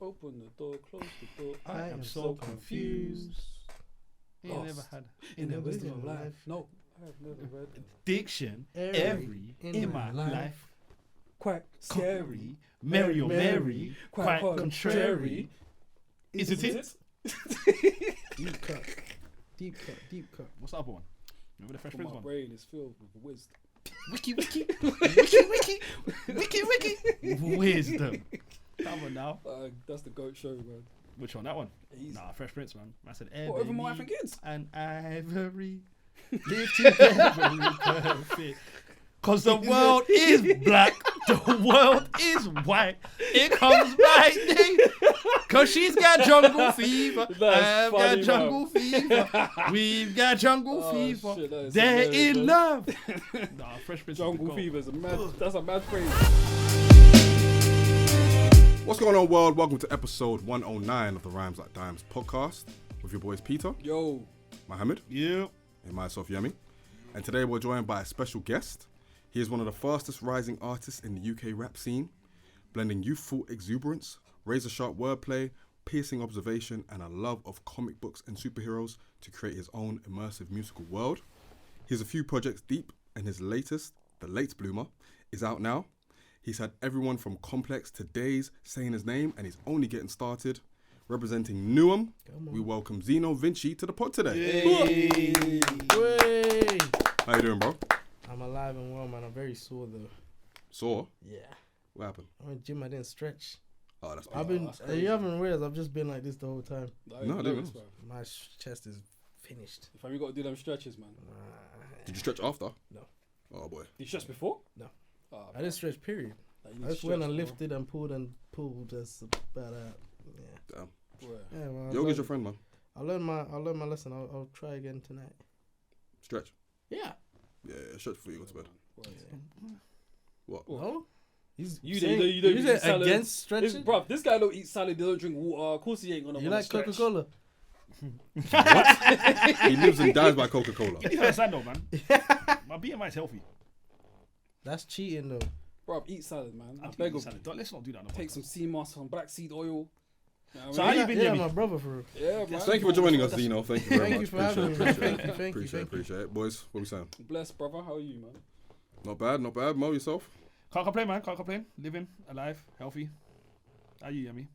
Open the door, close the door. I am so confused. Ain't never had in the wisdom of life. No, I have never read dictionary in my life. Quite scary, merry or merry, quite contrary. Is it it? Deep cut. What's the other one? Remember the Fresh Prince one? My brain is filled with wisdom. Wiki. Wisdom. Come on now. That's the GOAT show, man. Which one? That one? Easy. Nah, Fresh Prince, man. I said What, over my wife and kids? And ivory live together perfect. Cause the world is black, the world is white. It comes lightning. Cause she's got jungle fever. I've got jungle fever. We've got jungle fever. Shit, they're in love. Nah, Fresh Prince. Jungle fever is that's a mad phrase. What's going on, world? Welcome to episode 109 of the Rhymes Like Dimes podcast with your boys Peter, Yo, Mohammed, Yeah. and myself Yemi. And today we're joined by a special guest. He is one of the fastest rising artists in the UK rap scene, blending youthful exuberance, razor-sharp wordplay, piercing observation, and a love of comic books and superheroes to create his own immersive musical world. He's a few projects deep, and his latest, The Late Bloomer, is out now. He's had everyone from Complex to Dazed saying his name, and he's only getting started. Representing Newham, we welcome Zino Vinci to the pod today. Hey. How you doing, bro? I'm alive and well, man. I'm very sore though. Sore? Yeah. What happened? I went to gym. I didn't stretch. Oh, that's I've been. You haven't realized I've just been like this the whole time. No, I didn't. My chest is finished. If you got to do them stretches, man. Did you stretch after? No. Oh boy. Did you stretch before? No. Oh, I didn't stretch. Period. I just went and lifted and pulled. That's about yeah. Damn. Yeah, well, Yoga's your friend, man. I learned my lesson. I'll try again tonight. Stretch. Yeah. Yeah, stretch before you go to bed. What? No. You don't eat salad. Against stretching? Bruv, this guy don't eat salad, they don't drink water. Of course he ain't gonna. You like Coca-Cola? What? He lives and dies by Coca-Cola. You need to understand though, man. My BMI is healthy. That's cheating though. Bruv, eat salad, man. I I beg eat of salad. you. Let's not do that. No Take some sea moss, some black seed oil. So how you been, Yeah, Yemi? my brother for real. Yeah, man. Thank you for joining us, Zeno. Thank you very Thank much. you for having me. Thank you. Appreciate it. Boys, what we saying? Blessed, brother. How are you, man? Not bad. Mo, yourself? Can't complain, man. Can't complain. Living, alive, healthy. How you, Yemi?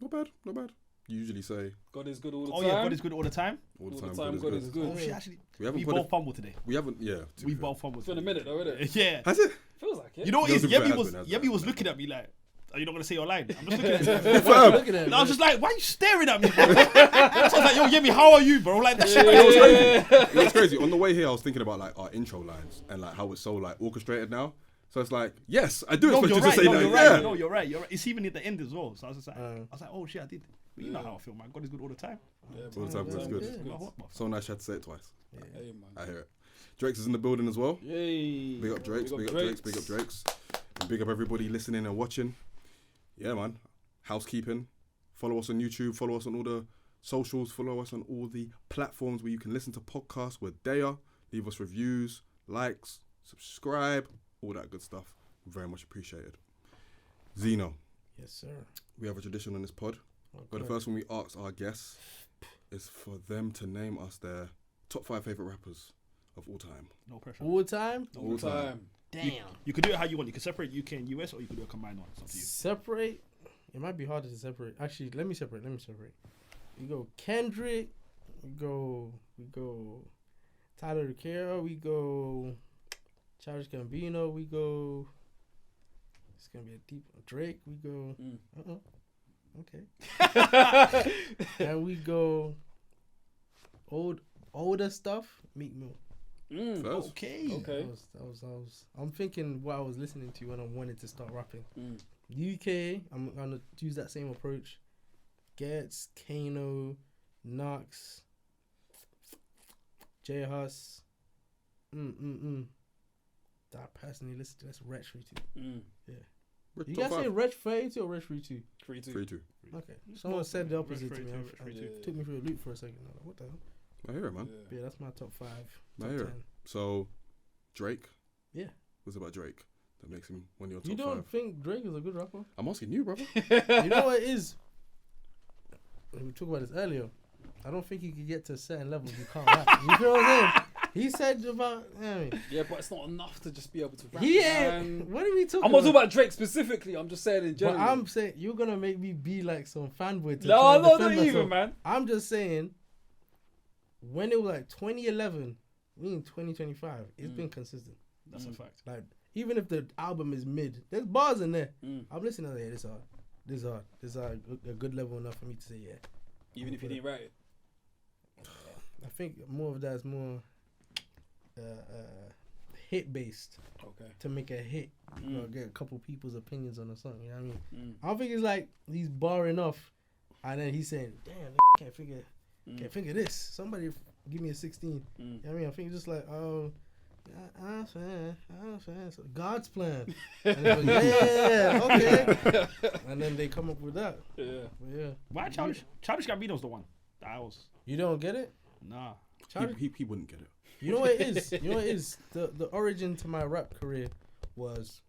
Not bad. You usually say God is good all the Oh time. yeah, God is good all the time. all the All time. the time, God is good. Oh shit, actually, We both fumbled today. We haven't. Yeah. We both fumbled. It's been a minute though, isn't it? Yeah. Has it? Feels like it. You know what No, it is? to be fair, Yemi was has looking at me like, are you not going to say your line? I'm just looking at him. Look at And I was just like, why are you staring at me, bro? So I was like, yo, Yemi, how are you, bro? Like, that shit. It was crazy. On the way here, I was thinking about like our intro lines and like how it's so like orchestrated now. So it's like, yes, I do No, expect you're you right. to say No, that. you're Yeah. right. No, you're right. It's even at the end as well. So I was just like, oh shit, I did. But you know how I feel, man. God is good all the time. Yeah, All the time, man. that's good. Good. So nice you had to say it twice. Hey, man. I hear it. Drake's is in the building as well. Yay. Big up Drake's. Big up Drake's. And big up everybody listening and watching. Yeah, man. Housekeeping. Follow us on YouTube. Follow us on all the socials. Follow us on all the platforms where you can listen to podcasts. We're there. Leave us reviews, likes, subscribe, all that good stuff. Very much appreciated. Zeno. Yes, sir. We have a tradition on this pod. But the first one we ask our guests is for them to name us their top 5 favourite rappers of all time. No pressure. All time? All time. Damn. You could do it how you want. You can separate UK and US, or you could do a combined one. It's up to you. Separate? It might be harder to separate. Actually, let me separate. We go Kendrick. We go Tyler the Creator. We go Childish Gambino. We go. It's gonna be a deep Drake. We go. Okay. And we go older stuff. Meek Mill. First. Okay. That was. I'm thinking what I was listening to when I wanted to start rapping. UK. I'm gonna use that same approach. Gets, Kano, Knox, J Hus. That I personally listen to. That's Wretch 32. Yeah. You guys say Wretch 32 or Wretch 32? 32. Okay. Someone said the opposite to me. Wretch Took me through a loop for a second. I was like, what the hell? I hear it, man. Yeah, that's my top 5. I hear it. So, Drake. Yeah. What's about Drake that makes him one of your top 5? You don't think Drake is a good rapper? I'm asking you, brother. You know what it is? we talked about this earlier. I don't think you could get to a certain level if you can't rap. You feel what I'm saying? He said about. Yeah, but it's not enough to just be able to rap. He ain't. What are we talking I'm not talking about Drake specifically. I'm just saying in general. But I'm saying you're gonna make me be like some fanboy. No, not even, man. I'm just saying. When it was like 2011, we in 2025, it's been consistent. That's a fact. Like even if the album is mid, there's bars in there. I'm listening to that. This hard. This hard. A good level enough for me to say yeah. Even if you didn't write it. I think more of that is more hit based. Okay. To make a hit, you know, get a couple people's opinions on a song. You know what I mean? I don't think it's like he's barring off, and then he's saying, "Damn, can't figure this. Somebody give me a 16." You know what I mean? I think it's just like, oh, I'm saying, so God's plan. And like, yeah, okay. And then they come up with that. Yeah. But yeah. Why Childish Gambino's the one? That was. You don't get it? Nah. He wouldn't get it. You know what it is? You know what it is? The origin to my rap career was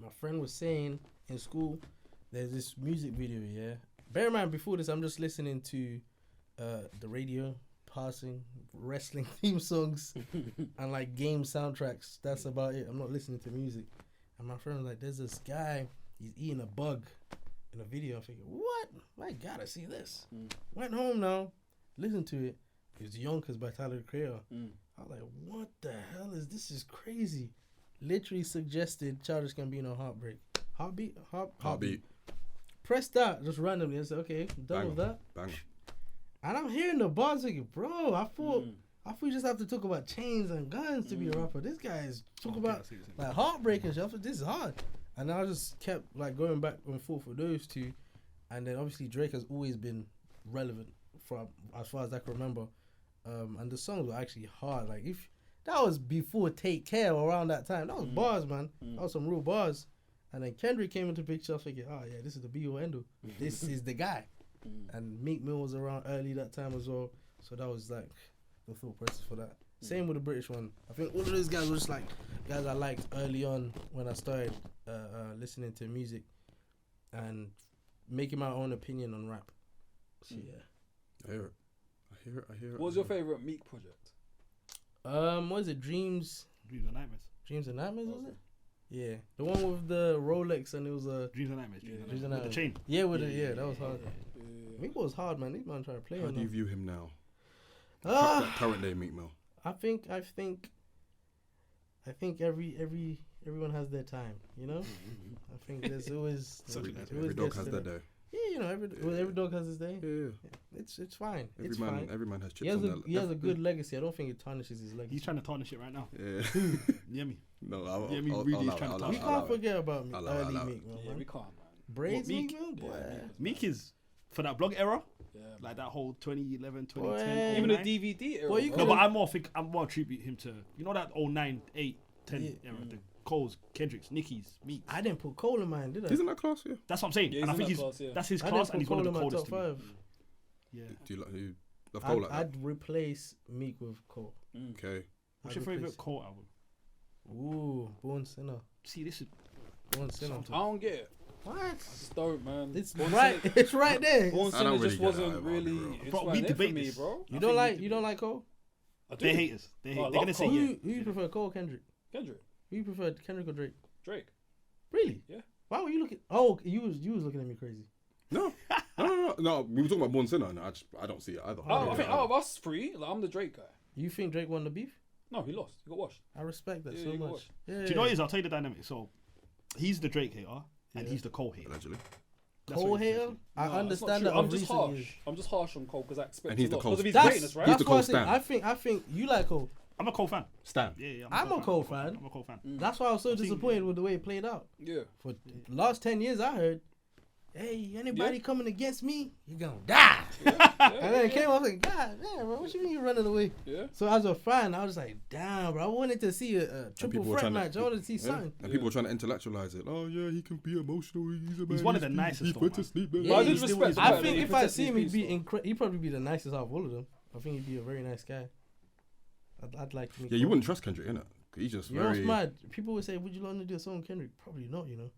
my friend was saying in school, there's this music video, yeah. Bear in mind, before this, I'm just listening to the radio, passing wrestling theme songs, and like game soundtracks. That's about it. I'm not listening to music. And my friend was like, there's this guy, he's eating a bug in a video. I'm thinking, what? I gotta see this. Went home now, listened to it. It was Yonkers by Tyler, the Creator. I was like, what the hell is this? Is crazy. Literally suggested Childish Gambino Heartbeat. Press that just randomly. I said, okay, I'm done with that. Bang. And I'm hearing the bars thinking, bro, I thought you just have to talk about chains and guns to be a rapper. This guy is talking about like heartbreak and stuff. This is hard. And I just kept like going back and forth with those two. And then obviously Drake has always been relevant from as far as I can remember. And the songs were actually hard. Like if that was before Take Care or around that time, that was bars, man. That was some real bars. And then Kendrick came into the picture. I was thinking, oh yeah, this is the be or end all. This is the guy. And Meek Mill was around early that time as well. So that was like the thought process for that. Same with the British one. I think all of those guys were just like guys I liked early on when I started listening to music and making my own opinion on rap. So yeah. I hear it. What was your favourite Meek project? What is it? Dreams and Nightmares, was it? Yeah. The one with the Rolex and it was a Dreams and Nightmares. With the chain. Yeah, that was hard. Meek was hard, man. These man trying to play. How do you view him now? Current day Meek Mill. I think everyone has their time, you know? I think there's always every dog has their day. Yeah, you know, every dog has his day. Yeah. It's fine. Every man has chips on their he has a good legacy. I don't think it tarnishes his legacy. He's trying to tarnish it right now. Yeah. Yummy. No, really trying to tarnish We can't forget about Meek. Early Meek, man. Yeah, we can't, man. Braids Meek, boy. Meek is for that blog era. Yeah, like that whole 2011, 2010, boy. Even the DVD era. Boy, no, but I'm more attribute him to that 09, 8, 10 era. The Cole's, Kendrick's, Nicky's, Meek's. I didn't put Cole in mine, did I? He's in that class, yeah. That's what I'm saying. Yeah, and I think that's his class, and he's one of the coldest. Top 5. Yeah. Do you love Cole like that? I'd replace Meek with Cole. Okay. What's your favorite Cole album? Ooh, Born Sinner. See, this is Born Sinner. I don't get it. What? I just don't, man. It's right. It's right there. Born Sinner just wasn't really. Bro, It's we right debate for me, this. bro. You don't like Cole? They're haters. They're I love gonna say Cole. yeah. Who you prefer, Cole or Kendrick? Kendrick. Who you prefer, Kendrick or Drake? Drake. Really? Yeah. Why were you looking? Oh, you was looking at me crazy. No. We were talking about Born Sinner, and I don't see it either. I think out of us three, like, I'm the Drake guy. You think Drake won the beef? No, he lost. He got washed. I respect that Yeah, so he got much. washed. Yeah. Do you know what it is? I'll tell you the dynamic. So, he's the Drake hater, and he's the Cole hater. Allegedly. Cole hater? I No, understand that's that. not true. I'm just harsh on Cole because I expect And he's a the lot Cole. because of his That's greatness, right? He's the why I Cole think- stan. I think you like Cole. I'm a Cole fan. Stan. Yeah, I'm a Cole fan. I'm a Cole fan. That's why I was so disappointed with the way it played out. Yeah. For the last 10 years, I heard, hey, anybody coming against me, you're gonna die. And then it came, I was like, God damn, bro, what you mean you running away? Yeah. So as a fan, I was like, damn, bro, I wanted to see a triple people were threat trying to- match. I wanted to see something. And people were trying to intellectualize it. Oh yeah, he can be emotional. He's a man. He's one of the nicest He though, went to man. sleep. Yeah, But I did he's still respect his the I fact man. that think he if I protected see him, his he'd probably be the nicest out of all of them. I think he'd be a very nice guy. I'd like to meet Yeah, you Cole. wouldn't trust Kendrick, innit? He's just You know what's very. mad? People would say, would you want to do a song with Kendrick? Probably not, you know.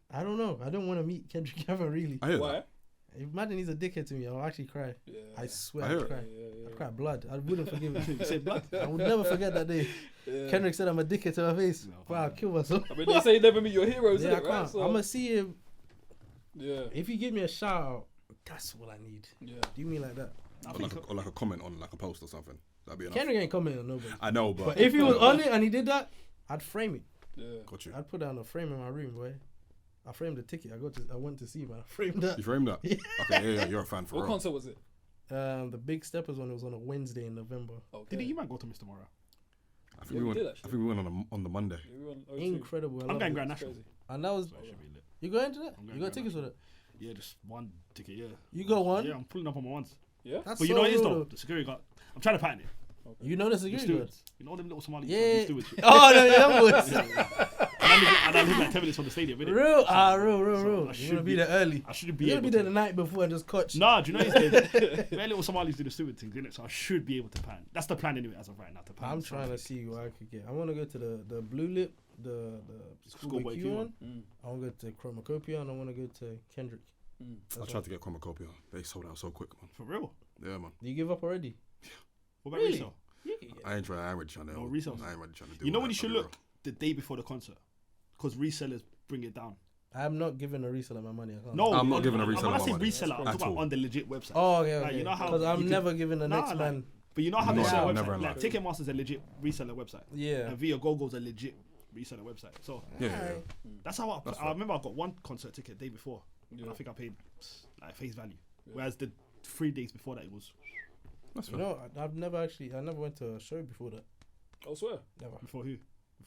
I don't know. I don't want to meet Kendrick ever, really. I hear Why? that. If Madden is a dickhead to me, I'll actually cry. Yeah. I swear I I'd hear it. cry. I'd cry blood. I wouldn't forgive it. You say blood? I would never forget that day. Yeah. Kendrick said I'm a dickhead to her face. No, Bro, I'll kill myself. I mean, they say never meet your heroes, Yeah, I innit, right? can't. So, I'm gonna see him. yeah. If you give me a shout out, that's all I need. Yeah. Do me like that. Or like a comment on like a post or something. That'd be enough. Kendrick ain't commenting on nobody. I know, but But if he was on it and he did that, I'd frame it. Yeah. got you. I'd put that on a frame in my room, boy. I framed the ticket. I went to see him. I framed that. You framed that? Yeah. Okay, yeah, you're a fan for What real. concert was it? The Big Steppers one was on a Wednesday in November. Okay. Did you might go to Mr. Morale? I think Yeah, we we went. did, I actually. think we went on the Monday. Yeah, we were on O2. Incredible. I I'm love going it. Grand It's National. crazy. And that was. So it should be lit. You going to that? I'm going You got Grand tickets for that? Yeah, just one ticket, yeah. You got one? Yeah, I'm pulling up on my ones. Yeah. That's But you so know what it is real, though? The security guard. I'm trying to pattern it. You know the The security guard? stewards. You know them little Somali Yeah. stewards. Oh, no, young boys. And I live like 10 minutes from the stadium, innit? Real. So Real. I You're should going to be there early. I shouldn't be You're able going to be there to. the night before and just catch. Nah, do you know what it is? Very little Somalis do the stupid things, innit? So I should be able to pan. That's the plan anyway, as of right now. To pan I'm trying to see what I could get. I want to go to the Blue Lip, the Schoolboy Q one. Mm. I want to go to Chromacopia and I want to go to Kendrick. Mm. I tried to get Chromacopia. They sold out so quick, man. For real. Yeah, man. Do you give up already? What about Really? resale? I ain't really trying to. No, resales. I ain't really trying to do. You know all when that, you should I'll be look? The day before the concert. Because resellers bring it down. I'm not giving a reseller my money. I can't. No, I'm not on- giving a when reseller I my say money. reseller, I'm At talking about all. on the legit website. Oh, okay. Like, you know how Because I'm you can- never giving the Nah, next like- man. But you know how No, they sell a never website? in Like life. Ticketmaster's a legit reseller website. Yeah. And Via Gogo's a legit reseller website. So Yeah, yeah, Alright. that's how That's I remember I got one concert ticket day before. Yeah. And I think I paid like face value. Whereas the 3 days before that it was That's You fair. know, I've never went to a show before that. I swear. Never. before who?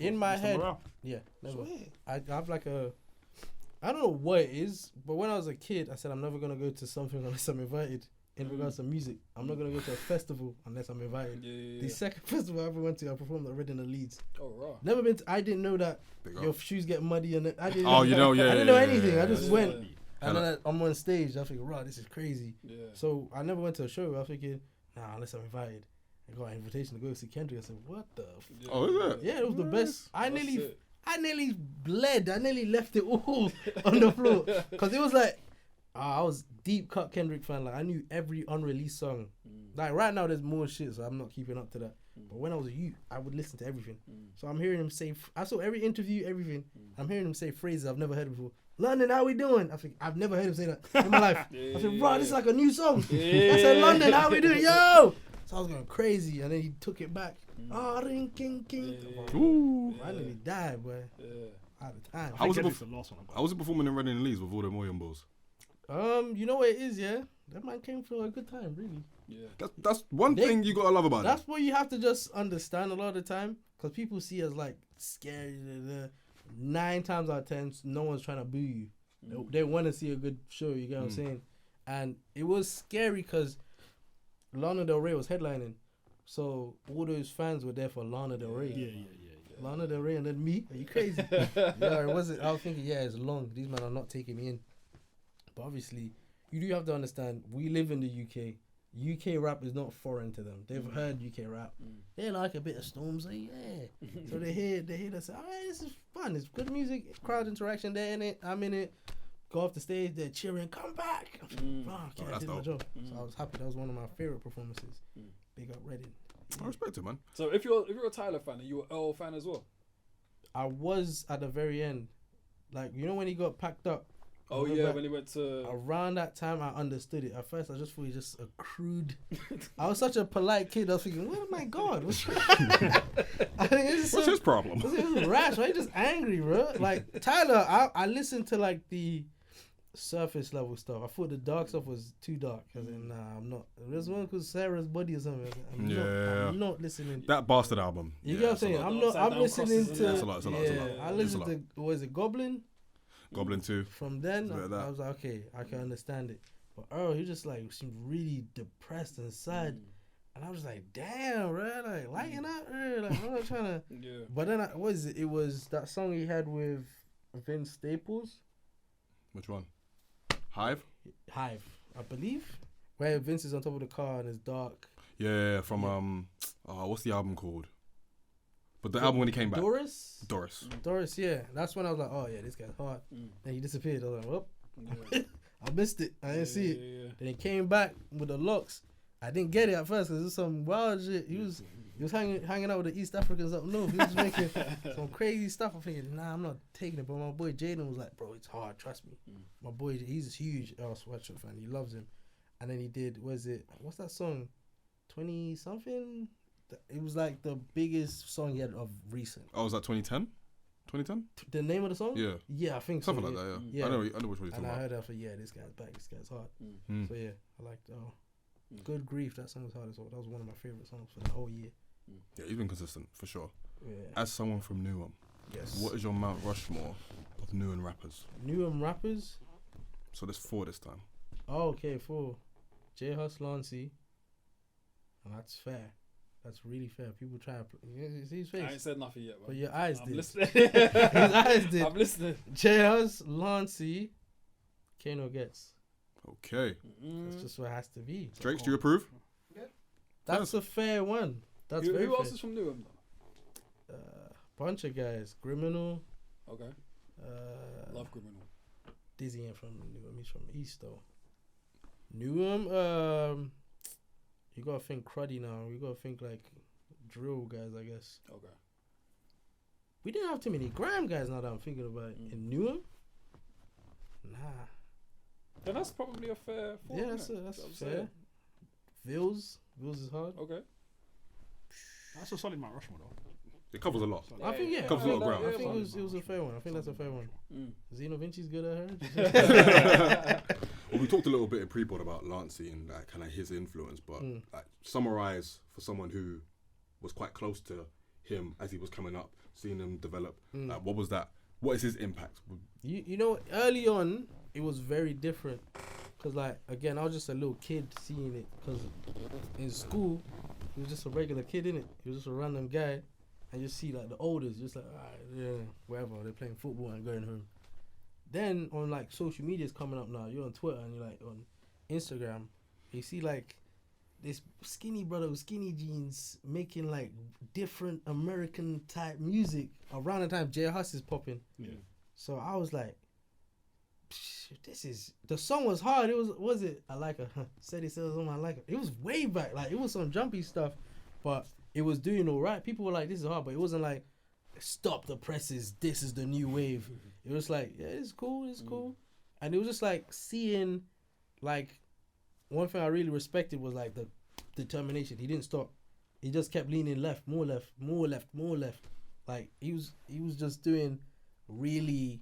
In my Mr. head. Morale. Yeah, never. Swear. I have like I don't know what it is, but when I was a kid, I said I'm never gonna go to something unless I'm invited. In regards to music, I'm not gonna go to a festival unless I'm invited. Yeah. The second festival I ever went to, I performed at Reading and Leeds. Oh, right. Never been. I didn't know that Big your up. shoes get muddy and I didn't. Oh, you know, yeah. I didn't yeah, know yeah, anything. yeah, I just yeah. went, Yeah. and then I'm on stage. I think, right, this is crazy. Yeah. So I never went to a show. I was thinking, nah, unless I'm invited. I got an invitation to go see Kendrick. I said, what the? Yeah. Oh, is it? Yeah, it was the best. I That's nearly it. bled. I nearly left it all on the floor because it was like I was deep cut Kendrick fan. Like I knew every unreleased song. Like right now, there's more shit, so I'm not keeping up to that. But when I was a youth, I would listen to everything. So I'm hearing him say. I saw every interview, everything. I'm hearing him say phrases I've never heard before. London, how we doing? I think I've never heard him say that in my life. I said, bro, this is like a new song. I said, London, how we doing? Yo! So I was going crazy, and then he took it back. Ah, ring, king. Ooh. I nearly died, boy. Yeah. Out of time. I was was the last one. I was performing in Reading and Leeds with all them William balls. You know what it is, yeah? That man came for a good time, really. Yeah. That's one They- thing you gotta love about it. That's what you have to just understand a lot of the time, because people see us like scary. 9 times out of 10, no one's trying to boo you. They want to see a good show, you get what I'm saying? And it was scary because Lana Del Rey was headlining. So all those fans were there for Lana Del Rey. Yeah. Lana Del Rey and then me? Are you crazy? Yeah, it wasn't. I was thinking, yeah, it's long. These men are not taking me in. But obviously, you do have to understand, we live in the UK. UK rap is not foreign to them. They've heard UK rap. They like a bit of Storms, like, yeah. So they hear that say, all right, this is fun. It's good music, crowd interaction. They're in it. I'm in it. Go off the stage, they're cheering, come back. I that's did my dope. job. So I was happy. That was one of my favorite performances. Big up Reading. I respect it, man. So if you're a Tyler fan, are you an Earl fan as well? I was at the very end. Like, you know when he got packed up? Oh yeah, when he went to Around that time, I understood it. At first, I just thought he was just a crude. I was such a polite kid. I was thinking, oh my God. What's What's his problem? This is rash. Why you just angry, bro? Like, Tyler, I listened to like the surface level stuff. I thought the dark stuff was too dark. I said, nah, I'm not. There's one called Sarah's Body or something. I'm not listening. That Bastard album. You get what I'm saying? I'm listening to. It's a lot. I listened to, what is it, Goblin? Goblin 2. From then, Like that. I was like, okay, I can understand it. But Earl, he just like seemed really depressed and sad. And I was like, damn, bro, like, lighten up, bro. Like, I'm not trying to. Yeah. But then, what is it? It was that song he had with Vince Staples. Which one? Hive? Hive, I believe. Where Vince is on top of the car and it's dark. Yeah, from what's the album called? But the album when he came back. Doris, yeah. That's when I was like, oh yeah, this guy's hard. Then he disappeared. I was like, well. Yeah. I missed it. I didn't see it. Yeah. Then he came back with the locks. I didn't get it at first because it was some wild shit. He was hanging out with the East Africans up north. He was making some crazy stuff. I'm thinking, nah, I'm not taking it. But my boy Jaden was like, bro, it's hard. Trust me. My boy, he's a huge Sweatshirt fan. He loves him. And then he did, what's that song? 20 something? It was like the biggest song he had of recent. Oh, was that 2010? 2010? The name of the song? Yeah. Yeah, I think Something so. like that, Yeah. I know which one you're talking And I about. heard that for, this guy's back. This guy's hard. So yeah, I liked, Good Grief. That song was hard as well. That was one of my favorite songs for the whole year. Yeah, he's been consistent, for sure. Yeah. As someone from Newham, Yes. what is your Mount Rushmore of Newham rappers? Newham rappers? So there's 4 this time. Oh, okay, 4. J Hus, Lancey. And that's fair. That's really fair. People try to... You see his face? I ain't said nothing yet, man. But your eyes I'm did. listening. His eyes did. I'm listening. J Hus, Lancey, Kano Gets. Okay. That's just what it has to be. Drakes, do you approve? That's a fair one. That's very Who fair. else is from Newham, though? Bunch of guys. Criminal. Okay. Love Criminal. Dizzy ain't from Newham. He's from East, though. Newham, you gotta think cruddy now. You gotta think like drill guys, I guess. Okay. We didn't have too many grime guys now that I'm thinking about it. In Newham? Nah. Then that's probably a fair. Form, Yeah, that's innit? that's what I'm fair. saying. Vils is hard. Okay. That's a solid Mount Rushmore, though. It covers a lot. I think Covers a lot of ground. I think it was a fair one. I think that's a fair one. Zino Vinci's good at her. Well, we talked a little bit in pre-pod about Lancey and like kind of his influence, but like summarize for someone who was quite close to him as he was coming up, seeing him develop. Like, what was that? What is his impact? You know, early on it was very different, cause like again I was just a little kid seeing it, cause in school he was just a regular kid, innit? He was just a random guy, and you see like the olders just like alright, yeah, whatever, they're playing football and going home. Then on like social media's coming up now, you're on Twitter and you're like on Instagram, you see like this skinny brother with skinny jeans making like different American type music around the time J Hus is popping. Yeah. So I was like, the song was hard. It was it? I like her. Said he says I like her. It was way back. Like it was some jumpy stuff, but it was doing all right. People were like, this is hard, but it wasn't like, stop the presses. This is the new wave. It was like, yeah, it's cool. It's cool. And it was just like seeing, like, one thing I really respected was like the determination. He didn't stop. He just kept leaning left, more left, more left, more left. Like he was just doing really,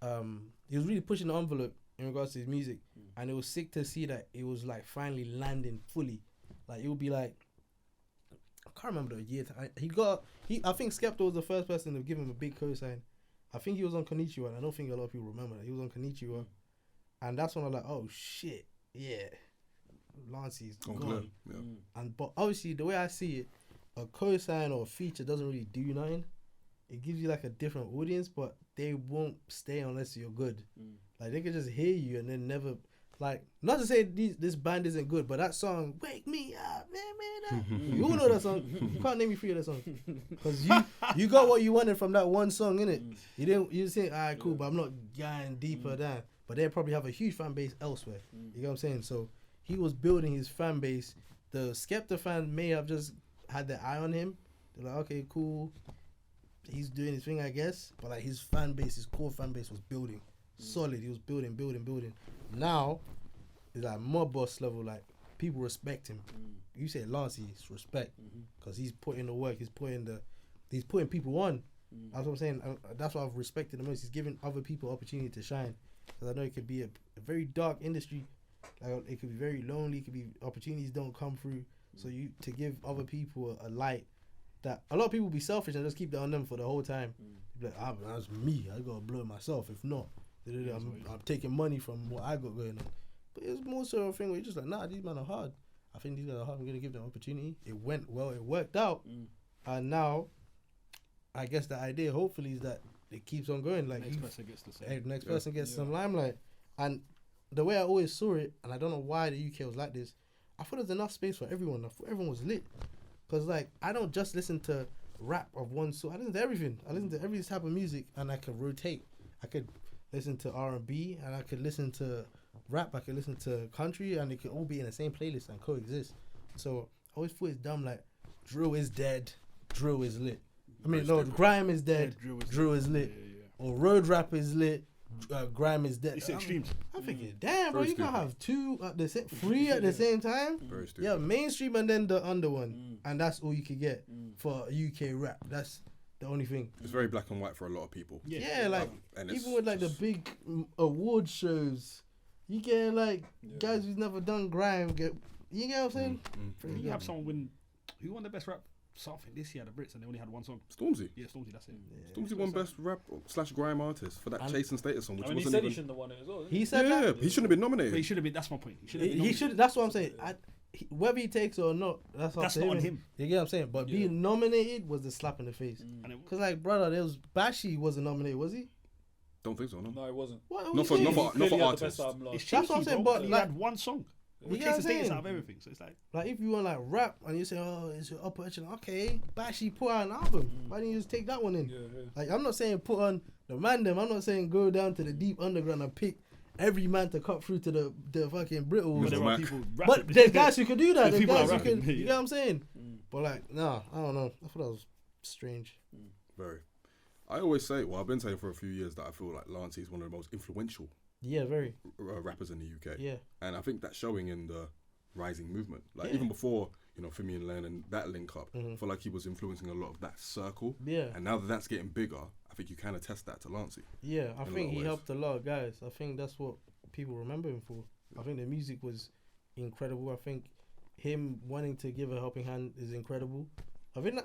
he was really pushing the envelope in regards to his music, and it was sick to see that it was like finally landing fully. Like it would be like, I can't remember the year. I think Skepta was the first person to give him a big cosign. I think he was on Konnichiwa, and I don't think a lot of people remember that. He was on Konnichiwa, and that's when I was like, oh shit, yeah, Lancey's gone. Yeah. But obviously the way I see it, a cosign or a feature doesn't really do nothing. It gives you like a different audience, but they won't stay unless you're good. Like they can just hear you and then never, like, not to say this band isn't good, but that song, Wake Me Up, you all know that song. You can't name me 3 of that song, because you got what you wanted from that one song, innit? You say, alright, cool, but I'm not going deeper down. But they probably have a huge fan base elsewhere. You know what I'm saying? So he was building his fan base. The Skepta fan may have just had their eye on him. They're like, okay, cool, he's doing his thing, I guess. But like his fan base, his core fan base was building solid. He was building. Now it's like mob boss level. Like people respect him. You say Lancey, it's respect, because he's putting the work. He's putting people on. That's what I'm saying. That's what I've respected the most. He's giving other people opportunity to shine. Because I know it could be a very dark industry. Like it could be very lonely. It could be opportunities don't come through. So you to give other people a light. That a lot of people be selfish and just keep that on them for the whole time. Be like, that's me. I gotta blow it myself. If not, I'm taking money from what I got going on. But it's more so a thing where you're just like, nah, these men are hard. I think these guys are hard. I'm gonna give them opportunity. It went well. It worked out. And now, I guess the idea, hopefully, is that it keeps on going. Like Next person gets some limelight. And the way I always saw it, and I don't know why the UK was like this, I thought there's enough space for everyone. I thought everyone was lit. Because, like, I don't just listen to rap of one sort. I listen to everything. I listen to every type of music, and I can rotate. I could listen to R&B, and I could listen to rap, I can listen to country, and it can all be in the same playlist and coexist. So I always thought it's dumb. Like drill is dead, drill is lit. I mean, no, grime is dead, drill is lit. Or road rap is lit, grime is dead. It's extremes. I'm thinking, damn, bro, Very you can't stupid. have two at the same, three at the same time. Very stupid. Yeah, mainstream and then the under one, and that's all you can get for UK rap. That's the only thing. It's very black and white for a lot of people. Yeah, like And it's even with like the just- big award shows, you get like guys who's never done grime get. You get what I'm saying? You have someone win. Who won the best rap something this year at the Brits, and they only had one song. Stormzy. Yeah, Stormzy. That's it. Stormzy won best rap / grime artist for that And- Chase and Status song, which I mean, he wasn't said he even. shouldn't have won it as well. didn't He he? said Yeah, that. he shouldn't have been But he nominated. should have been. That's my point. He should have been. He should. That's what I'm saying. Whether he takes it or not, that's That's up to not on him. You get what I'm saying? But being nominated was the slap in the face. And it- Cause like, brother, there was Bashi wasn't nominated, was he? Don't think so. No. No, it wasn't. What? Not for He not clearly had the artists. best album last It's year. That's what I'm cheeky, saying, bro. but He like- had one song. You We get chase what the I'm status saying? out of everything. So it's like If you want like rap and you say, oh, it's your upper echelon, okay, Bashi put out an album. Why didn't you just take that one in? Yeah, yeah. Like, I'm not saying put on the man them. I'm not saying go down to the deep underground and pick every man to cut through to the fucking Brittles. but there Mr. are Mac. people. But rapping. there's guys who can do that. There's There's people guys that who can. rapping, You yeah. get what I'm saying? But like, nah, I don't know. I thought that was strange. Very. I always say, well, I've been saying for a few years that I feel like Lancey is one of the most influential Yeah, very. rappers in the UK. Yeah. And I think that's showing in the rising movement. Like Yeah. even before, Fimi and Len and that link up, I feel like he was influencing a lot of that circle. Yeah. And now that that's getting bigger, I think you kind of test that to Lancey. Yeah, I in a lot think of he ways. helped a lot of guys. I think that's what people remember him for. I think the music was incredible. I think him wanting to give a helping hand is incredible. I think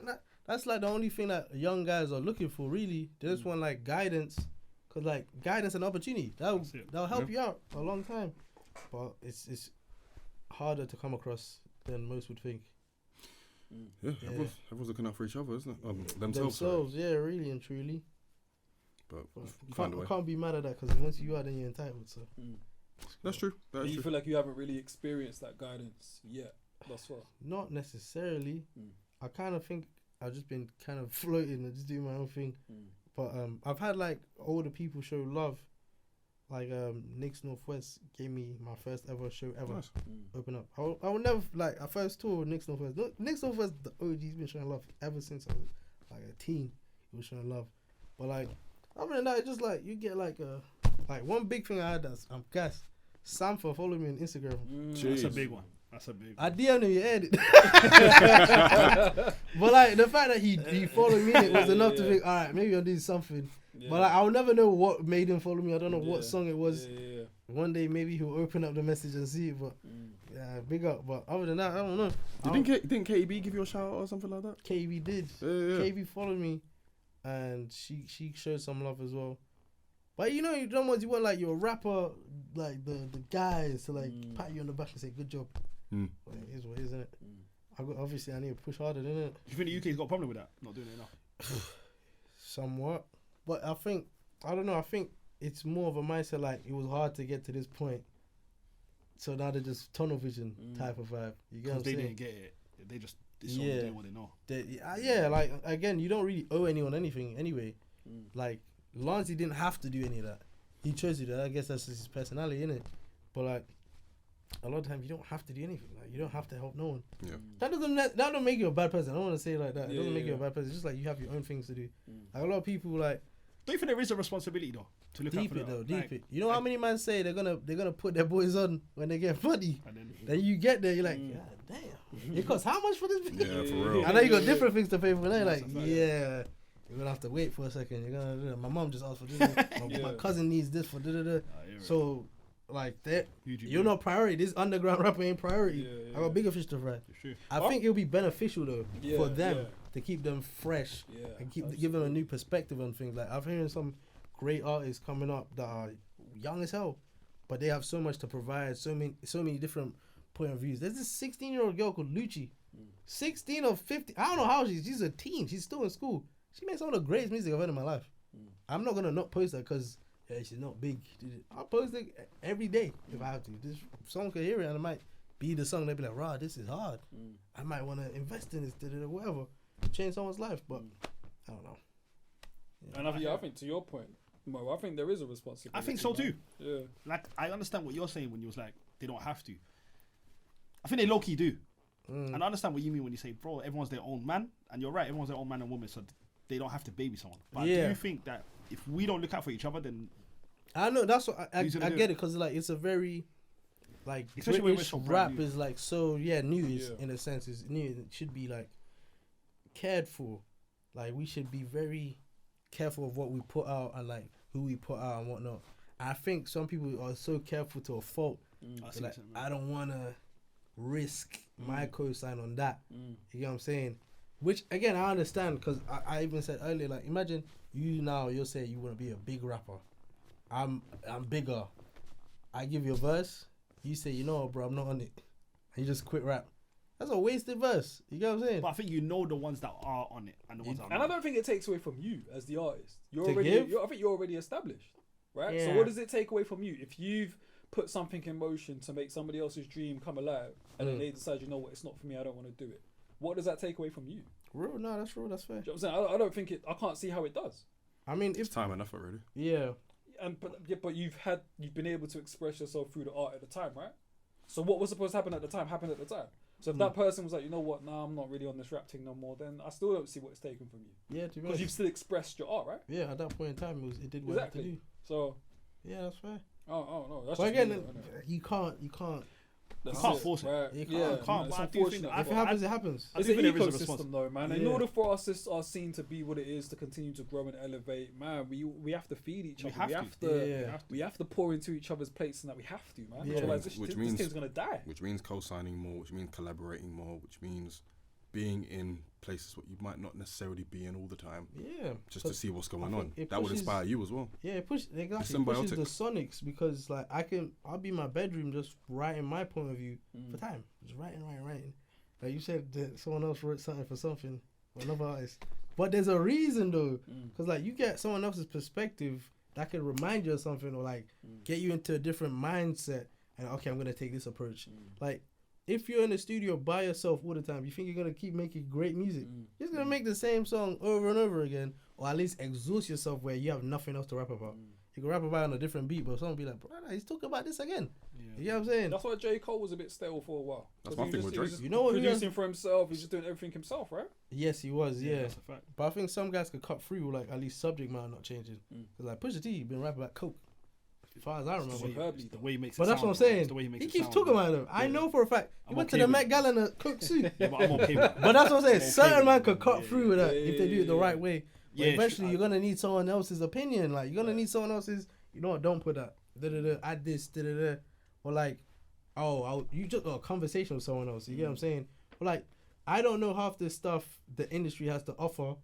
that's like the only thing that young guys are looking for, really. They just want like guidance, cause like guidance and opportunity that'll help you out a long time. But it's harder to come across than most would think. Yeah, everyone's looking out for each other, isn't it? Themselves. sorry. Yeah, really and truly. But You find a way. can't be mad at that, because once you are, then you're entitled. So That's true. That And is you true. feel like you haven't really experienced that guidance yet thus far. not necessarily. I kind of think I've just been kind of floating and just doing my own thing. But I've had like older people show love. Like Nick's Northwest gave me my first ever show ever. Nice. Open up. I would never like I first tour with Nick's Northwest. Nick's Northwest, the OG's been showing love ever since I was like a teen. He was showing love. But like other than that, it's just like you get like one big thing I had that's I'm gassed. Samfa followed me on Instagram. That's a big one. That's a big one. I DM'd him, he aired it. But like the fact that he followed me it was enough to think, alright, maybe I'll do something. Yeah. But like, I'll never know what made him follow me. I don't know what song it was. Yeah. One day maybe he'll open up the message and see it. But yeah, big up. But other than that, I don't know. Didn't KEB give you a shout out or something like that? KB did. Yeah. KB followed me, and she showed some love as well. But you don't want like your rapper, like the guys to like pat you on the back and say good job. But it is what it is, isn't it? Obviously I need to push harder, isn't it? Do you think the UK's got a problem with that? Not doing it enough. Somewhat. But I don't know, I think it's more of a mindset like it was hard to get to this point. So now they're just tunnel vision type of vibe. You get what I'm They saying? didn't get it. They just doing what they know. Yeah, like again, you don't really owe anyone anything anyway. Like Lancey didn't have to do any of that. He chose to do that. I guess that's just his personality, innit? But like a lot of times you don't have to do anything. Like you don't have to help no one. Yeah. That don't make you a bad person. I don't want to say it like that. It doesn't make you a bad person. It's just like you have your own things to do. Like a lot of people like Don't you think there is a responsibility though to look out deep for it the, though, like, deep it. You know how many men say they're gonna put their boys on when they get funny. And Then you get there, you're like, God damn. It costs how much for this? Yeah, for real. I know you got different things to pay for. They're like, yeah, you're gonna have to wait for a second. You're gonna. My mom just asked for this. My cousin needs this for da. So like that, you're not priority. This underground rapper ain't priority. I got bigger fish to fry. I think it'll be beneficial though for them to keep them fresh and give them a new perspective on things. Like I've heard some great artists coming up that are young as hell, but they have so much to provide. So many different point of views. There's this 16-year-old girl called Lucci. 16 or 50. I don't know how she's a teen. She's still in school. She makes some of the greatest music I've heard in my life. I'm not gonna not post her because she's not big. I'll post it every day if I have to. This song could hear it and it might be the song. They'll be like, "Rah, this is hard. I might want to invest in this, whatever, change someone's life." But I don't know. And I think to your point, Well, I think there is a responsibility. I think so too. Yeah. Like, I understand what you're saying when you was like, they don't have to. I think they low key do. And I understand what you mean when you say, bro, everyone's their own man. And you're right, everyone's their own man and woman, so they don't have to baby someone. But Yeah. do you think that if we don't look out for each other, then I know that's what I Who's gonna do get it? it because like it's a very like Especially when we're British so brand rap new. is like so new Yeah. in a sense is new. It should be like cared for. Like we should be very careful of what we put out and like who we put out and whatnot. I think some people are so careful to a fault. I see Like, what you're saying. I don't want to risk my cosign on that. Mm. You know what I'm saying? Which again I understand because I even said earlier, like imagine you'll say you want to be a big rapper. I'm bigger. I give you a verse, you say, you know what, bro, I'm not on it. And you just quit rap. That's a wasted verse. You get what I'm saying? But I think you know the ones that are on it and the ones that are And I not. don't think it takes away from you as the artist. You're To already. give? I think you're already established, right? So Yeah. what does it take away from you if you've put something in motion to make somebody else's dream come alive, and then they decide, you know what, it's not for me. I don't want to do it. What does that take away from you? Real? No, that's real. That's fair. Do you know what I'm saying? I don't think it. I can't see how it does. I mean, It's if time and effort, really. yeah, But you've been able to express yourself through the art at the time, right? So what was supposed to happen at the time happened at the time. So if that person was like, you know what, nah, I'm not really on this rap thing no more, then I still don't see what it's taken from you yeah, to be because honest, you've still expressed your art, right? yeah, at that point in time, it did what it had to Exactly. do. So Yeah, that's fair. oh no, that's But just again, me, though, innit? you can't. That's can't force it. Right. You can't. Yeah, You can't, man, but I it's do think unfortunate. that If it But happens, it happens. I It's do an think there is a ecosystem though, man. In Yeah. order for our scene to be what it is, to continue to grow and elevate, man, we have to feed each We other. have We to. have to. Yeah. We have to pour into each other's plates, and that we have to, man. Yeah. Otherwise, Which this means- thing's gonna die. Which means co-signing more, which means collaborating more, which means being in places what you might not necessarily be in all the time, Yeah, just to see what's going I on. think it That would pushes- inspire you as well. yeah, it pushes It's the symbiotic. Sonics because like I'll be in my bedroom just writing my point of view for time, just writing. Like you said, that someone else wrote something for something, or another artist. But there's a reason though, because like you get someone else's perspective that can remind you of something or like get you into a different mindset. And okay, I'm gonna take this approach. Like if you're in the studio by yourself all the time, you think you're gonna keep making great music. You're just gonna make the same song over and over again, or at least exhaust yourself where you have nothing else to rap about. You can rap about it on a different beat, but someone be like, "Brother, he's talking about this again." You know what I'm saying? That's why J. Cole was a bit stale for a while. That's 'Cause my he thing was with just- he was Drake. just You know what he producing for himself. He's just doing everything himself, right? Yes, he was. Yeah, That's a fact. but I think some guys could cut through with like at least subject matter not changing. Cause like Pusha T, he been rapping about coke, as far as I remember. Superbly, The way he makes it But that's sound, what I'm bro. saying. It's the way he makes He it keeps sound, talking bro. about him. I Yeah. know for a fact. He I'm went okay to the with Met it. Gala in a coke suit. Yeah, but I'm okay with that. But that's what I'm saying. I'm okay Certain with man it. could cut Yeah, through with that yeah, if they do it the yeah. right way. But Yeah, eventually, I- you're gonna need someone else's opinion. Like you're gonna need someone else's. You know what? Don't put that. Add this. Or like, you just a conversation with someone else. You get what I'm saying? But like, I don't know half this stuff the industry has to offer,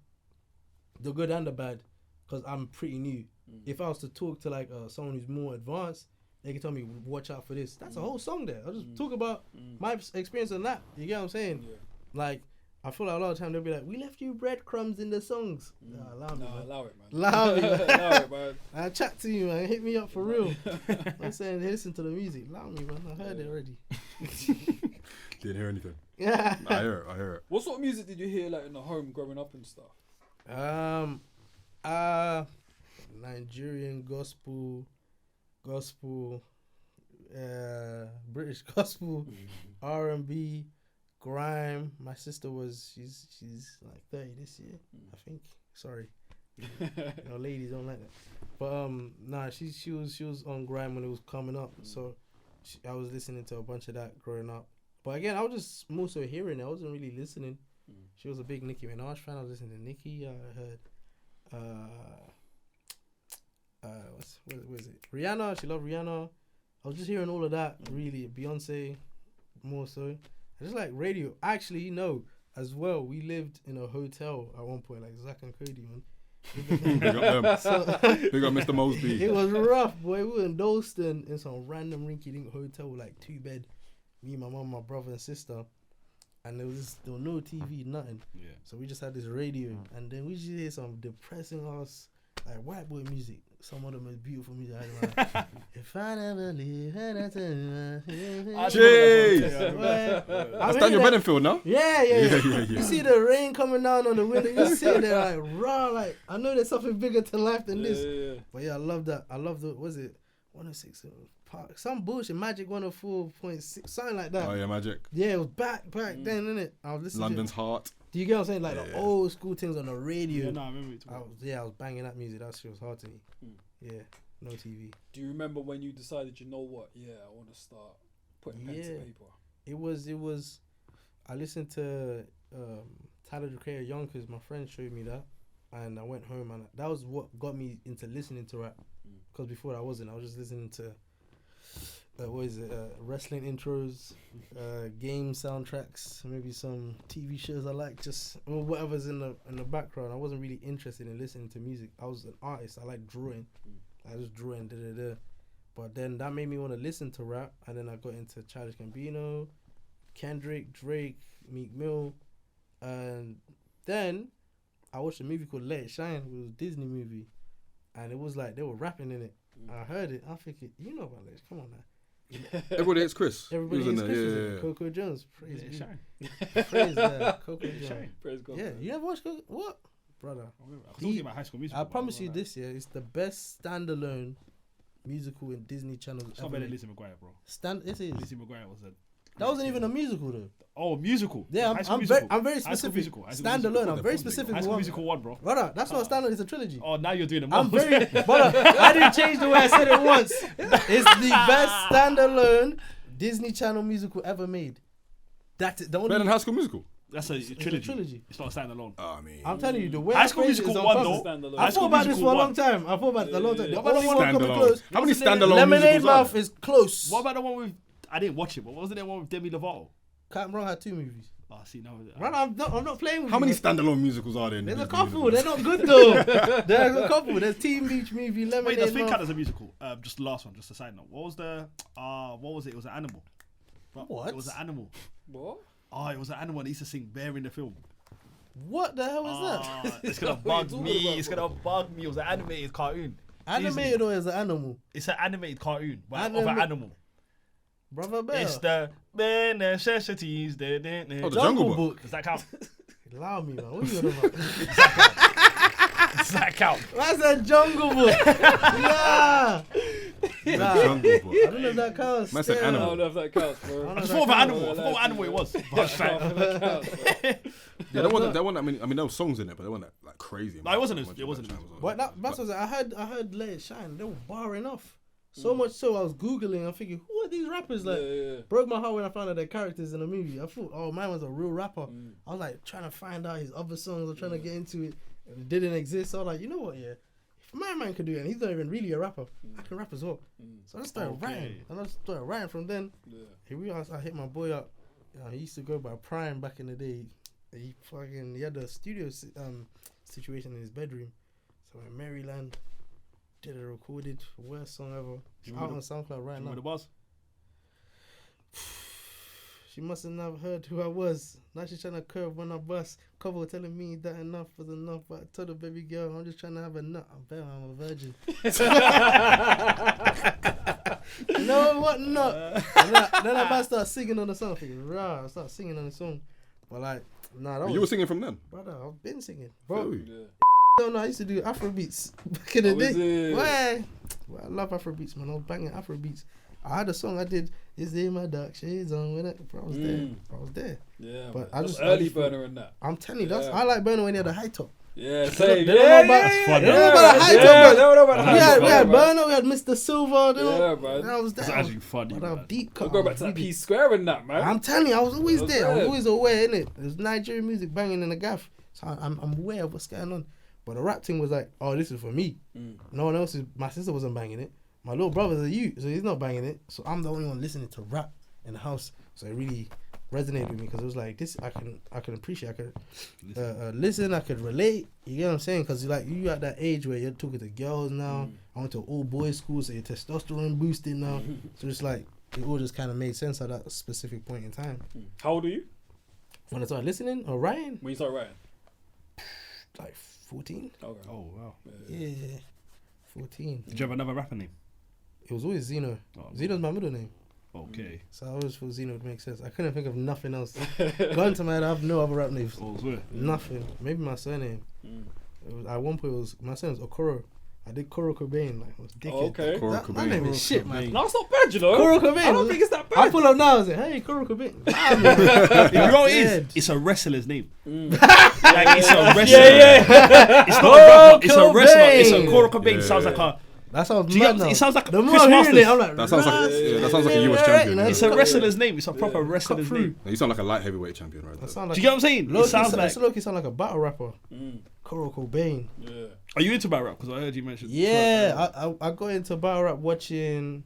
the good and the bad, because I'm pretty new. If I was to talk to like someone who's more advanced, they can tell me, watch out for this. That's a whole song there. I'll just talk about my experience on that. You get what I'm saying? Yeah. Like, I feel like a lot of time they'll be like, we left you breadcrumbs in the songs. Nah, allow me, Nah, man. allow it, man. Allow me, man. Allow it, man. I chat to you, man. Hit me up for real. I'm saying, listen to the music. Allow me, man. I heard it already. Didn't hear anything. Yeah. I hear it. What sort of music did you hear like in the home growing up and stuff? Nigerian gospel, British gospel, R&B, grime. My sister she's like 30 this year, I think. Sorry, ladies don't like that. But nah, she was on grime when it was coming up, so I was listening to a bunch of that growing up. But again, I was just more so hearing it. I wasn't really listening. She was a big Nicki Minaj fan. I was listening to Nicki. I heard what is it? Rihanna. She loved Rihanna. I was just hearing all of that. Really, Beyonce, more so. I just like radio. Actually, no, as well. We lived in a hotel at one point, like Zach and Cody, man. Big up them. So, Big up Mr. Mosby. it was rough, boy. We were in Dalston in some random rinky-dink hotel with like 2 bed. Me, my mum, my brother and sister. And there was no TV, nothing. Yeah. So we just had this radio, and then we just hear some depressing ass like white boy music. some of the most beautiful music I ever. If I never leave, That's Daniel Bedingfield, no? Yeah. You see the rain coming down on the window. You sit there like raw, like I know there's something bigger to life than this. Yeah. But yeah, I love that. I love the was it 106 Park, some bullshit, Magic 104.6, something like that. Oh yeah, Magic. Yeah, it was back then, innit? I was listening. London's Heart. Do you get what I'm saying? Like the old school things on the radio. Yeah, no, I remember it. I was banging that music. That shit was hard to me. Yeah, no TV. Do you remember when you decided, you know what? Yeah, I want to start putting pen to paper. It was. I listened to Tyler the Creator Young because my friend showed me that, and I went home and that was what got me into listening to rap. Because before I wasn't. I was just listening to wrestling intros, game soundtracks, maybe some TV shows I like, just or whatever's in the background. I wasn't really interested in listening to music. I was an artist. I like drawing. I just drew and But then that made me want to listen to rap, and then I got into Childish Gambino, Kendrick, Drake, Meek Mill, and then I watched a movie called Let It Shine. It was a Disney movie, and it was like they were rapping in it. I heard it. I think you know about this. Come on now. Everybody hates Chris. Everybody He was hates in Chris. there, Was yeah. in Coco Jones. Praise Yeah, be. Shine. Praise Coco Jones. Shine. Praise God. Yeah, you ever watched Coco? What, brother? I was talking about High School Musical. I promise you this year, it's the best standalone musical in Disney Channel. It's not better than Lizzie McGuire, bro. It is. Lizzie McGuire was a... That wasn't even a musical though. Oh, musical. Yeah, High School I'm Musical. very High School specific. Musical. High School Musical. Standalone. I'm very specific. High School one. Musical 1, bro. Brother, that's not a standalone. It's a trilogy. Oh, now you're doing it. I'm very, brother. I didn't change the way I said it once. It's the best standalone Disney Channel musical ever made. That's it. The only Better than High School Musical. That's a trilogy. It's not a standalone. I mean, I'm telling you, the way High I School phrased it Musical is on 1 purpose. though. I High School thought about this Musical for a 1. long time. The only yeah. one coming Standalone. close. How many standalone Lemonade musicals are Mouth there? is close. What about the one with... I didn't watch it, but wasn't there one with Demi Lovato? Captain Brown had 2 movies. Oh, see, no. Right, I'm not playing with How you. many standalone musicals are there? In There's the a Disney couple. universe? They're not good though. There's a couple. There's Teen Beach Movie, Wait, Lemonade does Fake Mouth. Cat as a musical? Just the last one, just a side note. What was the... what was it? It was an animal. Bro, What? It was an animal. What? Oh, it was an animal and he used to sing Bear in the film. What the hell was that? It's gonna bug me. It's gonna bug me. It was an animated cartoon. Animated or is an animal? It's an animated cartoon of an Anima- animal. Brother Bear. It's the bare necessities. Oh, the Does Jungle Book. that count? Allow me, man. What are you on about? Does that count? That's a Jungle Book. Yeah. The Nah. Jungle Book. I don't know if that counts. Man said Still. I animal. don't know if that counts, bro. I just thought of an animal. I forgot what animal it was. But I was like, That counts, bro. Yeah, they want. I mean, there were songs in it, but they weren't like crazy. No, it wasn't as- But that's what I heard Let It Shine. They were barring off. So much so I was Googling. I'm thinking, who are these rappers? Like, Yeah. broke my heart when I found out their characters in the movie. I thought, oh, mine was a real rapper. I was like trying to find out his other songs. I'm trying to get into it. It didn't exist. So I was like, you know what? Yeah, if my man could do it, and he's not even really a rapper. I can rap as well. So I just started writing. And I just started writing from then. Yeah. Here we are. I hit my boy up. He used to go by Prime back in the day. He had a studio situation in his bedroom. So in Maryland, did a recorded worst song ever. Out on SoundCloud right now. the buzz? She mustn't have heard who I was. Now she's trying to curve when I bust. Cover telling me that enough was enough. But I told her, baby girl, I'm just trying to have a nut. I'm a virgin. No, what nut? Then I might start singing on the song. I'm thinking, rah, I start singing on the song. But like, nah, that You were was... singing from then. Brother, I've been singing. Bro, Really? Yeah. don't know, I used to do Afrobeats back in the Oh, is day. it? Why? Well, I love Afrobeats, man. I was banging Afrobeats. I had a song I did, Is It My Dark Shades On With It? Bro, I was there. I was there. Yeah, But man. I That's just- early I just- burner in that. I'm telling you, that's Yeah. I like Burner when he had a high top. Yeah, They same. don't know about- yeah, they yeah, don't know about the high top, man. they don't know about the We high top, had man. Burner, we had Mr. Silver. Yeah, man. And I was there. That's actually funny. But I'm man. deep cut. We'll go back to that P Square and that, man. I'm telling you, I was always That's there. I was it. always aware, innit? There's Nigerian music banging in the gaff. So I'm aware of what's going on. But the rap thing was like, oh, this is for me. No one else my sister wasn't banging it. My little brother's a youth, so he's not banging it. So I'm the only one listening to rap in the house. So it really resonated with me because it was like, this I can appreciate. I could listen, I could relate. You get what I'm saying? Because like you at that age where you're talking to girls now. I went to all boys school, so your testosterone boosted now. So it's like, it all just kind of made sense at that specific point in time. How old are you When I started listening or writing, when you started writing? like 14. Okay. Oh, wow. Yeah. 14. Did you have another rapper name? It was always Zino. Oh, Zino's my middle name. Okay. So I always thought Zino would make sense. I couldn't think of nothing else. Gone to my head, I have no other rap names. Oh, swear. Nothing. Maybe my surname. It was, at one point, my surname was Okoro. I did Koro Cobain. Like, I was dickhead. Okay. Koro My Cobain. name is shit, man. No, it's not bad, you know. Koro Cobain. I don't think it's that I bad. pull up now and say, hey, Koro Cobain. Nah, man. You know what it is? Dead. It's a wrestler's name. Like, it's a wrestler. Yeah. It's not a rapper. It's a Cobain. wrestler. It's a Koro Cobain. Yeah, sounds yeah. like a. That sounds Do you mad get- now. it sounds like the more Chris I'm hearing Masters. it, I'm like, That sounds like that sounds like a US right, champion. right, It's Yeah. a wrestler's name. It's a proper wrestler's through. name. You sound like a light heavyweight champion, right? That There. sound Do like you get what I'm saying? It Loki sounds like. Loki sound like a battle rapper. Koro Cobain. Yeah. Are you into battle rap? Because I heard you mention. Yeah, I got into battle rap watching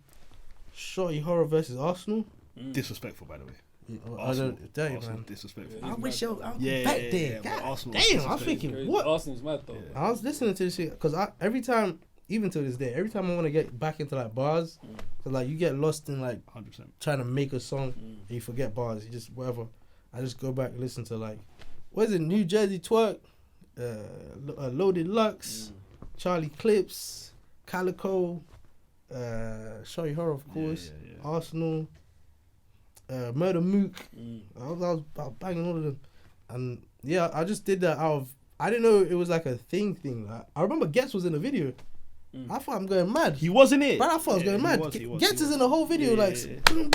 Shorty Horror versus Arsenal. Disrespectful, by the way. I Arsenal. don't tell you, Arsenal, man. disrespectful. I wish I was Yeah, back yeah, there. yeah, but God Arsenal damn, is I'm crazy. thinking, Crazy. what? Arsenal's mad though. Yeah. I was listening to this shit because every time, even to this day, every time I want to get back into like bars, cause like you get lost in like 100%. trying to make a song and you forget bars. You just whatever. I just go back and listen to like, what is it? New Jersey Twerk, Loaded Lux, Charlie Clips, Calico, Shorty Horror of course, Yeah. Arsenal, Murder Mook. I was banging all of them, and yeah, I just did that out of. I didn't know it was like a thing. Like, I remember Gets was in the video. I thought I'm going mad. He was in it. But I thought I was going mad. He was, Gets is in the whole video, Yeah, like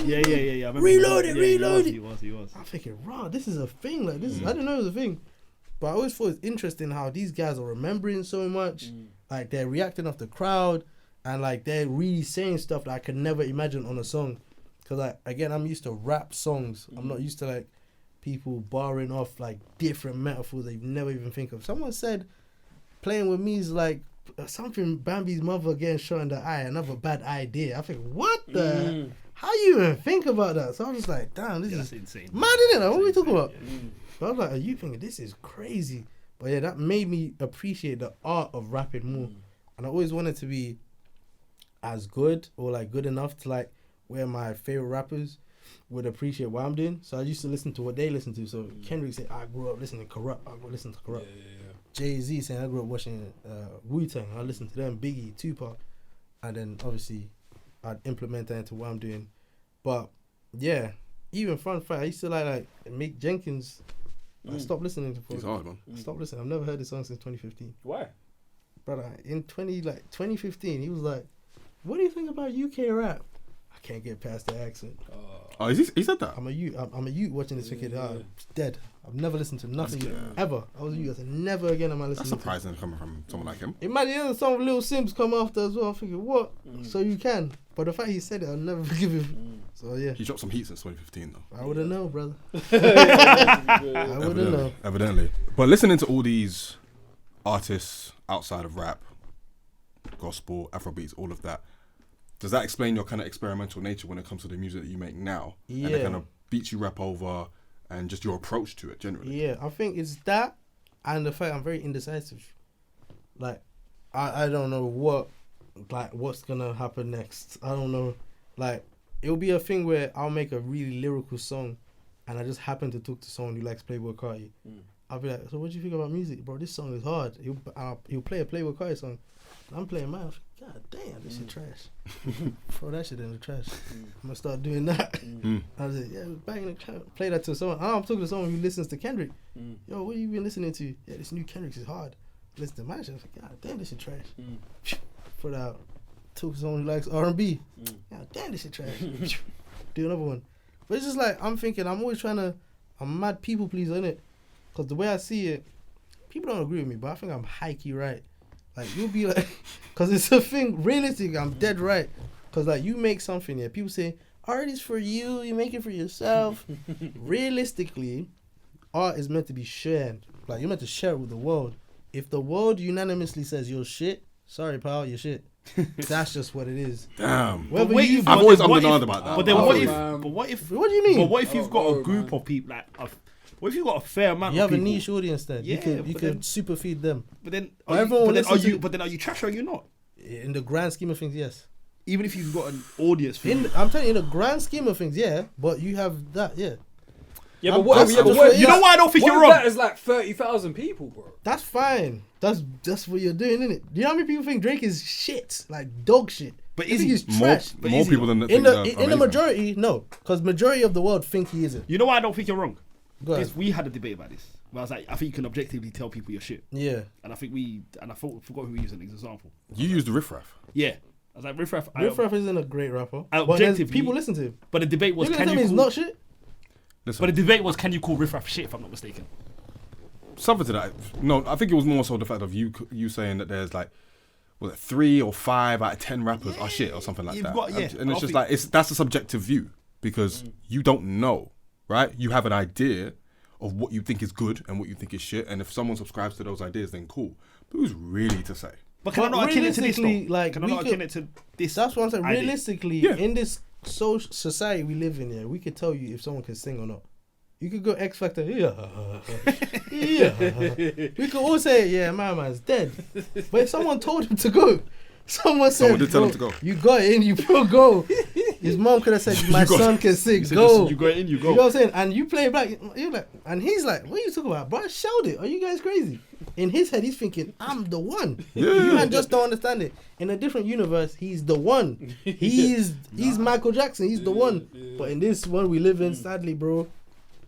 yeah. I remember Reload it, Yeah, reload it. He was. I'm thinking, wow, this is a thing. Like this, I didn't know it was a thing. But I always thought it's interesting how these guys are remembering so much. Like they're reacting off the crowd, and like they're really saying stuff that I could never imagine on a song. Cause like again, I'm used to rap songs. I'm not used to like people barring off like different metaphors that you never even think of. Someone said, "Playing with me is like something Bambi's mother getting shot in the eye. Another bad idea." I think, what the? How you even think about that? So I was just like, damn, this That's is insane. mad, isn't it? What are we talking about? But I was like, are you thinking this is crazy? But yeah, that made me appreciate the art of rapping more. And I always wanted to be as good or like good enough to like where my favorite rappers would appreciate what I'm doing. So I used to listen to what they listen to. So Kendrick said, I grew up listening to Corrupt. I go listen to Corrupt. Jay-Z saying, I grew up watching Wu-Tang. I listened to them, Biggie, Tupac. And then obviously I'd implement that into what I'm doing. But yeah, even fun fact, I used to like Mick Jenkins. I stopped listening to He's hard, man. I stopped listening. I've never heard his song since 2015. Why? Brother, in 2015, he was like, what do you think about UK rap? I can't get past the accent. Oh, he said that? I'm a youth watching this wicked. Dead. I've never listened to nothing ever. I was a youth. I said, never again am I That's listening to. surprising coming from someone like him. Imagine the song with Lil Sims come after as well. I'm thinking, what? So you can. But the fact he said it, I'll never forgive him. So yeah. He dropped some heat since 2015, though. I wouldn't know, brother. I wouldn't know. Evidently. But listening to all these artists outside of rap, gospel, Afrobeats, all of that, does that explain your kind of experimental nature when it comes to the music that you make now? Yeah. And the kind of beats you rap over and just your approach to it generally? Yeah, I think it's that and the fact I'm very indecisive. Like, I don't know what's gonna happen next. I don't know. Like, it'll be a thing where I'll make a really lyrical song and I just happen to talk to someone who likes Playboy Carti. I'll be like, so what do you think about music? Bro, this song is hard. He'll play a Playboy Carti song. I'm playing mine. God damn, this shit trash. Throw that shit in the trash. I'm gonna start doing that. I was like, yeah, banging the trash. Play that to someone. I'm talking to someone who listens to Kendrick. Yo, what you been listening to? Yeah, this new Kendrick is hard. Listen to my shit. I was like, God damn, this shit trash. Throw that out. Talk to someone who likes R&B. God damn, this shit trash. Do another one. But it's just like, I'm thinking, I'm always trying to, I'm mad people pleaser, innit? Because the way I see it, people don't agree with me, but I think I'm high-key right. Like, you'll be like, because it's a thing, realistically, I'm dead right. Because, like, you make something here. People say, art is for you, you make it for yourself. Realistically, art is meant to be shared. Like, you're meant to share it with the world. If the world unanimously says you're shit, sorry, pal, you're shit. That's just what it is. Damn. Whether wait, you, I've always underlined about that. But then Oh, what if? man. But what if? what do you mean? But what if you've got a Oh, group man. of people like? What if you've got a fair amount You of have a people? niche audience then. Yeah, you could but you then- could super feed them. But then, But are you, everyone but then are listens you? to- But then are you trash or are you not? In the grand scheme of things, yes. Even if you've got an audience for you. I'm telling you, in the grand scheme of things, yeah. But you have that, yeah. Yeah, but I'm- what? that's- Yeah, but that's what? what- You know why I don't think What you're if wrong? that is like 30,000 people, bro? That's fine. That's what you're doing, isn't it? Do you know how many people think Drake is shit, like dog shit? But They is think he? he's More, trash? more easy people though. than In think the they're in the amazing. majority, no, because majority of the world think he isn't. You know why I don't think you're wrong? Go ahead. Because we had a debate about this. Where I was like, I think you can objectively tell people your shit, Yeah. and I forgot who we used as an example. You used the riffraff. Yeah, I was like, Riff Raff. Riff Raff isn't a great rapper. I But then objectively- people listen to him. But the debate was, You're gonna can tell you me he's call? not shit? Listen, But the debate was, can you call Riff Raff shit? If I'm not mistaken. something to that. No, I think it was more so the fact of you saying that there's like, was it 3 or 5 out of 10 rappers are shit or something like you've that. got- yeah, and it's I just think- like that's a subjective view because you don't know, right? You have an idea of what you think is good and what you think is shit, and if someone subscribes to those ideas, then cool. But who's really to say? But can I But not akin it to this? realistically, Though? like, Can I we not could- akin it to this? That's what I'm saying. idea? Realistically, Yeah. in this society we live in here, we could tell you if someone can sing or not. You could go X Factor, yeah. We could all say, yeah, my man's dead. But if someone told him to go, someone said, Someone did tell him "Bro, to go." You got in, you will go. His mom could have said, my You got- son can sing, You said, go. listen, you go in, you go. You know what I'm saying? And you play back, you're like, and he's like, what are you talking about? Bro, I shout it. Are you guys crazy? In his head, he's thinking, I'm the one. You man just don't understand it. In a different universe, he's the one. He's Michael Jackson. He's the one. But in this one we live in, sadly, bro,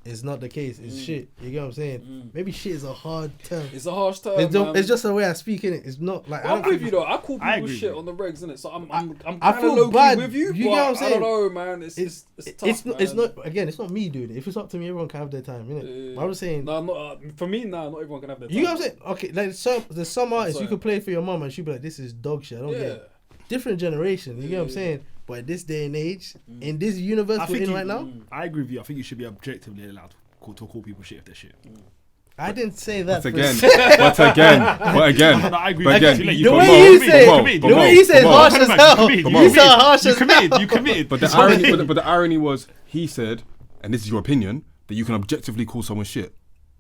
it's not the case. It's shit. You get what I'm saying? Maybe shit is a hard term. It's a harsh term. It's just the way I speak in it. It's not like I'm with you though. I call I people agree shit with on the regs, innit? So I'm I kind feel of low bad. key with you. You but get what I'm I saying? don't know, man. It's tough. it's man. not again. It's not me doing it. If it's up to me, everyone can have their time, innit? But I'm just saying. No, not for me. Nah, not everyone can have that. You know what I'm saying? Okay, like there's some artists you Sorry. could play for your mom and she'd be like, "This is dog shit." I don't get Yeah. it. Different generation. You get what I'm saying? But in this day and age, in this universe I we're think in you- right now, I agree with you. I think you should be objectively allowed to call people shit if they're shit. I didn't say that. But first. again, but again, No, I agree but with you. again, Like, the got way more. you Come say on, it, come the on, way you say it's come on. harsh Come as on, hell. come on, You come on. sound harsh You as committed. hell. You committed. But the irony, but the irony was, he said, and this is your opinion, that you can objectively call someone shit.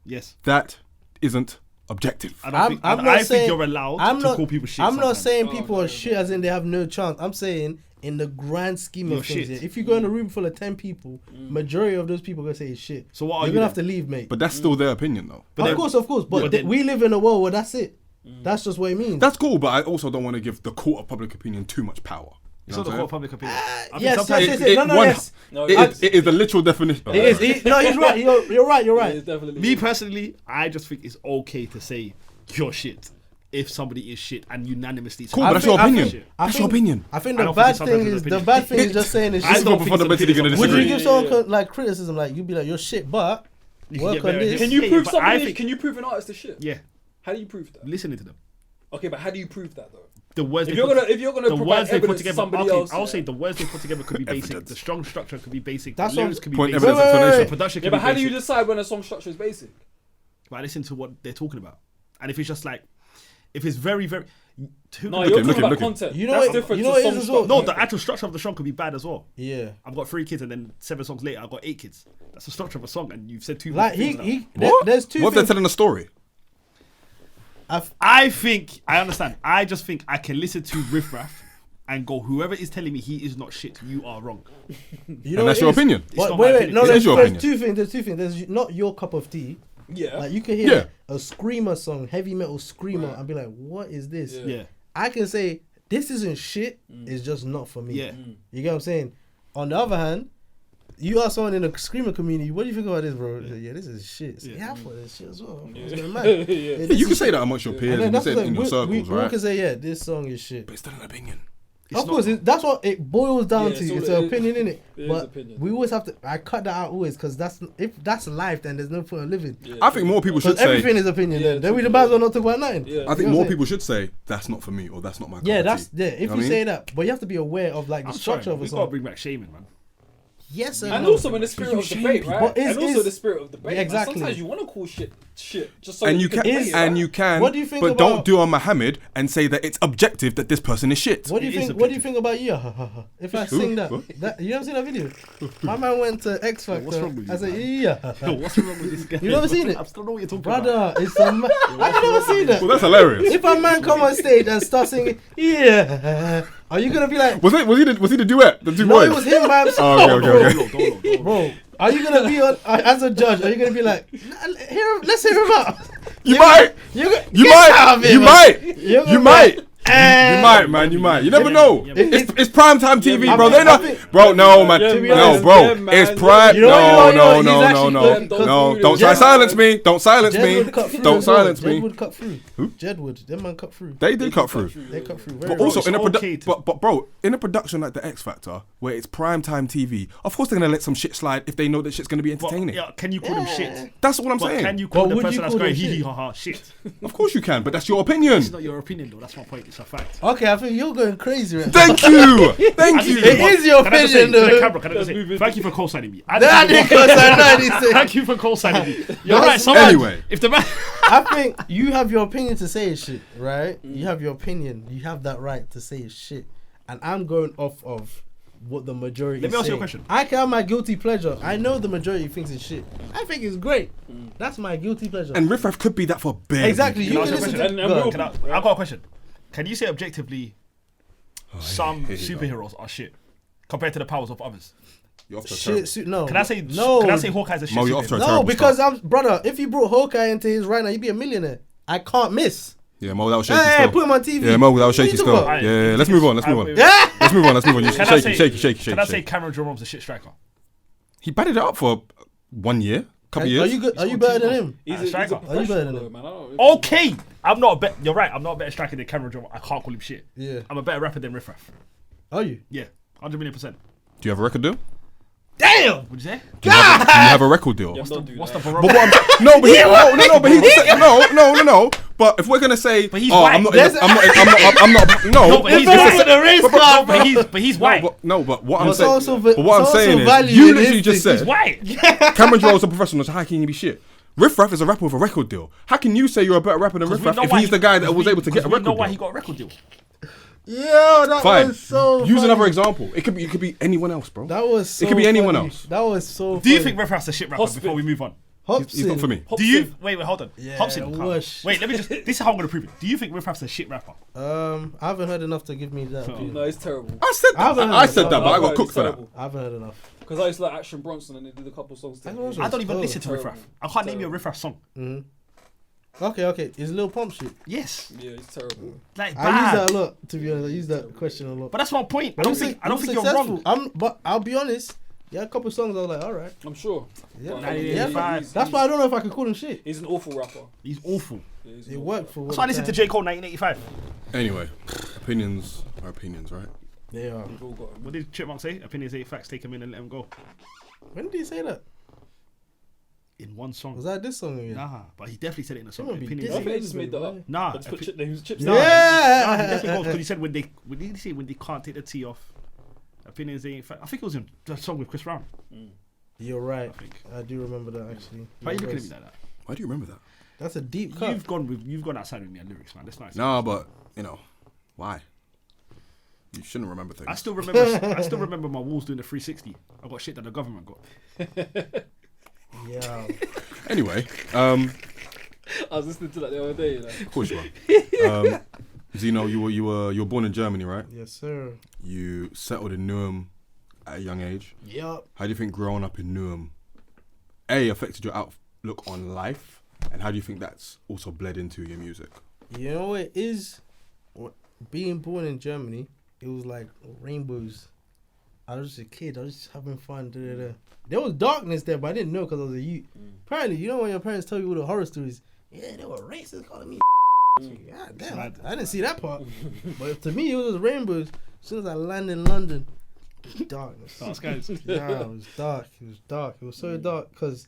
Yes. That isn't objective. I don't think, I'm I not think saying you're allowed I'm to not call people shit. I'm not sometimes. saying people are shit as in they have no chance. I'm saying in the grand scheme You're of things, shit. yeah, if you go in a room full of 10 people, majority of those people are gonna say it's shit. So what are You're you gonna then? have to leave, mate. But that's still their opinion, though. Of course. But but then- we live in a world where that's it. That's just what it means. That's cool, but I also don't want to give the court of public opinion too much power. It's You not the know court of what public opinion. I think yes, sometimes yes, I'm saying? No, no, one- yes. No, it is the literal definition. It is. No, he's right. You're right. You're Yeah, right. it's definitely. Me personally, I just think it's okay to say you're shit if somebody is shit and unanimously. Cool, say but that's you're your I opinion. think- That's your opinion. I think I the don't think bad it's sometimes thing an is opinion. just saying it's I shit. don't think it's an fundamentally opinion. gonna Would you disagree. give someone like criticism? Like you'd be like, you're shit, but You can work get on better at this. this. Can you Yeah, prove but I somebody? think- Can you prove an artist is shit? Yeah, How do you prove that? listening to them. Okay, but how do you prove that though? The words If they you're put- gonna if you're gonna the provide words they put evidence to together. somebody Okay, else, I'll yeah. say the words they put together could be basic. Evidence. The strong structure could be basic. That's The lyrics what- could be Point basic. evidence Wait, wait, explanation. wait. Production Yeah, could but be how do you basic. decide when a song structure is basic? But I listen to what they're talking about, and if it's just like, if it's very. No, Who you're can- talking look about him. content. You know That's what- different you know to what it song is as well? structure. No, the actual structure of the song could be bad as well. Yeah. I've got 3 kids, and then 7 songs later, I've got 8 kids. That's the structure of a song, and you've said 2 Like things now. there's two What if they're things. telling a story? I think I understand. I just think I can listen to Riff Raff and go, whoever is telling me he is not shit, you are wrong. You And that's your opinion. It's But not wait, my wait, no, opinion. It is your there's opinion. two things. There's two things. There's not your cup of tea. Yeah. Like you can hear Yeah. a screamer song, heavy metal screamer, and be like, "What is this?" Yeah. Yeah. I can say this isn't shit. It's just not for me. Yeah. You get what I'm saying? On the other hand, you are someone in the screamer community. What do you think about this, bro? Yeah, this is shit. Yeah, I thought this shit as well. I was going mad. Yeah. this You can is say shit. that amongst your peers And and then you say it in your we circles, all right? can say, yeah, this song is shit. But it's still an opinion. It's Of course, not- that's what it boils down Yeah, to. so It's it an is- opinion, innit? it is But opinion. we always have to. I cut that out always because if that's life, then there's no point in living. Yeah. I think more people should Because everything say. is opinion. Yeah, Then we true. might as well not talk about nothing. Yeah. I think You know more what I'm people should say that's not for me or that's not my. Yeah, cup of that's tea." yeah. If You know you what I say mean? that, but you have to be aware of like the I'm structure sorry, of a we've got to song. bring back shaming, man. Yes, And no. also in the spirit of debate, right? But is- and also is- the spirit of debate. Yeah, Like, exactly. sometimes you want to call shit just so And that you can, debate it, and right? you can, What do you think but about- don't do on Muhammad and say that it's objective that this person is shit. What do you It is think? What do you objective. think about yeah? If I Who? sing that, What? you ever seen that video? My man went to X Factor. what's wrong with you, I said man? yeah. Yo, what's wrong with this guy? You never seen it? I still know what you're talking about. Brother, it's a man. I never seen that. Well, that's hilarious. If a man come on stage and start singing, yeah, are you gonna be like, Was he the duet? The two no, boys? it was him by himself. Oh, okay, okay, okay. Don't look. Bro, Are you gonna be on as a judge? Are you gonna be like, let's hear him out? You might. You You might. You You might, man. You might. You never know. yeah, It's primetime TV, yeah, bro. man. They're not. Bro, no, man. Yeah, To be No, honest, bro. yeah, man. It's prime. You know what, No. Don't Don't try Yeah. silence me. Don't silence Jed me. would cut through. Don't as well. silence Jed me. would cut through. Who? Jedwood. Them man cut through. They did cut through. They cut through. But Very also it's in a okay to- but bro, in a production like the X Factor, where it's primetime TV, of course they're gonna let some shit slide if they know that shit's gonna be But, entertaining. yeah, can you call them shit? That's what I'm But saying. can you call But the would person you that's call going them hee hee shit? ha ha shit? Of course you can, but that's your opinion. It's not your opinion though. That's my point. It's a fact. Okay, I think you're going crazy right now. Thank you. Thank Actually, you. It is your Can I just opinion, say, to the though. camera, can I just Let's say, move it. thank you for co-signing me. Nah, because I know he said. Thank you for co-signing me. You're That's- right. Someone, Anyway. if the man, I think you have your opinion to say his shit, right? You have your opinion. You have that right to say his shit. And I'm going off of what the majority Let me is ask you a saying. question. I can have my guilty pleasure. I know the majority thinks it's shit. I think it's great. That's my guilty pleasure. And Riff Raff could be that for bare. Exactly. people. You Can I can ask you a listen to question? God. I've got a question. Can you say objectively some here you go. superheroes are shit compared to the powers of others? You're off to a Shit, no. Can I say no? Can I say Hawkeye's a shit Mo, you're off to a superhero? no? terrible Because start. brother, if you brought Hawkeye into his right now, you'd be a millionaire. I can't miss. Yeah, Mo, that was shaky Hey, still. put him on TV. Yeah, Mo, that was What shaky you still. talking about? Yeah, let's move on. Let's move on. Yeah. Let's move on. Let's move on. You Can I shaky. say, Can I say Shaky. Cameron Jerome's a shit striker? He batted it up for 1 year, couple Are years. you good? Are you He's better got than two him? He's a striker. professional, Are you better than though, him? man. I don't know. Okay, I'm not a bet. You're right. I'm not a better striker than Cameron Jerome. I can't call him shit. Yeah. I'm a better rapper than Riff Raff. Are you? Yeah, 100,000,000%. Do you have a record deal? Damn. What'd you say? Do you have a record deal? Yeah, don't do What's that. the But barometer? what I'm, no, but he, no, but he said, no. But if we're gonna say, But he's oh, white. I'm not, no, No, but he's That's white. what the race card, bro. But he's white. but what I'm It's saying, also but what I'm it's saying also is, value you in literally his just thing. He's said, white. Cameron Jerrome's a professional, so how can he be shit? Riff Raff is a rapper with a record deal. How can you say you're a better rapper than Riff We Raff know if why he's the guy that was able to get a We know record why he deal? got a record deal. Yo, that Fine. was so Use funny. another example. It could be anyone else, bro. That was so It could be anyone funny. else. That was so Do you funny. think Riff Raff's a shit rapper Hospital. before we move on? He's not for me. Do you wait, hold on. Yeah, Hobson, whoosh. wait, let me just. This is how I'm gonna prove it. Do you think Riff Raff's a shit rapper? I haven't heard enough to give me that opinion. No, it's terrible. I said I haven't that. I heard said that. that, but I No, got it's cooked for that. terrible. I haven't heard enough. Because I used to like Action Bronson and they did a couple songs I together. know I don't even Oh, listen to Riff Raff. I can't name you a Riff Raff song. Okay. Is Lil Pump shit? Yes, Yeah, it's terrible. like I use that bad. a lot. To be honest, I use that question a lot. But that's my point. I He don't was think. suc- I don't he was think you're successful. wrong. But I'll be honest. Yeah, a couple songs I was like, all right. I'm sure. Yeah, But, Nah, he- yeah, he- fine. he's- That's why I don't know if I can call him shit. He's an awful rapper. He's awful. Yeah, he's an It awful worked rapper. for. So I listened to J Cole 1985. Anyway, opinions are opinions, right? They are. We've all got him. What did Chipmunk say? Opinions ain't facts. Take him in and let him go. When did he say that? In one song. Was that this song again? Nah, but he definitely said it in a song. Someone be Opinions I dissing think ain't. they just made that up. Nah, Let's put names chips Nah, down. Nah, he Yeah. definitely goes because he said when they can't take the T off. Opinions ain't facts. I think it was in the song with Chris Brown. You're right. I think. I do remember that actually. Why are you You're looking at right. me like that? Why do you remember that? That's a deep cut. You've gone outside with me on lyrics, man. That's nice. Nah, but why? You shouldn't remember things. I still remember my walls doing the 360. I got shit that the government got. Yeah. Anyway, I was listening to that the other day. You know? of course you are. Zino, you were born in Germany, right? Yes, sir. You settled in Newham at a young age. Yup. How do you think growing up in Newham, A, affected your outlook on life, and how do you think that's also bled into your music? You know what it is? Being born in Germany, it was like rainbows. I was just a kid. I was just having fun. Da, da, da. There was darkness there, but I didn't know because I was a youth. Apparently, you know when your parents tell you all the horror stories? Yeah, they were racist calling me. God damn, I didn't see that part. But to me, it was just rainbows. As soon as I landed in London, darkness. Dark skies. Yeah, it was dark. It was dark. It was so dark because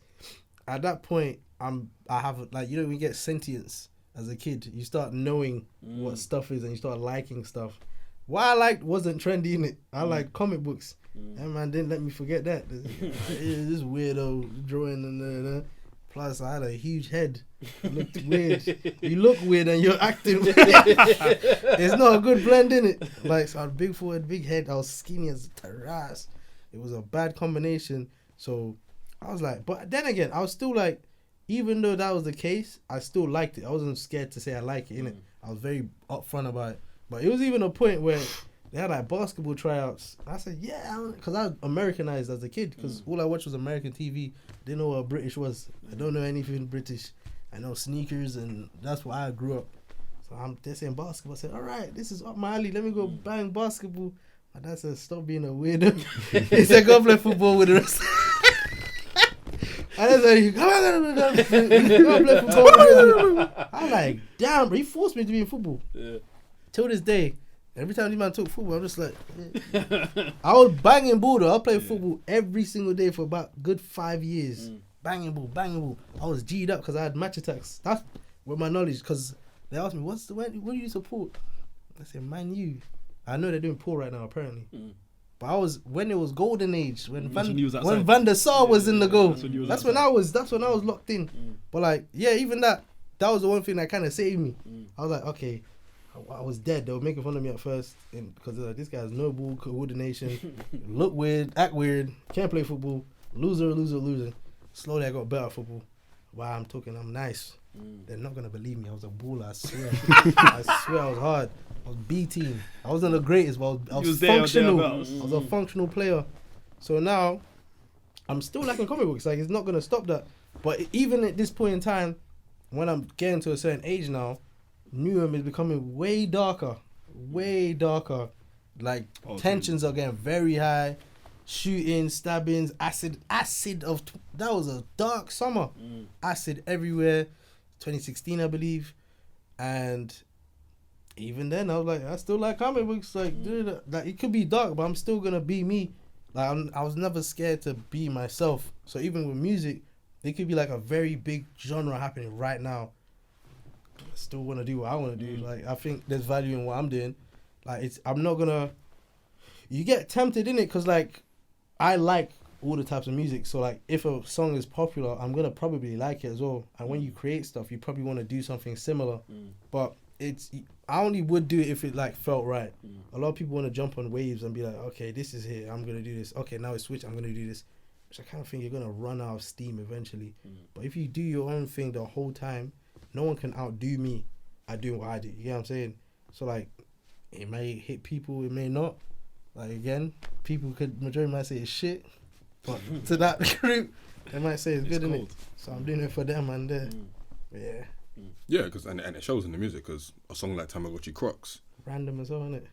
at that point, I have like, you know, when you get sentience as a kid, you start knowing what stuff is and you start liking stuff. What I liked wasn't trendy in it. I liked comic books. And man didn't let me forget that. This weirdo drawing and plus I had a huge head. It looked weird. You look weird and you're acting weird. It's not a good blend in it. Like, so I had big forehead, big head. I was skinny as a terrace. It was a bad combination. So I was like, but then again, I was still like, even though that was the case, I still liked it. I wasn't scared to say I like it, innit? I was very upfront about it. But it was even a point where They had like basketball tryouts. I said, yeah, because I was Americanized as a kid. Because all I watched was American TV. Didn't know what British was. I don't know anything British. I know sneakers, and that's why I grew up. So they're saying basketball. I said, all right, this is up my alley. Let me go bang basketball. My dad said, stop being a weirdo. He said, go play football with the rest. And I said, come on, go play football. I'm like, damn, bro, he forced me to be in football. Yeah. Till this day, every time this man talk football, I'm just like, I was banging ball though. I played football every single day for about good 5 years. Banging ball. I was G'd up because I had match attacks. That's with my knowledge. Because they asked me, what do you support? I said, Man U. I know they're doing poor right now, apparently. But I was when it was golden age, when Van der Sar was in the goal. That's when I was locked in. But like, yeah, even that was the one thing that kind of saved me. I was like, okay, I was dead. They were making fun of me at first because like, this guy has no ball coordination, look weird, act weird, can't play football, loser. Slowly I got better at football. Wow, I'm nice. They're not gonna believe me. I was a baller, I swear. I swear I was hard. I was B team. I wasn't the greatest, but I was functional. I was a functional player. So now I'm still liking comic books. Like, it's not gonna stop that. But even at this point in time, when I'm getting to a certain age now, Newham is becoming way darker. Like tensions are getting very high. Shooting, stabbings, acid that was a dark summer. Acid everywhere. 2016, I believe. And even then, I was like, I still like comic books. Like, dude, like it could be dark, but I'm still gonna be me. Like, I was never scared to be myself. So even with music, there could be like a very big genre happening right now. I still want to do what I want to do. Like, I think there's value in what I'm doing. Like, I'm not gonna. You get tempted in it because like, I like all the types of music. So like, if a song is popular, I'm gonna probably like it as well. And when you create stuff, you probably want to do something similar. But I only would do it if it like felt right. A lot of people want to jump on waves and be like, okay, this is here, I'm gonna do this. Okay, now it's switch, I'm gonna do this. Which I kind of think you're gonna run out of steam eventually. But if you do your own thing the whole time, no one can outdo me at doing what I do. You get what I'm saying? So like, it may hit people, it may not. Like, again, majority might say it's shit, but to that group, they might say it's good, innit? So I'm doing it for them and yeah. Yeah, because and it shows in the music, because a song like Tamagotchi Crocs, random as well, innit?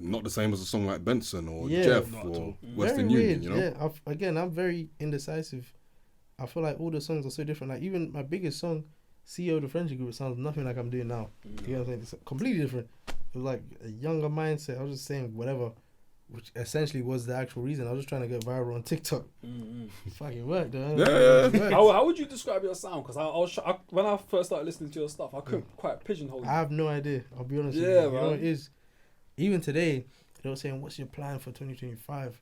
Not the same as a song like Benson or Yeah. Jeff or Western Very Union, weird, you know? Yeah, I'm very indecisive. I feel like all the songs are so different. Like, even my biggest song, CEO the Friendship Group, sounds nothing like I'm doing now. You know what I'm saying? It's completely different. It was like a younger mindset. I was just saying whatever, which essentially was the actual reason. I was just trying to get viral on TikTok. Fucking worked, though. Yeah. How would you describe your sound? Because when I first started listening to your stuff, I couldn't quite pigeonhole I you. have no idea. I'll be honest with you. Yeah, You know man. what it is? Even today, they were saying, what's your plan for 2025?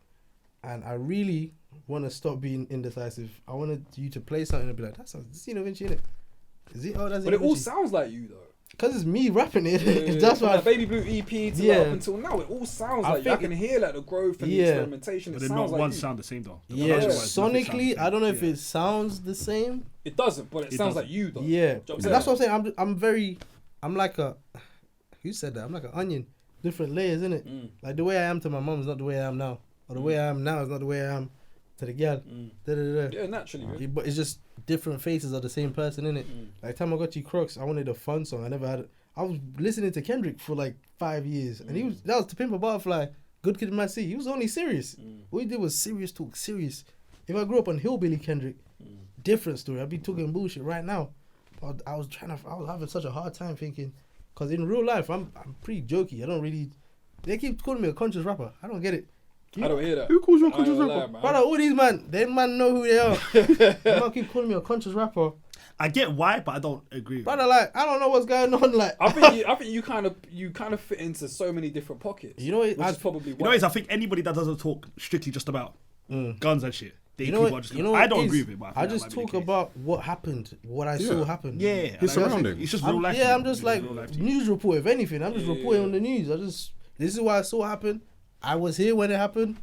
And I really want to stop being indecisive. I wanted you to play something and be like, that sounds Zino Vinci, innit? That's But Zino it all Vinci. sounds like you, though. Because it's me rapping it. Yeah, That's from why. that Baby Blue EP to like, up until now, it all sounds I like I think can hear like the growth and the experimentation. But It they're not sounds like one you. sound the same though. The Yeah, production-wise, nothing sounds the sonically, same. I don't know if Yeah. it sounds the same. It doesn't, but it sounds doesn't. like you, though. Yeah, Do you know what I'm and saying? that's what I'm saying. I'm like a. Who said that? I'm like an onion, different layers, innit? Like the way I am to my mum is not the way I am now, or the way I am now is not the way I am to the girl. Yeah, naturally. Really. But it's just different faces of the same person, innit? Like Tamagotchi Crocs, I wanted a fun song. I was listening to Kendrick for like 5 years, and that was To Pimp a Butterfly, Good Kid, Mad City. He was only serious. All he did was serious talk, serious. If I grew up on Hillbilly Kendrick, different story. I'd be talking bullshit right now. But I was having such a hard time thinking, because in real life, I'm pretty jokey. I don't really. They keep calling me a conscious rapper. I don't get it. I don't hear that. Who calls you a I ain't conscious gonna rapper? lie, man. Brother, all these man know who they are. They don't keep calling me a conscious rapper. I get why, but I don't agree. With Brother, like, I don't know what's going on. Like, I think you kind of fit into so many different pockets. You know what, which is probably You know why. what it is? I think anybody that doesn't talk strictly just about guns and shit, what I don't it agree is? with it, but I think just that might be the talk case. about what happened, what I saw happen. Yeah, His surroundings. It's just real life. Yeah, to I'm you. just It's like real life to you. news report. If anything, I'm just reporting on the news. This is what I saw happen. I was here when it happened.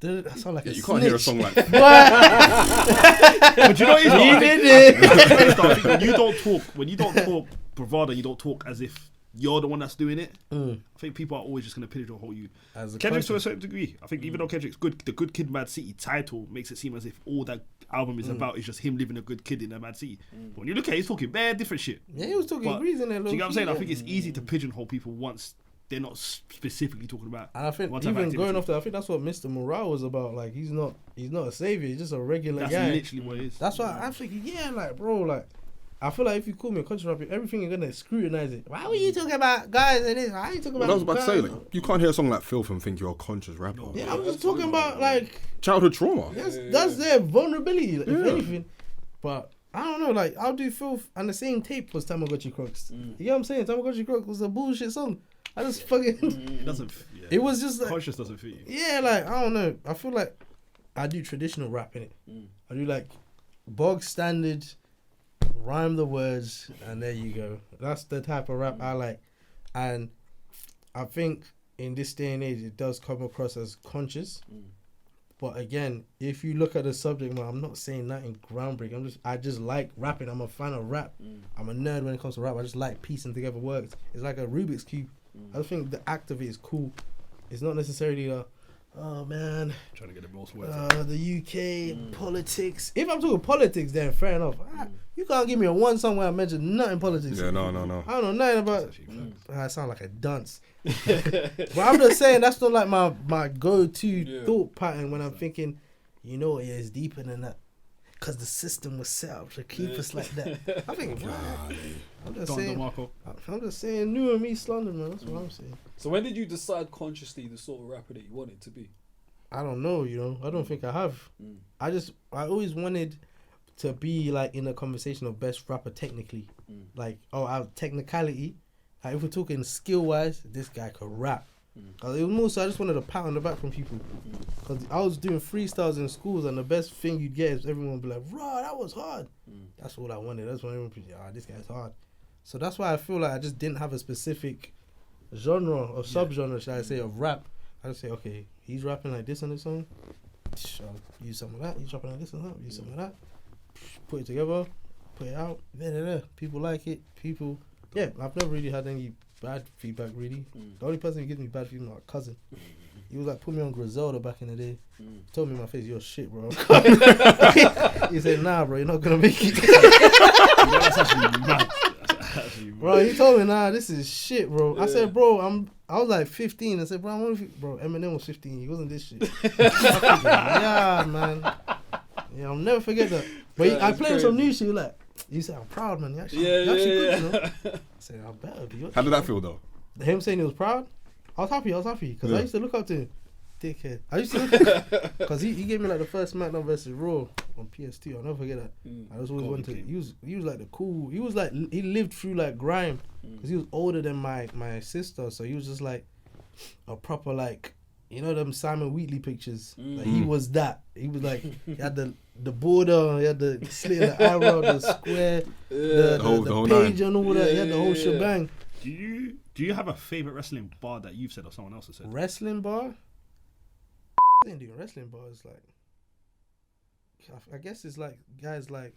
I sound like a You can't hear a snitch. song like But you know what it is? though? I think- He did it. I think when you don't talk bravado, you don't talk as if you're the one that's doing it. Mm. I think people are always just going to pigeonhole you. As a Kendrick's to a country. certain degree. I think even though Kendrick's good, the Good Kid, Mad City title makes it seem as if all that album is about is just him living a good kid in a mad city. But when you look at it, he's talking bare different shit. Yeah, he was talking But breeze in there. Do you get what I'm saying? I yeah. think it's easy to pigeonhole people once they're not specifically talking about. And I think one type of even going activity. off that, I think that's what Mr. Morale was about. Like he's not a savior. He's just a regular That's guy. literally what it is. That's why I'm thinking, yeah, like bro, like I feel like if you call me a country rapper, everything you're gonna scrutinize it. Why were you talking about guys and this? Why are you talking Well, about? I was about to say, guys? like, you can't hear a song like Filth and think you're a conscious rapper. Yeah, I'm just talking about like Childhood trauma. that's their vulnerability, if Yeah. anything. But I don't know, like I'll do Filth and the same tape was Tamagotchi Crocs. You get what I'm saying? Tamagotchi Crocs was a bullshit song. I just fucking It doesn't. Yeah. it was just like Conscious doesn't fit you. yeah, like I don't know. I feel like I do traditional rap in it. I do like bog standard, rhyme the words, and there you go. That's the type of rap I like, and I think in this day and age it does come across as conscious. But again, if you look at the subject matter, I'm not saying nothing groundbreaking. I just like rapping. I'm a fan of rap. I'm a nerd when it comes to rap. I just like piecing together words. It's like a Rubik's Cube. I just think the act of it is cool. It's not necessarily oh man, Trying to get the most words. the UK politics. If I'm talking politics, then fair enough. You can't give me a one song where I mention nothing politics. Yeah, no. I don't know nothing about. That's actually facts. I sound like a dunce. But I'm just saying that's not like my go-to thought pattern when I'm thinking, you know, yeah, it's deeper than that. Because the system was set up to keep us like that. I think, I'm just Don saying, DeMarco. I'm just saying, Newham, East London, man. That's what I'm saying. So when did you decide consciously the sort of rapper that you wanted to be? I don't know, you know. I don't think I have. I always wanted to be like in a conversation of best rapper technically. Like, our technicality. Like, if we're talking skill wise, this guy could rap. It was more so I just wanted a pat on the back from people. Because I was doing freestyles in schools, and the best thing you'd get is everyone would be like, "Raw, that was hard." That's all I wanted. That's what everyone would be like, this guy's hard. So that's why I feel like I just didn't have a specific genre or subgenre, should I say, of rap. I just say, okay, he's rapping like this on this song. I'll use some of that. He's rapping like this on that. Use some of that. Put it together. Put it out. There. People like it. People. Yeah, I've never really had any bad feedback, really. The only person who gives me bad feedback is my cousin. He was like, put me on Griselda back in the day. Told me in my face, you're shit, bro. He said, nah, bro, you're not going to make it. That's actually mad. That's actually mad. Bro, he told me, nah, this is shit, bro. I said, bro, I was like 15. I said, bro, bro, Eminem was 15. He wasn't this shit. Yeah, man. Yeah, I'll never forget that. But I played him some new shit, like, he said, I'm proud, man. You actually good, you know? I said, I better be. How did that feel though? Him saying he was proud, I was happy because I used to look up to him. Dickhead. I used to look because he gave me like the first SmackDown versus Raw on PS2. I'll never forget that. I just always wanted to. He was like the cool. He was like he lived through like grime because he was older than my sister, so he was just like a proper like, you know, them Simon Wheatley pictures. Like, he was that. He was like, he had the border, he had the slit in the eyebrow, the square, the whole page nine. and all that. He had the whole shebang. Do you have a favorite wrestling bar that you've said or someone else has said? Wrestling bar? I ain't doing wrestling bars. Like, I guess it's like guys like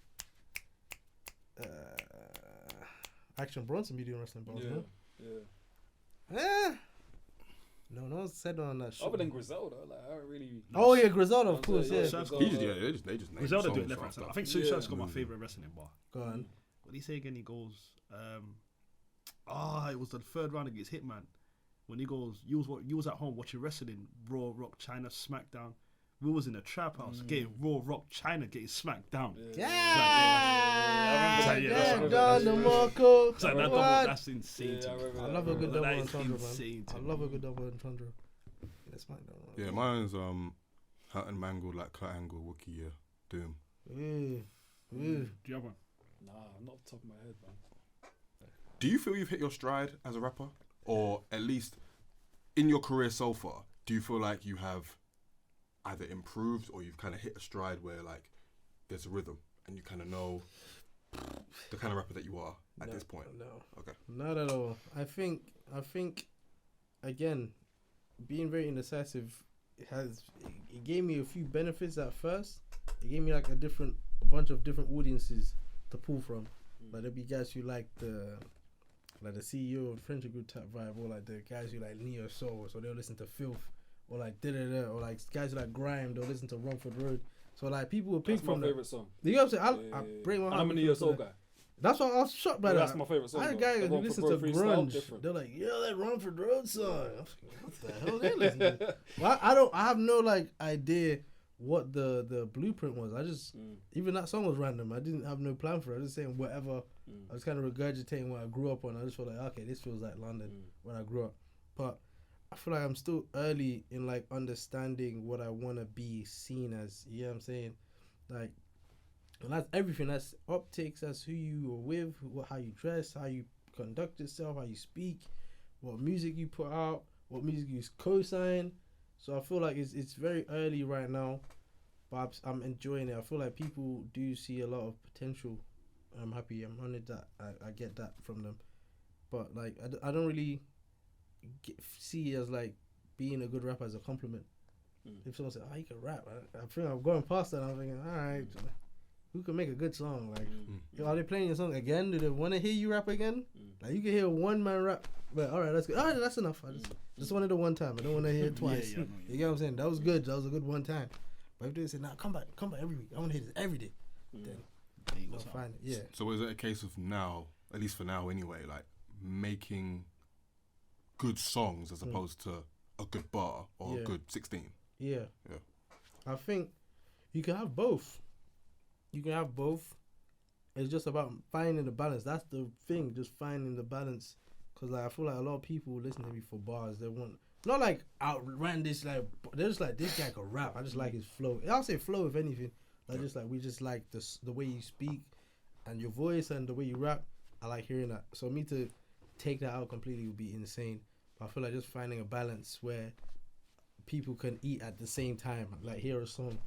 Action Bronson be doing wrestling bars. No? No one's said on that shit. Other than Griselda, like I don't really. Oh yeah, Griselda, of course. Yeah. They just name Griselda do it songs left right and center. I after. think Sue Surf's got my favorite wrestling bar. Go on. What did he say again? He goes, it was the third round against Hitman. When he goes, you was at home watching wrestling, Raw, Rock, China, SmackDown. We was in a trap house getting Raw, Rock, China getting smacked down. Don DeMarco. It's like that double, that's insane to me. I love a good double That is entendre, man. insane to I me. love a good double entendre. That's mine. Yeah, mine's Hurt and Mangled, like Kurt Angle, Wookie, yeah, Doom. Do you have one? Nah, not off the top of my head, man. Do you feel you've hit your stride as a rapper? Or at least in your career so far, do you feel like you have either improved or you've kind of hit a stride where like there's a rhythm and you kind of know the kind of rapper that you are at this point? No. Okay. Not at all. I think again, being very indecisive it gave me a few benefits at first. It gave me like a bunch of different audiences to pull from. Like there'd be guys who like the like the CEO of the friendship group type vibe, or like the guys who like Neo Soul, so they'll listen to Filth, or like or like guys who like Grime, they'll listen to Rumford Road. So like people will pick That's my from favorite song. You know what I'm saying? Yeah, I break my heart. I'm a Neo Soul guy. That's why I was shocked by Yeah, that. that's my favorite song. I had though. guys The who Rumford listen Road to freestyle, grunge. different. They're like, yo, that Rumford Road song. I was like, what the hell they listening to? Well, I have no like idea what the blueprint was. I just even that song was random. I didn't have no plan for it. I was just saying whatever. I was kind of regurgitating what I grew up on. I just felt like, okay, this feels like London when I grew up. But I feel like I'm still early in like understanding what I want to be seen as. You know what I'm saying? Like, and that's everything. That's optics. That's who you are with, how you dress, how you conduct yourself, how you speak, what music you put out, what music you co-sign. So I feel like it's very early right now, but I'm enjoying it. I feel like people do see a lot of potential. I'm happy. I'm honored that I get that from them. But like I don't really see it as like being a good rapper as a compliment. If someone says, "Oh, you can rap," I think I'm going past that. And I'm thinking, all right, who can make a good song? Like, yo, are they playing your song again? Do they want to hear you rap again? Like, you can hear one man rap, but all right, that's good. All right, that's enough. I just wanted it one time. I don't want to hear it twice. You get what I'm saying? That was good. That was a good one time. But if they say, "Nah, come back every week. I want to hear this every day," then I'll find it. Yeah. So is it a case of now, at least for now anyway, like making good songs as opposed to a good bar or a good 16? Yeah. Yeah. I think you can have both. You can have both. It's just about finding the balance. That's the thing, just finding the balance. Because like, I feel like a lot of people listen to me for bars. They want, not like outlandish, like, they're just like, this guy can rap. I just like his flow. I'll say flow, if anything. Like, just like, we just like the way you speak and your voice and the way you rap. I like hearing that. So me to take that out completely would be insane. But I feel like just finding a balance where people can eat at the same time, like hear a song.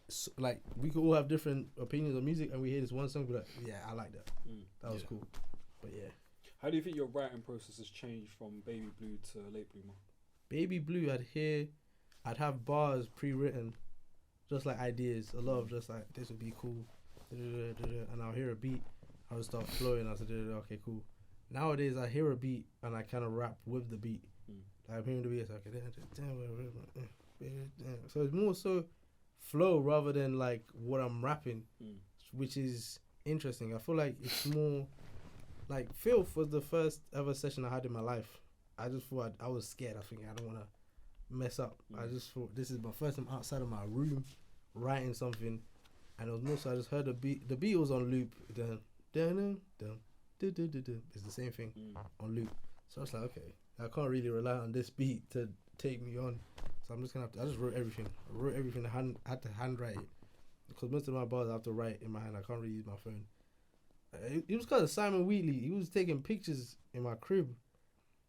So, like, we could all have different opinions on music, and we hear this one song, but like, yeah, I like that. That was cool. But yeah. How do you think your writing process has changed from Baby Blue to Late Bloomer? Baby Blue, I'd have bars pre-written, just like ideas. A lot of just like, this would be cool, and I'll hear a beat, I would start flowing. I said, okay, cool. Nowadays, I hear a beat and I kind of rap with the beat. Like, I'm hearing the beat, it's like, so it's more so flow rather than like what I'm rapping, which is interesting. I feel like it's more like Filth was the first ever session I had in my life. I just thought I was scared. I think I don't want to mess up. I just thought this is my first time outside of my room writing something, and it was more so I just heard the beat. The beat was on loop. It's the same thing on loop. So I was like, okay, I can't really rely on this beat to take me on. So I'm just gonna have to. I just wrote everything. I wrote everything. I had to handwrite it because most of my bars I have to write in my hand. I can't really use my phone. It was because of Simon Wheatley. He was taking pictures in my crib.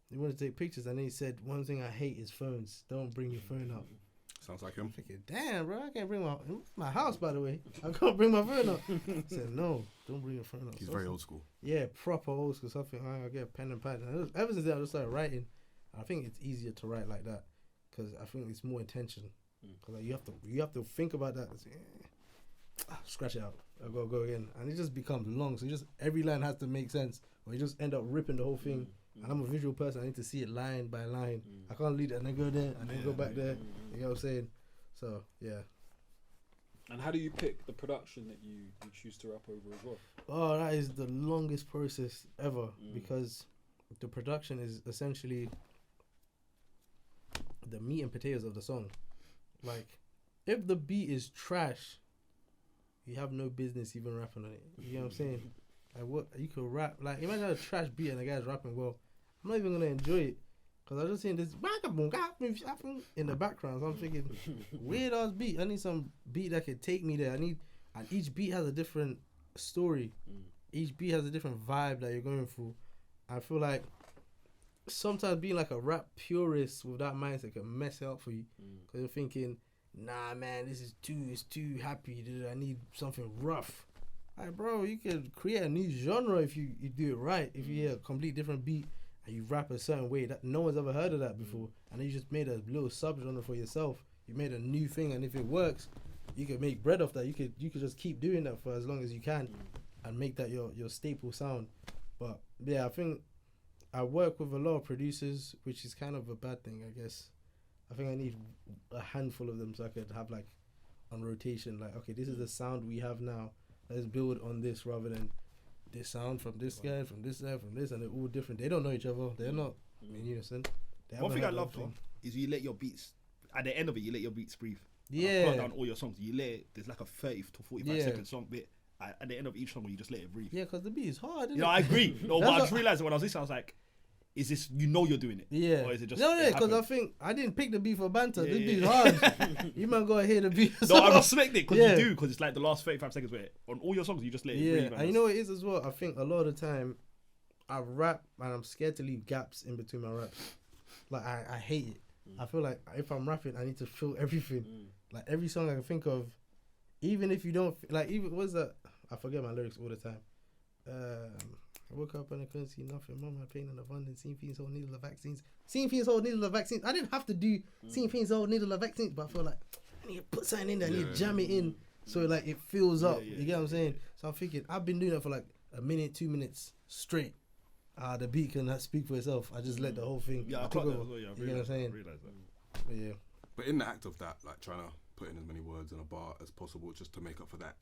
He wanted to take pictures, and then he said, "One thing I hate is phones. Don't bring your phone up." Sounds like him. I'm thinking, damn, bro, I can't bring my house, by the way. I can't bring my phone up. I said, no, don't bring your phone up. He's very old school. Yeah, proper old school. Something. I get a pen and pad. And ever since then, I just started writing. I think it's easier to write like that because I think it's more intention. Because like, you have to think about that. And say, scratch it out. I gotta go again, and it just becomes long. So every line has to make sense, or you just end up ripping the whole thing. And I'm a visual person. I need to see it line by line. I can't lead it and then go there and then go back there. You know what I'm saying? So, yeah. And how do you pick the production that you choose to rap over as well? Oh, that is the longest process ever because the production is essentially the meat and potatoes of the song. Like, if the beat is trash, you have no business even rapping on it. You know what I'm saying? Like, what you could rap, like, imagine a trash beat and the guy's rapping well. I'm not even gonna enjoy it because I'm just seeing this in the background. So I'm thinking, weird ass beat. I need some beat that could take me there. And each beat has a different story. Each beat has a different vibe that you're going through. I feel like sometimes being like a rap purist with that mindset can mess it up for you because you're thinking, nah, man, it's too happy. Dude. I need something rough. Like, bro, you could create a new genre if you do it right. If you hear a complete different beat and you rap a certain way that no one's ever heard of that before, and then you just made a little subgenre for yourself. You made a new thing, and if it works, you could make bread off that. You could just keep doing that for as long as you can, and make that your staple sound. But yeah, I think I work with a lot of producers, which is kind of a bad thing, I guess. I think I need a handful of them so I could have like on rotation, like, okay, this is the sound we have now. Let's build on this rather than this sound from this guy, from this guy, from this, and they're all different. They don't know each other. They're not in unison. One thing I love though is you let your beats, at the end of it, you let your beats breathe. Yeah. Plot down all your songs. You let it, there's like a 30 to 45 second song bit. At the end of each song, you just let it breathe. Yeah, because the beat is hard, isn't You know, it? I agree. No, but I just realized that when I was listening, I was like, is this, you know you're doing it? Yeah. Or is it just, No, because I think I didn't pick the beat for banter. This beat is hard. You might go and hear the beat. No, I respect it because Yeah. you do, because it's like the last 35 seconds where on all your songs, you just let it breathe. And you know what it is as well? I think a lot of the time, I rap and I'm scared to leave gaps in between my raps. Like, I hate it. I feel like if I'm rapping, I need to fill everything. Like, every song I can think of, even if you don't, like, even, what's that? I forget my lyrics all the time. I woke up and I couldn't see nothing. Mom had pain in abundance. Seen fiends hold needle of vaccines. Seen fiends hold needle of vaccines. I didn't have to do seen fiends hold needle of vaccines, but I feel like I need to put something in there. I need to jam it in so like it fills up. You get what I'm saying? So I'm thinking I've been doing that for like a minute, 2 minutes straight. The beat can speak for itself. I just let the whole thing. Yeah, I took clocked that over. as well. Yeah, You get what I'm saying? But yeah. But in the act of that, like trying to put in as many words in a bar as possible just to make up for that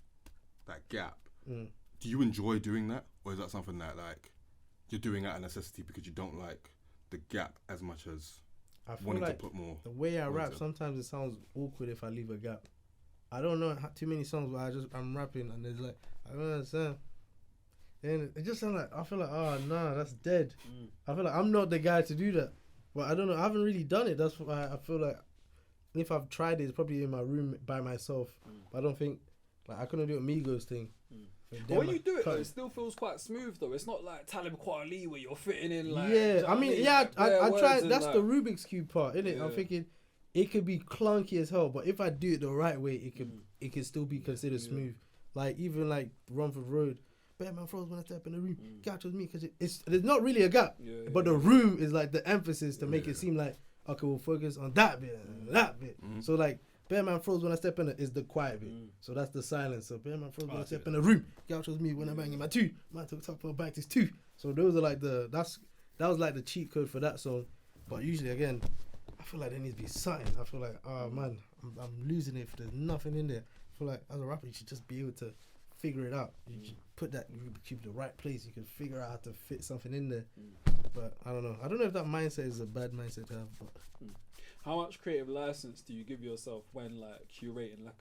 gap, do you enjoy doing that? Or is that something that like you're doing out of necessity because you don't like the gap as much as I feel wanting like to put more? the way I rap, in? sometimes it sounds awkward if I leave a gap. I don't know too many songs where I'm rapping and there's like, I don't understand. And it just sounds like, I feel like, oh, nah, that's dead. I feel like I'm not the guy to do that. But I don't know, I haven't really done it. That's why I feel like if I've tried it, it's probably in my room by myself. But I don't think, like, I couldn't do a Migos thing. But when you do it, though, it still feels quite smooth, though. It's not like Talib Kweli where you're fitting in, like... Yeah, I mean, yeah, like, I try, that's like, the Rubik's Cube part, innit? Yeah. I'm thinking, it could be clunky as hell, but if I do it the right way, it can still be considered smooth. Like, even like Rumford Road, Batman froze when I step in the room. Gap was me because there's not really a gap, but the room is like the emphasis to make it seem like, okay, we'll focus on that bit and that bit. So like, Bearman froze when I step in it is the quiet bit. So that's the silence. So Bearman froze when I step in the room. Gouch was me when I'm banging my two. Man took top of my back is two. So those are like that was like the cheat code for that song. But usually again, I feel like there needs to be something. I feel like, oh man, I'm losing it if there's nothing in there. I feel like as a rapper you should just be able to figure it out. You should put that, you keep the right place. You can figure out how to fit something in there. But I don't know. I don't know if that mindset is a bad mindset to have. But how much creative license do you give yourself when like curating like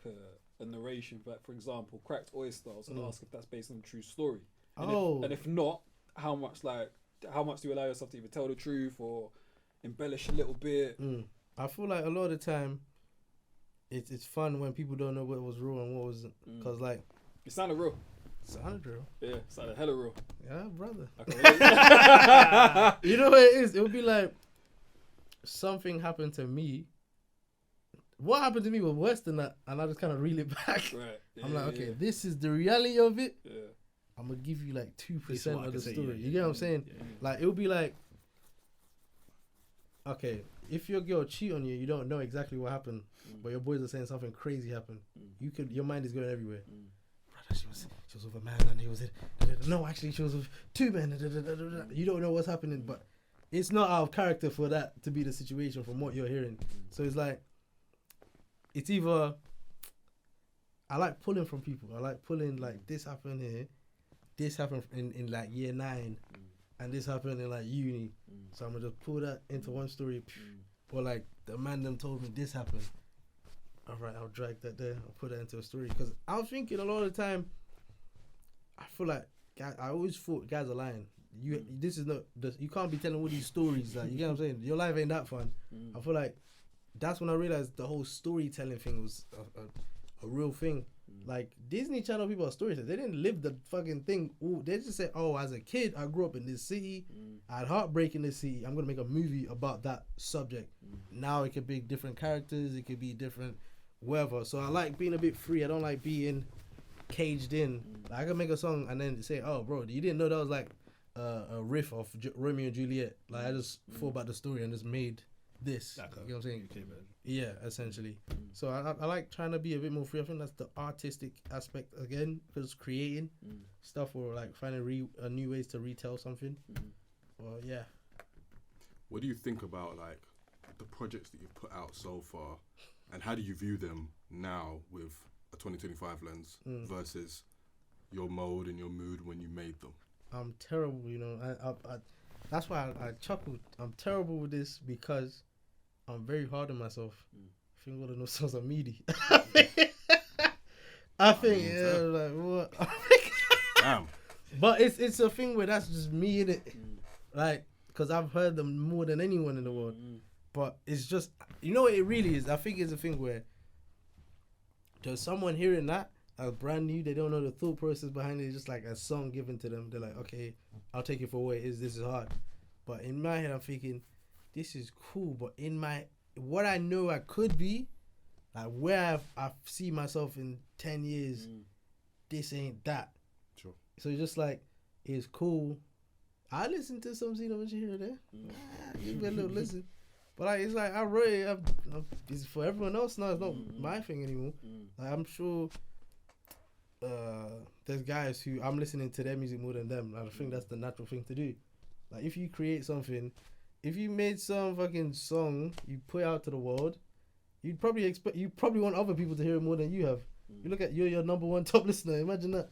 a narration? Like for example, Cracked Oyster. I was gonna ask if that's based on a true story. And if not, how much do you allow yourself to either tell the truth or embellish a little bit? I feel like a lot of the time, it's fun when people don't know what was real and what wasn't. Cause like it sounded real. Sounded real. Yeah, it sounded hella real. Yeah, brother. Okay. You know what it is? It would be like something happened to me. What happened to me was worse than that, and I just kind of reel it back. Right. Yeah, I'm like, okay, this is the reality of it. Yeah. I'm gonna give you like 2% of the say, story. yeah, You get what I'm saying? yeah. Like it would be like, okay, if your girl cheat on you, you don't know exactly what happened, but your boys are saying something crazy happened. Your mind is going everywhere. Brother, she was with a man and he was no, actually she was with two men. You don't know what's happening, but it's not out of character for that to be the situation from what you're hearing. So it's like, it's either I like pulling from people. I like pulling like this happened here, this happened in like year 9, and this happened in like uni. So I'm gonna just pull that into one story. Or like the man them told me this happened. Alright, I'll drag that there. I'll put that into a story. Because I was thinking a lot of the time, I feel like I always thought guys are lying. This is not. You can't be telling all these stories. Like, you get what I'm saying? Your life ain't that fun. I feel like that's when I realized the whole storytelling thing was a real thing. Like Disney Channel people are storytellers. They didn't live the fucking thing. They just said, "Oh, as a kid, I grew up in this city. I had heartbreak in this city. I'm gonna make a movie about that subject." Now it could be different characters. It could be different, whatever. So I like being a bit free. I don't like being caged in. Like, I can make a song and then say, "Oh, bro, you didn't know that was like a riff of Romeo and Juliet." Like I just thought about the story and just made this. Like you know what I'm saying? UK version. Yeah, essentially. So I like trying to be a bit more free. I think that's the artistic aspect again, because creating stuff or like finding new ways to retell something. Well, yeah, what do you think about like the projects that you've put out so far, and how do you view them now with a 2025 lens versus your mode and your mood when you made them? I'm terrible, you know. I that's why I chuckled. I'm terrible with this because I'm very hard on myself. I think all of those songs are meaty. I think, yeah, like what? Damn. But it's a thing where that's just me in it, like, because I've heard them more than anyone in the world. But it's just, you know what it really is? I think it's a thing where there's someone hearing that as brand new, they don't know the thought process behind it. It's just like a song given to them. They're like, okay, I'll take it for what it is. This is hard. But in my head, I'm thinking, this is cool. But in my, what I know I could be, like where I see myself in 10 years, this ain't that. Sure. So it's just like, it's cool. I listen to some Zino Vinci here and there. Give me a little listen. But like, it's like, I wrote it. It's for everyone else now. It's not my thing anymore. Like, I'm sure there's guys who I'm listening to their music more than them. I think that's the natural thing to do. Like, if you create something, if you made some fucking song you put out to the world, you probably want other people to hear it more than you have. You look at you're your number one top listener. Imagine that.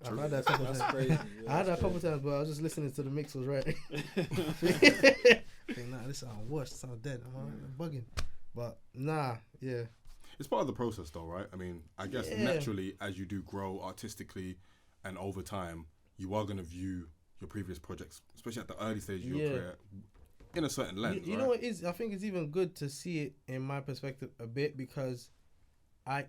I've had that a couple times. Crazy. Yeah, I had that a couple times, but I was just listening to the mix was right. Nah, this sound worse. This sound dead. I'm bugging. But nah, yeah. It's part of the process, though, right? I mean, I guess naturally, as you do grow artistically, and over time, you are going to view your previous projects, especially at the early stage of your career, in a certain lens. You know what it is? I think it's even good to see it in my perspective a bit, because I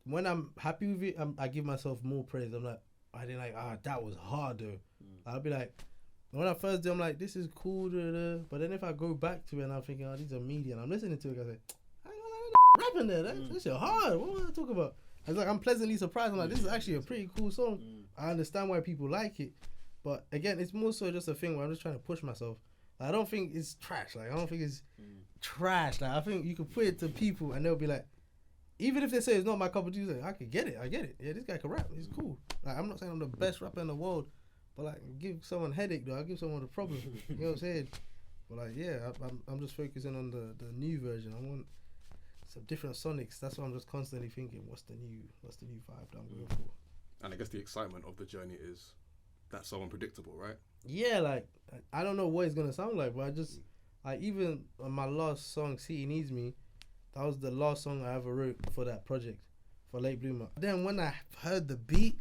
when I'm happy with it, I give myself more praise. I'm like, I didn't like, that was hard though. I'll be like, when I first do, I'm like, this is cool, but then if I go back to it and I'm thinking, these are media, and I'm listening to it, I say, I ain't gonna lie, that rapping there, that shit hard. What was I talking about? It's like, I'm pleasantly surprised. I'm like, this is actually a pretty cool song. I understand why people like it, but again, it's more so just a thing where I'm just trying to push myself. Like, I don't think it's trash. Like, I don't think it's trash. Like, I think you can put it to people and they'll be like, even if they say it's not my cup of tea, like, I could get it. I get it. Yeah, this guy can rap. He's cool. Like, I'm not saying I'm the best rapper in the world, but like, give someone a headache though. I give someone a problem. You know what I'm saying? But like, yeah, I'm just focusing on the new version. I want some different sonics. That's why I'm just constantly thinking, what's the new vibe that I'm going for? And I guess the excitement of the journey is that's so unpredictable, right? Yeah, like, I don't know what it's gonna sound like, but I just, like, even on my last song, City Needs Me, that was the last song I ever wrote for that project, for Late Bloomer. Then when I heard the beat,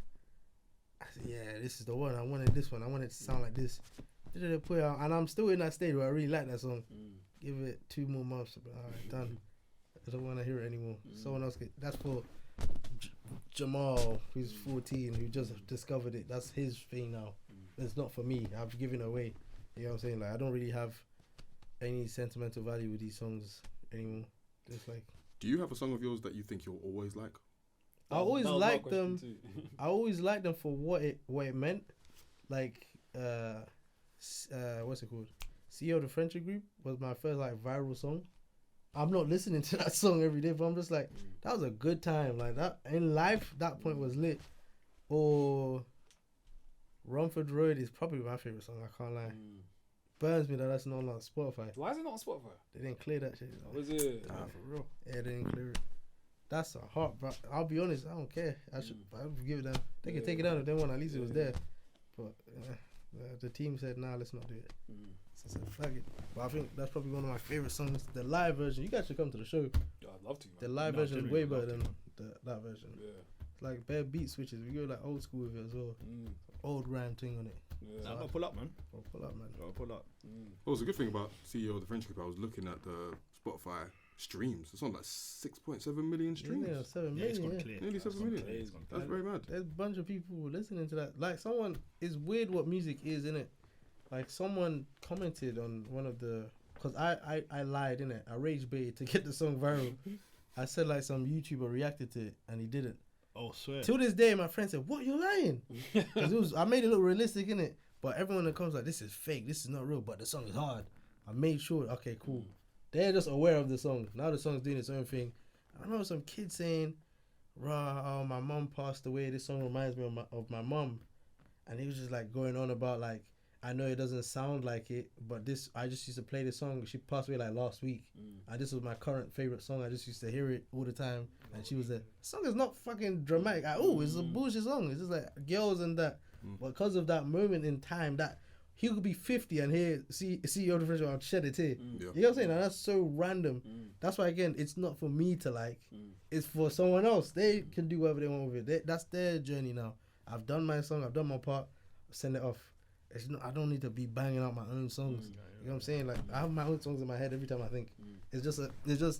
I said, yeah, this is the one. I wanted this one. I wanted it to sound like this. Put it out, and I'm still in that stage where I really like that song. Give it 2 more months, but all right, done. I don't want to hear it anymore. Someone else that's for Jamal, who's 14, who just discovered it. That's his thing now. It's not for me. I've given it away. You know what I'm saying? Like, I don't really have any sentimental value with these songs anymore. It's like, do you have a song of yours that you think you'll always like? I always like them. I always like them for what it meant. Like, what's it called? CEO the Friendship Group was my first like viral song. I'm not listening to that song every day, but I'm just like, that was a good time. Like, that in life, that point was lit. Or Romford Road is probably my favorite song. I can't lie. Burns me that that's not on Spotify. Why is it not on Spotify? They didn't clear that shit. Was it? Nah, for real. Yeah, they didn't clear it. That's a heart, bro. I'll be honest, I don't care. I'll give it them. They can take it out if they want. At least it was there. But the team said, nah, let's not do it. So I said, fuck it. But I think that's probably one of my favorite songs. The live version. You guys should come to the show. Yeah, I'd love to. The live version is way better than that version. Yeah. It's like bare beat switches. We go like old school with it as well. Old rhyme thing on it. Yeah. I'm gonna pull up, man. I'll pull up, man. I'll pull up. What was a good thing about CEO of the Friendship Group? I was looking at the Spotify streams. It's on like 6.7 million streams. Yeah, 7 Yeah, it's million. gone clear. Nearly 7 million. It's gone That's clear. very mad. There's a bunch of people listening to that. Like, someone, it's weird what music is, innit? Like, someone commented on one of the, because I lied, innit? I rage baited to get the song viral. I said like some YouTuber reacted to it and he didn't. Oh, swear. Till this day, my friend said, "What, you're lying?" Because I made it look realistic, innit? But everyone that comes like, this is fake, this is not real, but the song is hard. I made sure, okay, cool. They're just aware of the song. Now the song's doing its own thing. I remember some kid saying, "Rah, my mom passed away. This song reminds me of my mom." And he was just like going on about like, I know it doesn't sound like it, but I just used to play this song. She passed away like last week, and this was my current favorite song. I just used to hear it all the time, and she was there. The song is not fucking dramatic at all. It's a bullshit song. It's just like girls and that. But because of that moment in time, that he could be 50 and here see your difference on shed it here. You know what I'm saying? And that's so random. That's why again, it's not for me to like. It's for someone else. They can do whatever they want with it. That's their journey now. I've done my song. I've done my part. Send it off. It's not, I don't need to be banging out my own songs. You know what I'm saying? Like I have my own songs in my head every time I think. It's just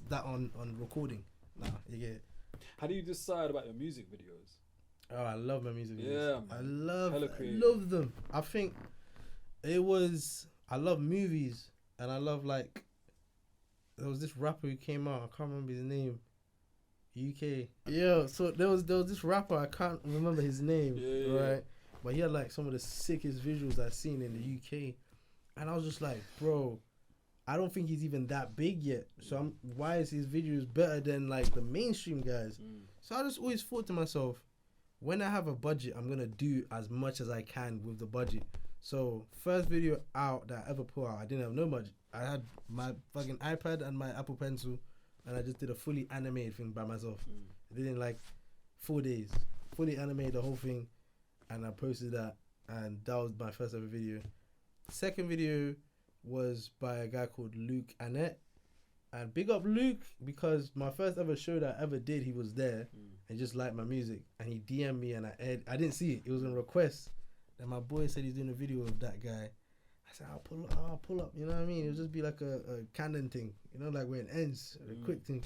that on recording. Nah, you get it. How do you decide about your music videos? Oh, I love my music videos. Yeah, I man. love them. I think I love movies, and I love like there was this rapper who came out. I can't remember his name. UK. Yeah, so there was this rapper. I can't remember his name. Right. But he had like some of the sickest visuals I've seen in the UK. And I was just like, bro, I don't think he's even that big yet. So why is his videos better than like the mainstream guys? So I just always thought to myself, when I have a budget, I'm going to do as much as I can with the budget. So first video out that I ever put out, I didn't have no budget. I had my fucking iPad and my Apple Pencil, and I just did a fully animated thing by myself. I did it in like 4 days. Fully animated the whole thing. And I posted that, and that was my first ever video. Second video was by a guy called Luke Annette. And big up Luke, because my first ever show that I ever did, he was there and just liked my music. And he DM'd me, and I didn't see it. It was a request. And my boy said he's doing a video of that guy. I said, I'll pull up. You know what I mean? It'll just be like a canon thing. You know, like where it ends, a quick thing.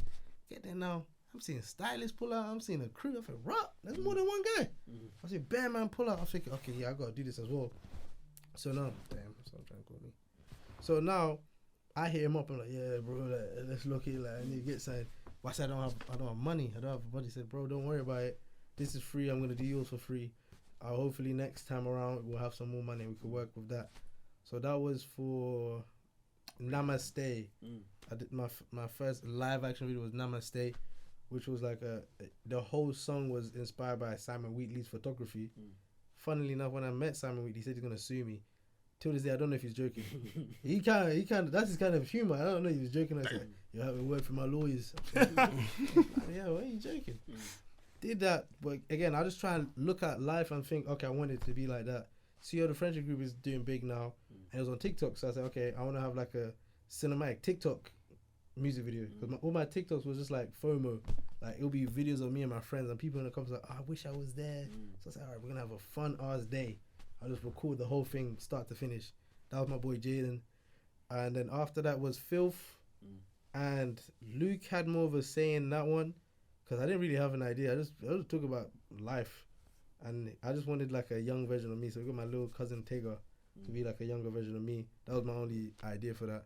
Get there now. I'm seeing stylists pull out. I'm seeing a crew. I think, right, there's more than one guy. I see Bear Man pull out. I'm thinking, okay, yeah, I gotta do this as well. So now, stop trying to call me. So now, I hit him up. I'm like, yeah, bro, like, let's look it. Like, I need to get signed. But I said, I don't have money. I don't have a budget. He said, bro, don't worry about it. This is free. I'm gonna do yours for free. Hopefully next time around we'll have some more money. We could work with that. So that was for Namaste. I did my first live action video was Namaste, which was like the whole song was inspired by Simon Wheatley's photography. Funnily enough, when I met Simon Wheatley, he said he's gonna sue me. Till this day, I don't know if he's joking. he kind of that's his kind of humor. I don't know if he's joking. I said, you haven't worked for my lawyers. Yeah, why are you joking? Did that, but again, I just try and look at life and think, okay, I want it to be like that. See, the friendship group is doing big now, and it was on TikTok. So I said, okay, I want to have like a cinematic TikTok music video, because all my TikToks was just like FOMO. Like it'll be videos of me and my friends, and people in the comments like, oh, I wish I was there. So I said, all right, we're gonna have a fun ass day. I'll just record the whole thing start to finish. That was my boy Jaden, and then after that was Filth, and Luke had more of a say in that one, because I didn't really have an idea. I just talk about life, and I just wanted like a young version of me. So I got my little cousin Tega to be like a younger version of me. That was my only idea for that.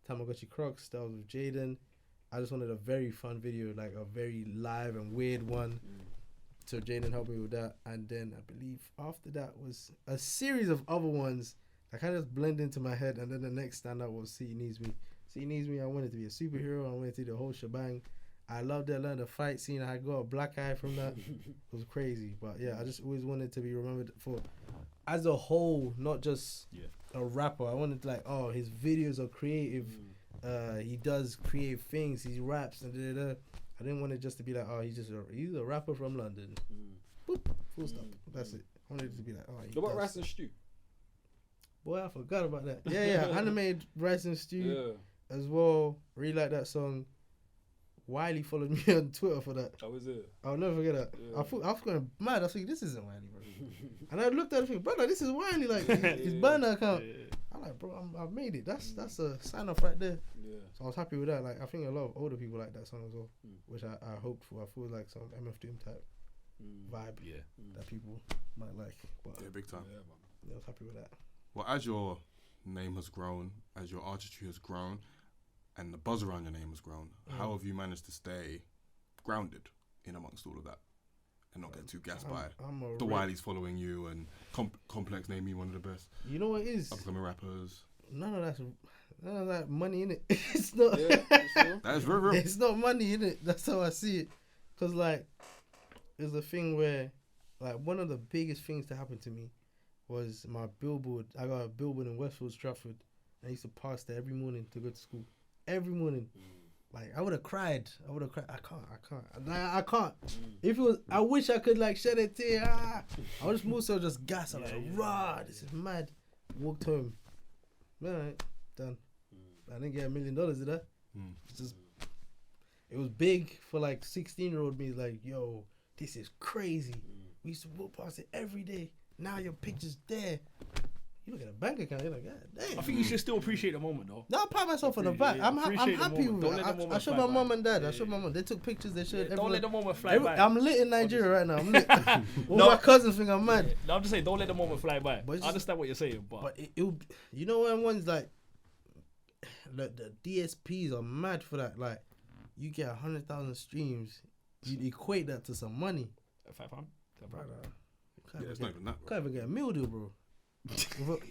Tamagotchi Crocs, that was with Jaden. I just wanted a very fun video, like a very live and weird one. So Jaden helped me with that. And then I believe after that was a series of other ones that kind of just blend into my head. And then the next standout was See Needs Me. See Needs Me, I wanted to be a superhero. I wanted to do the whole shebang. I loved it. I learned the fight scene. I got a black eye from that. It was crazy. But yeah, I just always wanted to be remembered for, as a whole, not just a rapper. I wanted to like, oh, his videos are creative. He does creative things. He raps and da-da-da. I didn't want it just to be like, oh, he's a rapper from London. Boop, full stop. That's it. I wanted it to be like, oh, What about Rice and Stew? Boy, I forgot about that. Yeah. Animated Rice and Stew as well. Really like that song. Wiley followed me on Twitter for that. Oh, is it? I'll never forget that. I was going mad. I was thinking, this isn't Wiley, bro. And I looked at it and think, brother, this is Wiley. Like, his burner account. I'm like, bro, I've made it. That's a sign off right there. Yeah. So I was happy with that. Like, I think a lot of older people like that song as well, which I hoped for. I feel like some MF Doom type vibe that people might like. But yeah, big time. Yeah, I was happy with that. Well, as your name has grown, as your artistry has grown, and the buzz around your name has grown, how have you managed to stay grounded in amongst all of that and not get too gassed by the Wileys following you and Complex name you one of the best? You know what it is? Upcoming rappers. None of that money in it. It's not. Yeah, that is very real. It's not money in it. That's how I see it. Cause like, there's a thing where, like, one of the biggest things to happen to me was my billboard. I got a billboard in Westfield, Stratford. I used to pass there every morning to go to school. Every morning. Like, I would have cried. I can't. If it was, I wish I could, like, shed a tear. I was more so just gas. I'm like, rah, this is mad. Walked home. Alright, done. I didn't get $1 million, did I? It's just, it was big for, like, 16-year-old me. Like, yo, this is crazy. We used to walk past it every day. Now your picture's there. You look at a bank account, you're like, God damn. I think you should still appreciate the moment, though. No, I pat myself on the back. I'm happy with it. I showed my mum and dad. I showed my mum. They took pictures. They showed everyone. Don't let the moment fly by. I'm lit in Nigeria right now. I'm lit. All my cousins think I'm mad. No, I'm just saying, don't let the moment fly by. But I understand what you're saying, but it'll, you know when one's like, the DSPs are mad for that. Like, you get 100,000 streams, you equate that to some money. £5. Yeah, it's not even that. Can't even get a meal deal, bro.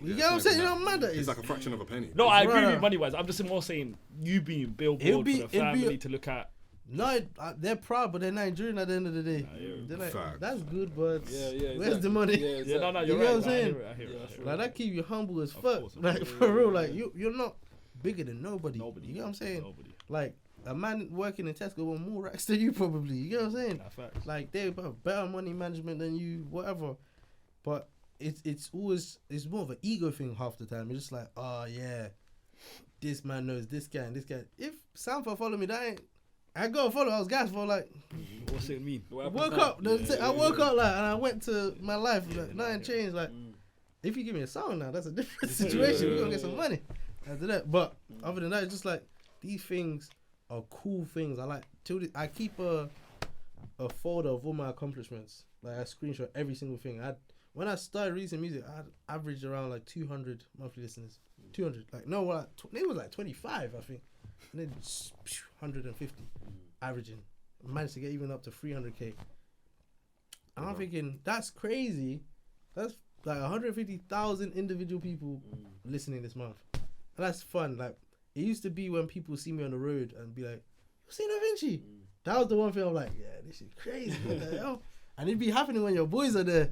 You get what I'm saying? You know how mad that is. It's like a fraction of a penny. No, I agree Brother. with you money wise. I'm just more saying you being billboard for the family to look at. No, they're proud, but they're Nigerian at the end of the day. They're like, Facts. that's good, but Yeah, where's the money? Yeah, exactly. Yeah, no, You you're know right. what I'm saying? I hear it. Like, that keep you humble as fuck. course, of Like, course. for real, like, you're not bigger than nobody. Nobody. You know what I'm saying? Nobody. Like, a man working in Tesco want more racks than you probably. You know what I'm saying? That's facts. Like, they have better money management than you, whatever. But it's always, it's more of an ego thing half the time. It's just like, oh yeah, this man knows this guy and this guy. If Sanford follow me, that ain't, I go follow. I was gas for like, What's it mean? I woke up. I woke up like, and I went to my life. Like, nothing changed. Like, if you give me a song now, that's a different situation. We're gonna get some money after that. But other than that, it's just like, these things are cool things. I like I keep a folder of all my accomplishments. Like, I screenshot every single thing. When I started releasing music, I averaged around like 200 monthly listeners. 200. Like, no, it was like 25, I think. And then 150 averaging. Managed to get even up to 300k. And I'm thinking, that's crazy. That's like 150,000 individual people listening this month. And that's fun. Like, it used to be when people see me on the road and be like, Zino Vinci. That was the one thing I'm like, yeah, this is crazy. What the hell? And it'd be happening when your boys are there.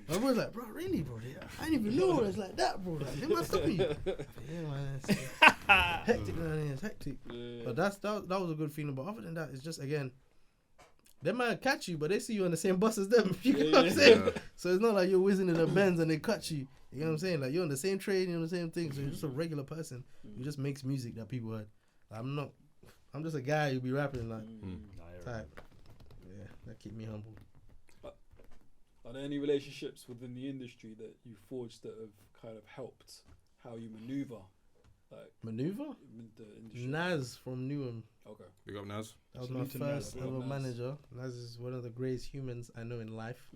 My boys like, bro, really, bro? I didn't even know it was like that, bro. Like, they must stop me. Yeah, man. It's hectic, man. It's hectic. Yeah. But that was a good feeling. But other than that, it's just, again, they might catch you, but they see you on the same bus as them. You know what I'm saying? Yeah. So it's not like you're whizzing in a Benz and they catch you. You know what I'm saying? Like, you're on the same train, you're on the same thing. So you're just a regular person who just makes music that people heard. I'm just a guy who be rapping like type. Yeah, that keep me humble. Are there any relationships within the industry that you forged that have kind of helped how you maneuver? Like, maneuver? In the industry? Naz from Newham. Okay. Big up, Naz. That was my first ever manager. Naz is one of the greatest humans I know in life.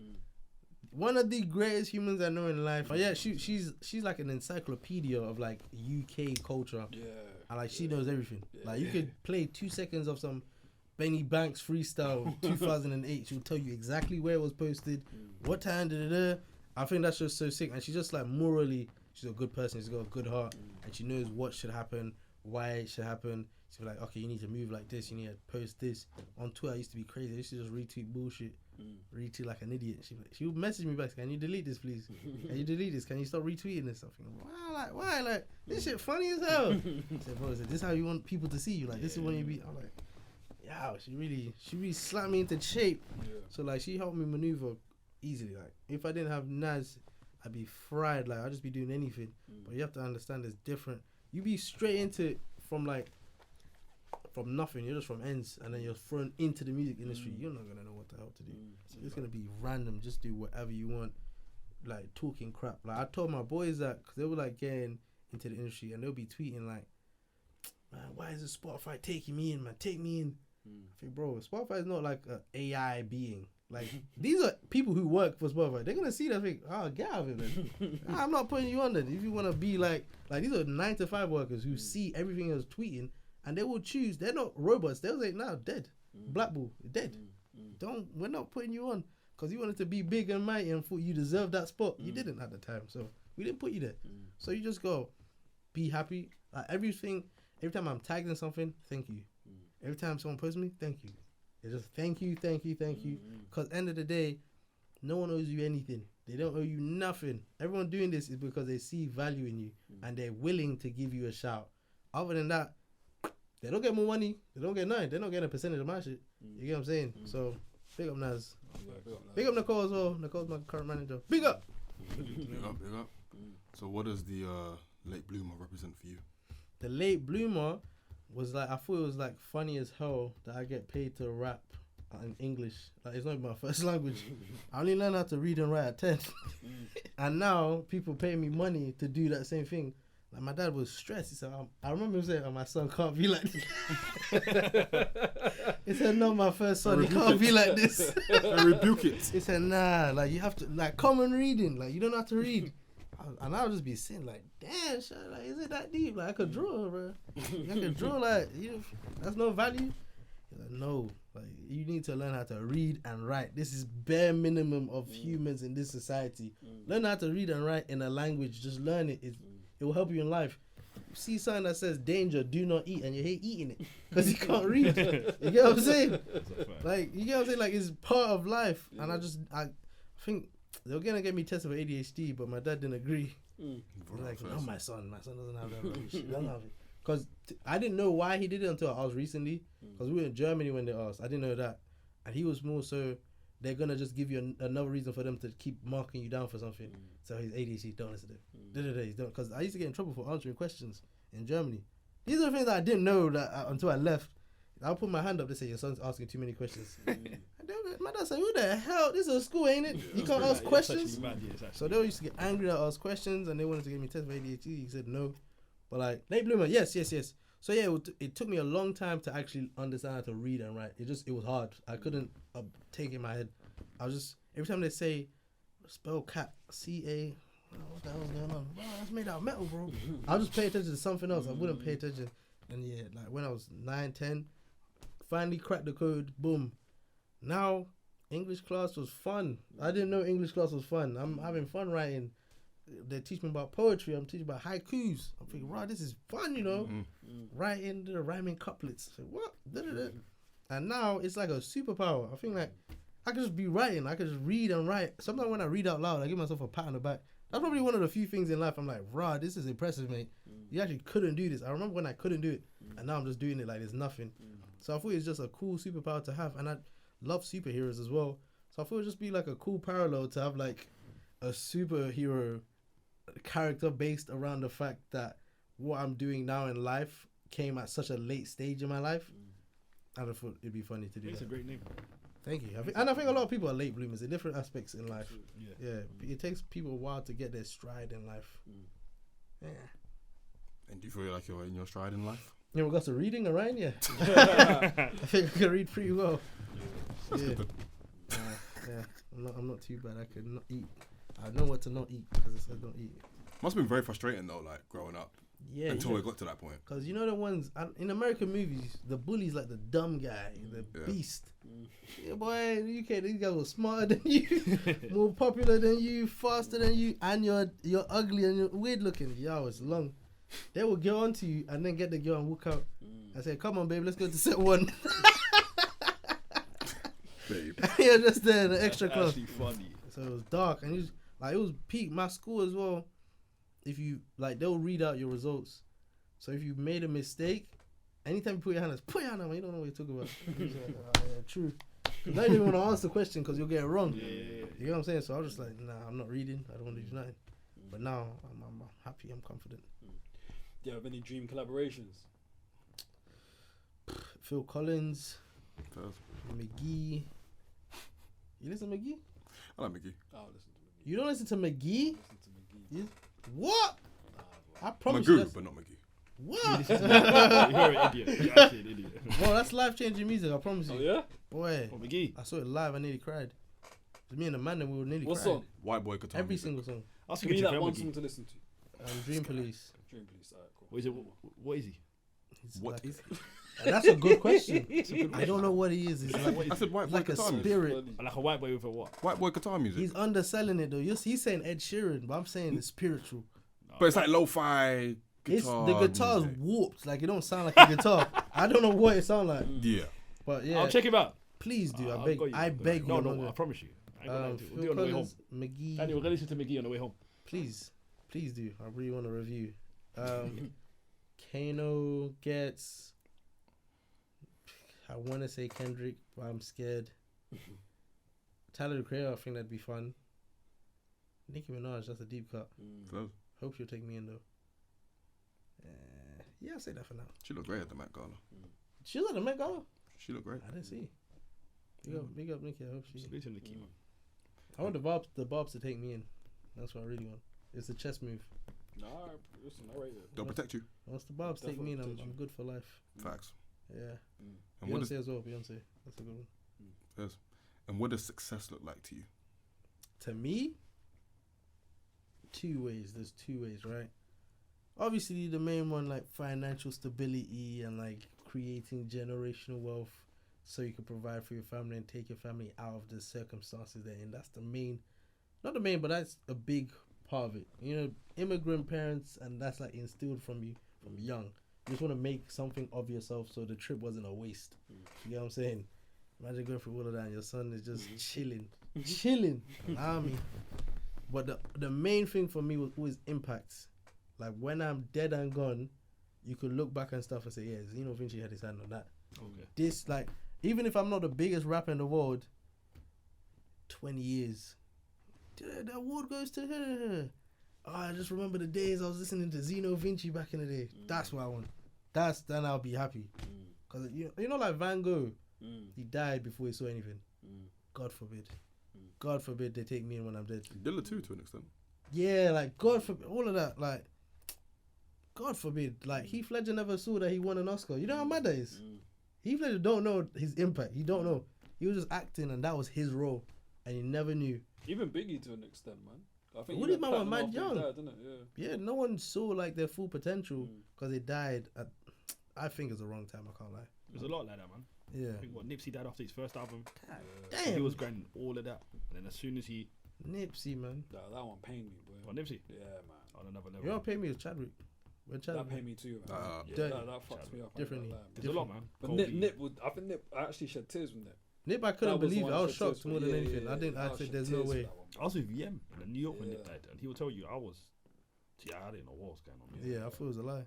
One of the greatest humans I know in life. But yeah, she's like an encyclopedia of like UK culture. Yeah. And like, she knows everything. Yeah. Like, you could play 2 seconds of some Benny Banks freestyle 2008. She'll tell you exactly where it was posted, what time, I think that's just so sick. And she's just like, morally, she's a good person. She's got a good heart, and she knows what should happen, why it should happen. She'll be like, okay, you need to move like this. You need to post this. On Twitter, I used to be crazy. I used to just retweet bullshit, retweet like an idiot. She would message me back, can you delete this, please? Can you delete this? Can you stop retweeting this stuff? Why? Like, this shit funny as hell. I said, bro, this is how you want people to see you. Like, this is when you be. I'm like, yeah, she really slapped me into shape. Yeah. So like, she helped me maneuver easily. Like, if I didn't have Naz, I'd be fried. Like, I'd just be doing anything. But you have to understand, it's different. You be straight into it from nothing. You're just from ends, and then you're thrown into the music industry. You're not gonna know what the hell to do. So it's gonna be random. Just do whatever you want. Like, talking crap. Like, I told my boys that, because they were like getting into the industry, and they'll be tweeting like, man, why is this Spotify taking me in, man? Take me in. I think, bro, Spotify is not like an AI being. Like, these are people who work for Spotify. They're gonna see that and think, oh, get out of it, man. I'm not putting you on then. If you wanna be like these are 9-to-5 workers who see everything you're tweeting, and they will choose. They're not robots. They'll say, nah, dead. Blackball, dead. We're not putting you on because you wanted to be big and mighty and thought you deserved that spot. You didn't at the time, so we didn't put you there. So you just go, be happy. Like, every time I'm tagged in something, thank you. Every time someone posts me, thank you. It's just thank you. Because end of the day, no one owes you anything. They don't owe you nothing. Everyone doing this is because they see value in you and they're willing to give you a shout. Other than that, they don't get more money. They don't get nothing. They're not getting a percentage of my shit. You get what I'm saying? So, big up Naz. Big up Nicole as well. Nicole's my current manager. Big up. Big up. So what does the late bloomer represent for you? The late bloomer was like, I thought it was like funny as hell that I get paid to rap in English. Like, it's not my first language. I only learned how to read and write at 10. And now people pay me money to do that same thing. Like, my dad was stressed. He said, I remember him saying, my son can't be like this. He said, no, my first son, he can't be like this. I rebuke it. He said, nah, like, you have to, like, common reading. Like, you don't have to read. And I'll just be sitting like, damn, shit, like, is it that deep? Like, I could draw, bro. I could draw, like, that's no value. He's like, no, like, you need to learn how to read and write. This is bare minimum of humans in this society. Learn how to read and write in a language. Just learn it. It will help you in life. You see something that says danger, do not eat, and you hate eating it because you can't read. You get what I'm saying? Like, you get what I'm saying? Like, it's part of life. And I think they were gonna get me tested for ADHD, but my dad didn't agree. Like, no, my son doesn't have that rubbish. He doesn't have it. Because I didn't know why he did it until I asked recently. Because we were in Germany when they asked. I didn't know that. And he was more so, they're gonna just give you another reason for them to keep marking you down for something. So he's ADHD, don't listen to him. Because I used to get in trouble for answering questions in Germany. These are the things that I didn't know until I left. I'll put my hand up. They say your son's asking too many questions. My dad said, "Who the hell? This is a school, ain't it? You can't ask questions." So they used to get angry that I asked questions, and they wanted to get me tested for ADHD. He said no, but like late bloomer, yes. So yeah, it took me a long time to actually understand how to read and write. It was hard. I couldn't take it in my head. I was just every time they say spell cat CA. What the hell's going on? Wow, that's made out of metal, bro. I'll just pay attention to something else. I wouldn't pay attention. And yeah, like when I was 9, 10, finally cracked the code, boom. Now, English class was fun. I didn't know English class was fun. I'm having fun writing. They teach me about poetry. I'm teaching about haikus. I'm thinking, wow, this is fun, you know? Writing the rhyming couplets. So, what? And now it's like a superpower. I think like I could just be writing. I could just read and write. Sometimes when I read out loud, I give myself a pat on the back. That's probably one of the few things in life I'm like, rah, this is impressive, mate. You actually couldn't do this. I remember when I couldn't do it, and now I'm just doing it like there's nothing. So I thought it's just a cool superpower to have, and I love superheroes as well. So I thought it'd just be like a cool parallel to have like a superhero character based around the fact that what I'm doing now in life came at such a late stage in my life. And I thought it'd be funny to do that. It's a great name. Thank you. I think a lot of people are late bloomers in different aspects in life. Yeah. It takes people a while to get their stride in life. Yeah. And do you feel like you're in your stride in life? Yeah, we got some reading around, yeah. I think I can read pretty well. Yeah. I'm not too bad. I can not eat. I know what to not eat because it says don't eat. Must have been very frustrating though, like growing up. Yeah. Until we got to that point. Because you know the ones in American movies, the bully's like the dumb guy, the beast. Yeah, boy, in the UK, these guys were smarter than you, more popular than you, faster than you, and you're ugly and you're weird looking. Yo, it's long. They will get onto you and then get the girl and walk out. I say, come on, babe, let's go to set one. Babe. You're just there in the extra class. Actually funny. So it was dark and it was peak. My school as well. If you they'll read out your results. So if you made a mistake, anytime you put your hand up, put your hand up, you don't know what you're talking about. Yeah, true. Now you don't want to answer the question because you'll get it wrong. Yeah. You know what I'm saying? So I was just like, nah, I'm not reading. I don't want to do nothing. But now I'm happy. I'm confident. Do you have any dream collaborations? Phil Collins, McGee. You listen to McGee? I like McGee. I'll listen to McGee. You don't listen to McGee? Listen to McGee. What? I promise Magoo, you. but not McGee. What? You're an idiot. You're actually an idiot. Bro, that's life-changing music. I promise you. Oh yeah? Boy, Oh, McGee. I saw it live. I nearly cried. It was me and the man, and we were nearly What crying. song? White boy guitar. Every music. single song. I was Give me thinking that one McGee. song to listen to. Dream Police. Dream Police. Alright, cool. What is it? What is he? He's What like, is it? That's a good question. I don't know what he is. He's I said white boy like a guitar music. spirit. Like a white boy with a what? White boy guitar music. He's underselling it though. He's saying Ed Sheeran, but I'm saying it's spiritual. But it's like lo-fi guitar. The guitar's music. warped. Like it don't sound like a guitar. I don't know what it sounds like. Yeah. But yeah, I'll check him out. please do. I'll I beg. got you. I beg you. No, I'm not I gonna- promise you. I ain't gonna lie to you. We'll do it Phil on the way home. Collins, McGee. Danny, we're gonna listen to McGee on the way home. Please do. I really want to review. Kano gets. I want to say Kendrick, but I'm scared. Tyler the Creator, I think that'd be fun. Nicki Minaj, that's a deep cut. Close. Hope she'll take me in though. Yeah, I'll say that for now. She looked great at the Met Gala. She was at the Met Gala. She looked great. I didn't see. Big up Nicki. I hope she. Salute to Nicki, man. I want the Bobs to take me in. That's what I really want. It's a chess move. Nah, listen, I rate it. They'll protect you. Once the Bobs take me in, Definitely I'm good for life. Facts. Yeah. And what Beyonce does, as well. Beyonce. That's a good one. yes. And what does success look like to you? To me, two ways. There's two ways, right? Obviously, the main one, like financial stability and like creating generational wealth so you can provide for your family and take your family out of the circumstances they're in. That's the main, not the main, but that's a big part of it. You know, immigrant parents, and that's like instilled from you from young. You just want to make something of yourself so the trip wasn't a waste. You know what I'm saying? Imagine going through all of that and your son is just chilling. But the main thing for me was always impacts. Like when I'm dead and gone, you could look back and stuff and say, yeah, Zino Vinci had his hand on that. Okay. This, like, even if I'm not the biggest rapper in the world, 20 years, the award goes to her. Oh, I just remember the days I was listening to Zino Vinci back in the day. That's what I want. Then I'll be happy. Because, you know, like Van Gogh, he died before he saw anything. God forbid. God forbid they take me in when I'm dead. Dilla too, to an extent. Yeah, like, God forbid. All of that, like, God forbid. Like, Heath Ledger never saw that he won an Oscar. You know how mad that is? Heath Ledger don't know his impact. He don't know. He was just acting and that was his role. And he never knew. Even Biggie to an extent, man. I think Woody he man went were platinum mad after he young. died, didn't it? Yeah, no one saw, like, their full potential because they died at, I think it's the wrong time, I can't lie. There's a lot like that, man. Yeah. I think Nipsey died after his first album. Damn. He was grinding all of that, and then as soon as he, Nipsey, man. Nah, that one pained me, boy. oh, Nipsey, Yeah, man. on another level. You know what paid me was Chadwick. When Chadwick. That paid me too, man. Yeah, dirty. That fucks me up. Differently. There's a lot, man. But Kobe. Nip would. I think Nip. I actually shed tears with Nip. Nip, I couldn't That was believe one it. I was shed tears shocked for. more than Yeah, anything. yeah, I didn't. yeah. I shed said, there's no tears for way. that one. I was with VM in New York when Nip Yeah. died, and he will tell you I didn't know what was going on. Yeah, I thought it was a lie.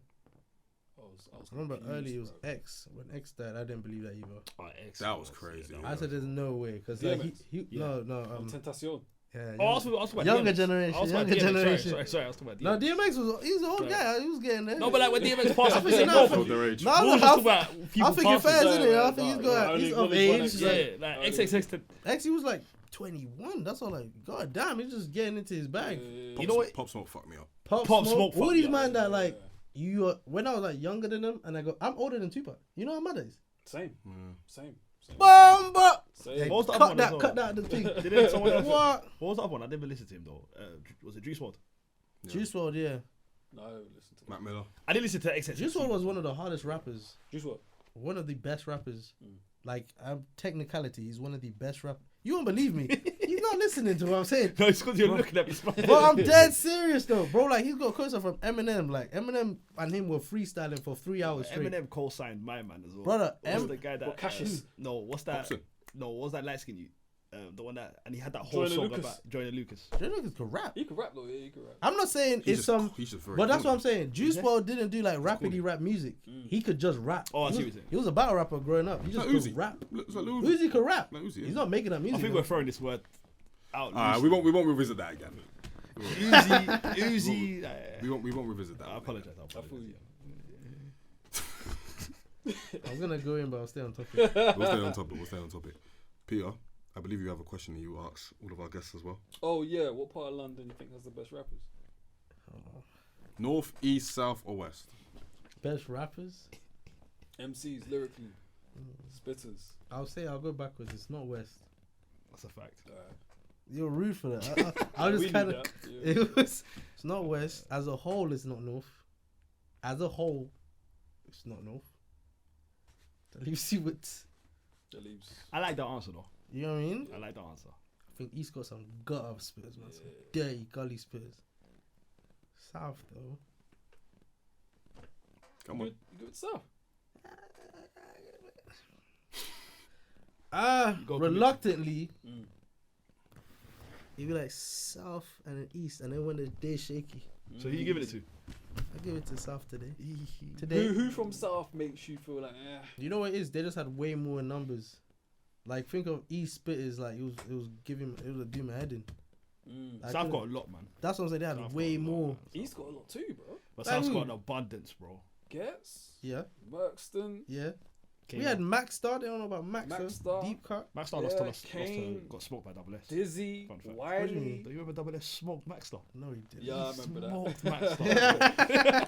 I was I remember confused, early it was bro. X. When X died, I didn't believe that either. Oh, X That was crazy. that I was- said, there's no way. Because DMX? like, he Yeah. no. Tentacion. Yeah, Oh, I was talking about younger DMX. generation. I was talking Younger about DMX. generation. Sorry, I was talking about No, DMX. DMX was. He's an old Sorry. guy. He was getting there. No, but like when DMX passed, I think think no, no, Told their age. No, we no, were just talking about I people think it fair, passing. isn't it? I Yeah, think he's no, got. He's only of one age. extent. Yeah, like XXX. X, he was like 21. That's all. Like, god damn, he's just getting into his bag. You know what? Pop Smoke fucked me up. Pop Pop Smoke. Smoke All fuck these yeah. man that like you. When I was like younger than them, and I go, I'm older than Tupac. You know how mad that is. Same. Yeah. Same. Bomba. Same. What was the other Cut one as that. well? Cut that. The thing. Didn't someone else? What? What was the other one? I never listened to him though. Was it Juice WRLD? Yeah. Juice WRLD, yeah. No, listen to Mac Miller. I didn't listen to XXX. Juice WRLD was one of the hardest rappers. Juice WRLD. One of the best rappers. Like, technicality, he's one of the best rappers. You won't believe me. He's not listening to what I'm saying. No, it's because you're looking at me. But I'm dead serious though, bro. Like, he's got a closer from Eminem. Like, Eminem and him were freestyling for 3 hours straight. Eminem co-signed my man as well. Brother, What's the guy that? What, Cassius? No, what's that? Thompson. No, what was that light skin you? The one that, and he had that whole Joyner song Lucas. about Joyner Lucas. Jay Lucas could rap. He could rap though. Yeah, he could rap. I'm not saying He's it's just, he's just very but that's cool. what I'm saying. Juice WRLD didn't do like rapidy corny. rap music. He could just rap. Oh, I see he what was, you're saying. he was a battle rapper growing up. He just Like could Uzi. rap. Looks like Uzi. Uzi could rap. Like Uzi, yeah. He's not making that I music. think though. we're throwing this word out. We won't revisit that again. Uzi. We won't revisit that. I apologize. I feel you. I was gonna go in, but I'll stay on topic. We'll stay on topic. Peter, I believe you have a question that you ask all of our guests as well. Oh yeah, what part of London do you think has the best rappers? North, east, south, or west? Best rappers? MCs, lyrically, spitters. I'll go backwards. It's not West. That's a fact. You're rude for that. I was We just kind knew of. that, yeah. It's not West. As a whole, it's not North. As a whole, it's not North. That leaves you with. That leaves. I like that answer though. You know what I mean? I like that answer. I think East got some gutter Spurs, man. Some dirty gully Spurs. South though. Come on. You good stuff. go Reluctantly, It'd be like south and then east, and then when the day's shaky, So who you giving it to? I give it to south today. Who Today, who from South makes you feel like, you know what it is? They just had way more numbers. Like think of East Spitters, like it was do my head in. Like, South got a lot, man. That's what I'm saying. They had South way got a lot, more. man. East got a lot too, bro. But Like South's who? got an abundance, bro. Gets, Yeah, Merkston, yeah. Kane. We had Max Star. They don't know about Max. Max Star. Star. Deep cut. Max Star Yeah, lost Kane. got smoked by Double S. Dizzy, Fun fact. What do you mean? Wiley. Do you remember Double S smoked Max Star? No, he didn't. Yeah, I remember that. Smoked Max Star.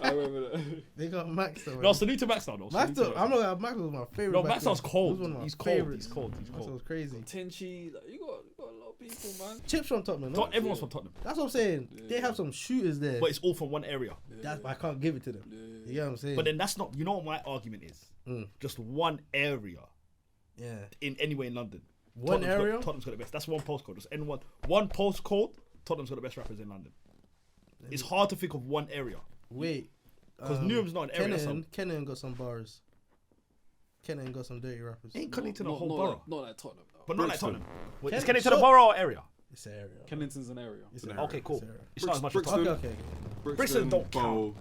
I remember that. They got Max Star. No, salute to Max Star though. Max Salute to Star. I'm not gonna. Max was my favorite. No, back Max Star's then. cold. He was one of my He's cold. favorites. He's cold. He's Max Star cold. was crazy. Tinchy, like you got a lot of people, man. Chips from Tottenham. No? Everyone's from Tottenham, That's what I'm saying. Yeah. They have some shooters there. but it's all from one area. That's I can't give it to them. You get what I'm saying? But then that's not. You know what my argument is? Just one area yeah, in anywhere in London. one area. Tottenham's got the best. That's one postcode. Just anyone. One postcode. Tottenham's got the best rappers in London. It's hard to think of one area Wait, because Newham's not an area. Kennan got some bars. Kennan got some dirty rappers. Ain't Kennington a Not- whole not borough, like- not like Tottenham, though. but not like Brixton. Tottenham. Wait, Ken- is Kennington so- a borough or area? It's an area. Kennington's an area. It's an area. Okay, cool. It's an area. It's not as much as Brixton. Tottenham. Okay. Brixton don't Bow.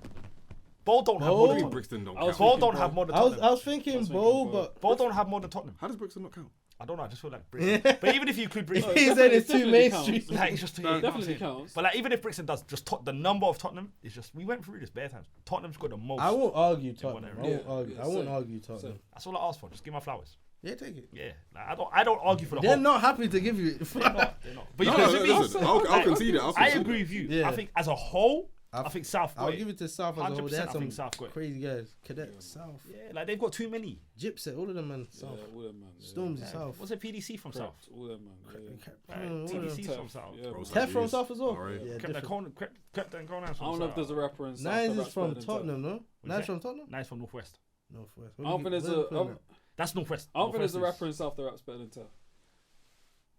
Bowl don't have Bowl? more What than do you mean Tottenham. Brixton don't I was count? Bowl thinking don't have more than I was Tottenham. thinking thinking Bowl, Bowl. but Bowl don't have more than Tottenham. How does Brixton not count? I don't know. I just feel like Brixton. But even if you include Brixton, he said it's too Definitely mainstream. counts. like it's just It definitely counts. But like even if Brixton does just the number of Tottenham is just we went through this bare times. Tottenham's got the most. I won't argue one Tottenham. I area. won't argue. Yeah, I won't same. argue Tottenham. That's all I asked for. Just give my flowers. Yeah, take it. Yeah, like, I don't argue for the They're whole. not happy to give you it. They're not. But you No, know no, what I mean? listen, I'll Like, concede it. I'll I concede agree it. with you. Yeah. I think as a whole, I think South. I'll got it. give it to South as a whole. They 100% had I some think South got it. crazy guys. Cadet South. Yeah, like they've got too many. Gypsy, all of them man. South. Yeah, all them, man. Yeah. Storms Yeah. South. Was it PDC from South? Correct, all them, man. Yeah. Right, all of them. TBC from Tef, South. yeah, bro. Tef from South as well. Alright. Yeah, Kept that different. corner, kept that corner. I don't know if there's a rapper in South. Nines that is raps from better than Tef. Tottenham, no? Nines that? from Tottenham? Nice from Northwest. Northwest. I don't think there's a. That's Northwest. I don't think there's a Northwest rapper in South that raps better than Tef.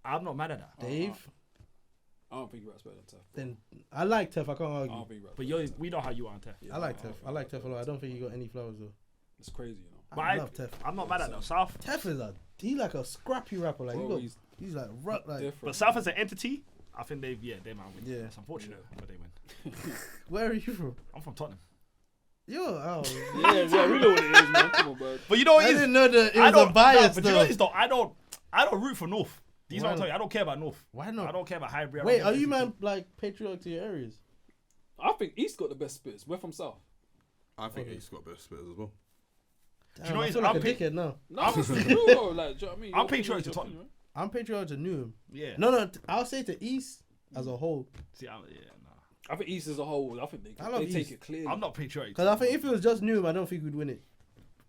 I'm not mad at that. Dave. I don't think he raps better than Tef. Then I like Tef. I can't I argue. don't think he raps. But better than Tef. we know how you are on Tef. Yeah, I like don't Tef. think I like he raps Tef a lot. I better don't than think he got any flowers though. Tef. It's crazy, you know. But I love Tef. I'm not mad at that. South. Tef is he like a scrappy rapper. Like Bro, you got, he's like rock like. different. But South as an entity, I think they might win. Yeah. It's unfortunate, but they win. Where are you from? I'm from Tottenham. Yo, oh. yeah, we know what it is, man. Come on, bro. But you know what I it is? didn't know that it I was don't a bias but you know what it though. is though? I don't root for North. These are what I'm Why telling you. I don't care about North. Why I not? don't care about Highbury. I don't Wait, care are about you NCT. man like patriotic to your areas? I think East got the best spits. We're from South. I think Okay. he's got better spitters as well. Damn, you know I it's- feel like I'm a dickhead now. No, it's true though. Like, do you know what I mean? I'm Your patriotic opinion, to your Tottenham. opinion, I'm patriotic to Newham. Yeah. No, I'll say to East as a whole. See, yeah, nah. right? I think East as a whole. I think I love they take East. it clearly. I'm not patriotic. Because I think if it was just Newham, I don't think we'd win it.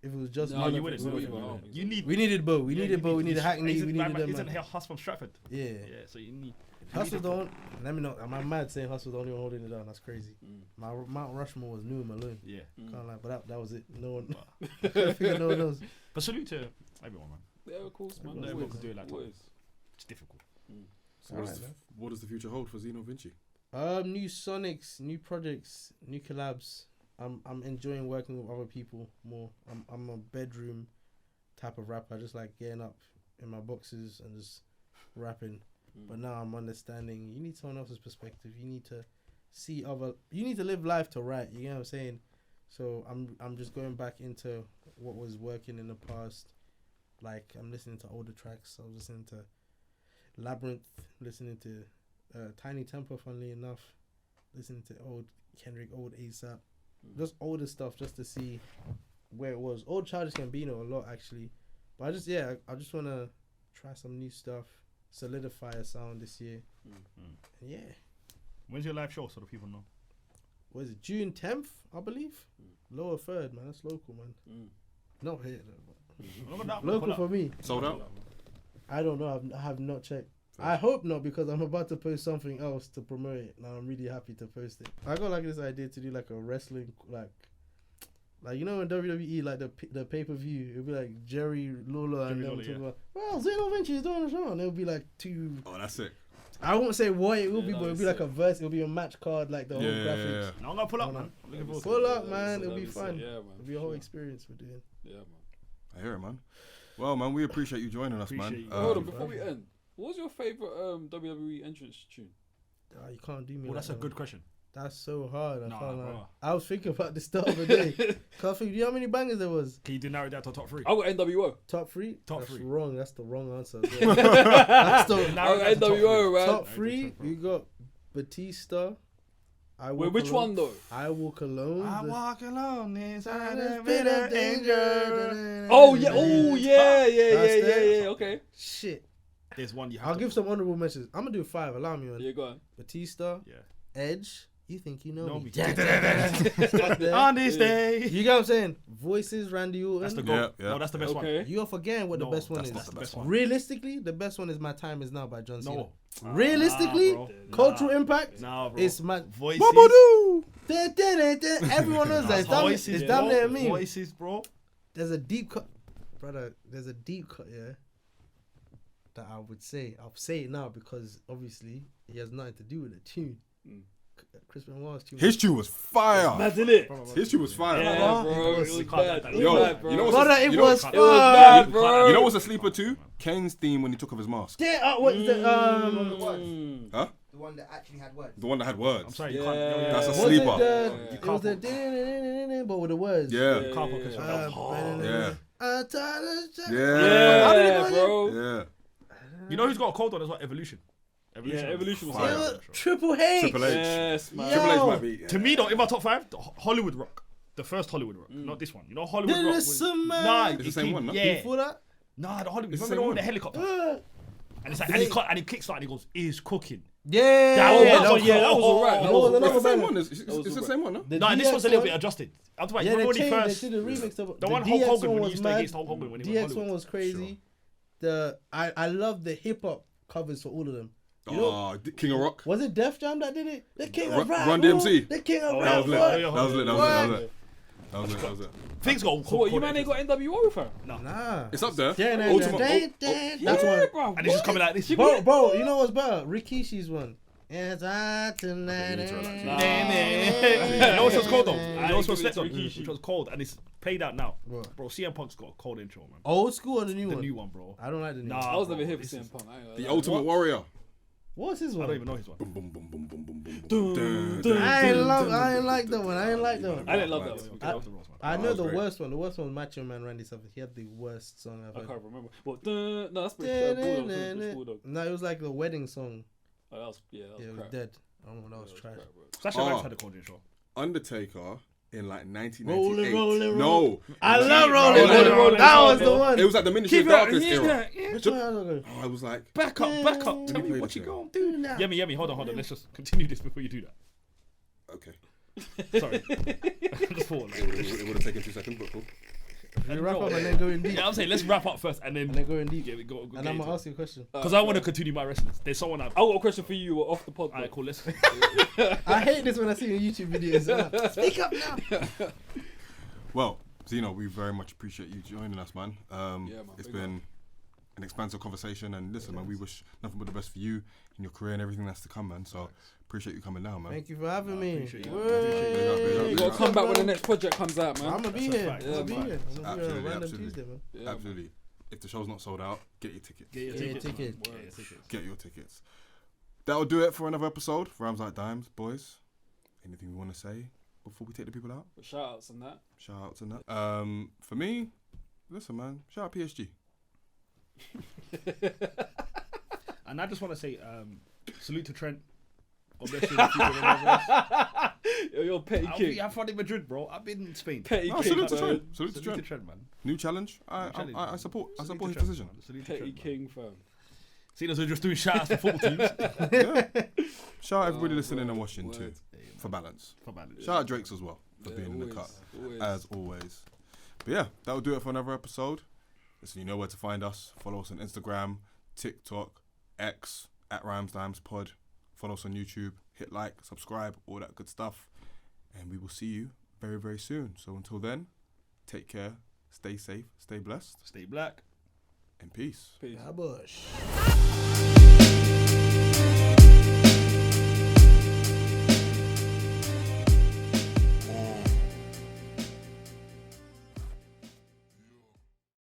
If it was just No, Newham, Oh, I you don't win think it. so You either. win I don't it. think You so. need. we needed Bo. We yeah, needed you Bo. We needed Hackney. We needed them. Isn't man. Huss from Stratford? Yeah. Yeah. So you need. Hustle don't. Let me know. I'm mad saying Hustle's the only one holding it down. That's crazy. Mm. My Mount Rushmore was Newham alone. Yeah. Can't lie, but that was it. No one. I figure no one knows. But salute to everyone, man. Yeah, of course, man. Everyone Always. could do it like Always. It's difficult. So what does the future hold for Zino Vinci? New Sonics, new projects, new collabs. I'm enjoying working with other people more. I'm a bedroom type of rapper. I just like getting up in my boxes and just rapping. But now I'm understanding you need someone else's perspective. You need to see you need to live life to write. You know what I'm saying? So I'm just going back into what was working in the past. Like I'm listening to older tracks. I was listening to Labyrinth, listening to Tiny Temper, funnily enough, listening to old Kendrick, old ASAP, just older stuff just to see where it was. Old Childish Gambino a lot actually, but I just want to try some new stuff, solidify a sound this year. And yeah, When's your live show so the people know? what is it? June 10th, I believe. Lower Third, man. That's local, man. Not here though. But local for me. Sold out? I don't know. I have not checked. I hope not because I'm about to post something else to promote it. Now I'm really happy to post it. I got like this idea to do like a wrestling like you know in WWE like the pay per view it'll be like Jerry Lawler and them Lawler, talking about well Zino Vinci is doing a show and it'll be like two. Oh, that's it. I won't say what it will be, no, but it'll it's be like sick. a verse. It'll be a match card like the whole graphics. No, I'm gonna pull up, No, man. I'm looking forward to Pull it. up, man. It'll be fun. Yeah, man. It'll be a whole experience we're doing. Yeah, man. I hear it, man. Well, man, we appreciate you joining us, Appreciate man. you. Hold on, before we end, What was your favorite WWE entrance tune? Oh, you can't do me. Well, like that's a that, good man. question. That's so hard. I Nah, can't lie. bro. I was thinking about this the other day. Can't think. Do you know how many bangers there was? Can you do narrow it down to top 3? I got NWO. Top 3? Top That's 3. wrong. That's the wrong answer. That's the I got NWO, man. top 3. You got Batista. Wait, which one though? I Walk Alone. I walk alone inside a bit bit of of danger. danger. Oh yeah, yeah. That's that. Okay. Shit. There's one you have I'll to give some honorable mentions. I'm gonna do 5. Allow me one. Yeah, go on. Batista. Yeah. Edge. You think you know No, me? me. Stop there. On this day. You get what I'm saying? Voices, Randy Orton. That's the goal. Yeah. No, that's the best one. Okay. You're forgetting what the No, best one that's is. not the best one. Realistically, the best one is My Time Is Now by John Cena. No. Realistically, Nah, bro. cultural impact. Nah, bro. It's my Voices. everyone knows that. It's damn, Voices, it's damn bro. near me. Voices, bro. There's a deep cut, brother. There's a deep cut, yeah. That I would say. I'll say it now because obviously he has nothing to do with the tune. Chris Benoit's tune. His tune was fire. Mad, in it? His tune was fire. Yeah, bro. It was We can't bad. let It was Yo, bad, bro. you know what's Brother, a- it you know- was It was bad, bro. You know what's a sleeper too? Kane's theme when he took off his mask. Yeah, what's the Huh? The one that actually had words. The one that had words. I'm sorry, Yeah. you can't. That's a was sleeper. it the? You It was can't the but with the words. Yeah. You can't focus on that. Yeah. Yeah. Yeah. Yeah, bro. Yeah. You know who's got a cold one as well? Evolution. Yeah, Evolution was Fire. fire. Triple H. Triple H. Yes, man. Triple H Yo. might be. To me, though, in my top 5, the Hollywood Rock. The first Hollywood Rock. Not this one. You know Hollywood Rock was... Nah, It's the same one, no? Yeah. Before that, Nah, the Hollywood... It's the Remember the one same with the one. helicopter? And it's like, and he kicks out and he goes, "Is cooking." yeah. Oh, Yeah, that was alright. That was It's another the same banger. one. It's the same one, no? The No, and this DX was a little one- bit adjusted. I'm talking Yeah, about they when he changed. first... They did a remix of The one DX Hulk Hogan one when he was used to mad. against Hulk Hogan when he DX was one Hollywood. was crazy. I love the hip hop covers for all of them. You know, Oh, King of Rock. was it Def Jam that did it? The King Run- of Rap. Run bro. DMC. The King of Oh, Rap. That was lit. bro. yeah. That was lit. That was lit. That was lit. That was lit. Things got... So what, you man ain't got NWO, fam? Nah. It's up there. Yeah, Ultimate. That's one. bro. And it's just coming like this. Bro, you know what's better? Rikishi's one. It's hot tonight. Okay, you try that. You know what's what's cold though? I You know what's give it slept to on? Rikishi. Which was cold and it's played out now. What? Bro, CM Punk's got a cold intro, man. Old school or the new The one? new one, bro. I don't like the new Nah, one. I was bro, never here for this CM is- Punk. I ain't gonna The lie. Ultimate Warrior. What's his I one? don't even know his one. Boom, boom, boom, boom, boom, boom, boom, Dun, boom. dun, I ain't like that one. I ain't like that one. I didn't love that Mad. one. Okay, that was the worst one. I that know was the great. worst one. The worst one was Macho Man Randy Savage. He had the worst song I've I heard. can't remember. But no, that's British Bulldog. British Bulldog. No, it was like a wedding song. Oh, that was Yeah, it was crap. dead. I don't know, that was Yeah, trash. crap, bro. Sasha Oh. Banks had a cold intro. Undertaker in like 1998. Rolling, No. I love Rolling, Rolling, Rolling, Rolling. That was the Rolling. one. It was like the Ministry of Keep it up, Darkness yeah, era. Which one? I don't know. Oh, I was like, Back up, back up. Tell me me play what this you thing. gonna do now. Yummy. Hold on. Let's just continue this before you do that. okay. Sorry. Just forward, like. It would have taken 2 seconds, but cool. You wrap up and then go in deep. Yeah, I'm saying let's wrap up first and then go in deep. Yeah, we go And I'm gonna ask you a question. because I want to continue my wrestlers. There's someone I've. I got a question for you off the pod. Alright, cool. Let's. I hate this when I see your YouTube videos. Speak up now. Well, Zino, we very much appreciate you joining us, man. man, It's big been an expansive conversation, and listen, man, we wish nothing but the best for you in your career and everything that's to come, man. So appreciate you coming down, man. Thank you for having me. appreciate you. Word. You gotta come back when the next project comes out, man. I'm gonna be That's a here. fact. I'm gonna be Yeah, here. I'm gonna be here on Absolutely, Random absolutely. Tuesday, man. Yeah, man. Absolutely. If the show's not sold out, get your tickets. Get your Yeah, tickets. ticket. man. Get your tickets. Get your tickets. That'll do it for another episode. Rhymes Like Dimes, boys. Anything we want to say before we take the people out? Shout outs and that. Shout outs and that. For me, listen, man. Shout out PSG. And I just want to say, salute to Trent. God bless you. Have You're a petty king. fun in Madrid, bro. I've been in Spain. Petty No, king. salute to man. Trent. Salute to Salute to Trent. Trent, man. New challenge. I support. I support his decision. Salute to Petty Trent, man. king, fam. Seeing as we're just doing shout outs to football teams. Shout out everybody Oh, listening word, and watching too, word. for balance. For balance. Shout out Drake's as well for Yeah, being in the always, cut always. as always. But yeah, that'll do it for another episode. Listen, you know where to find us. Follow us on Instagram, TikTok, X at RhymesDimesPod. Follow us on YouTube. Hit like, subscribe, all that good stuff, and we will see you very, very soon. So until then, take care, stay safe, stay blessed, Stay black. and peace. Peace. Bush.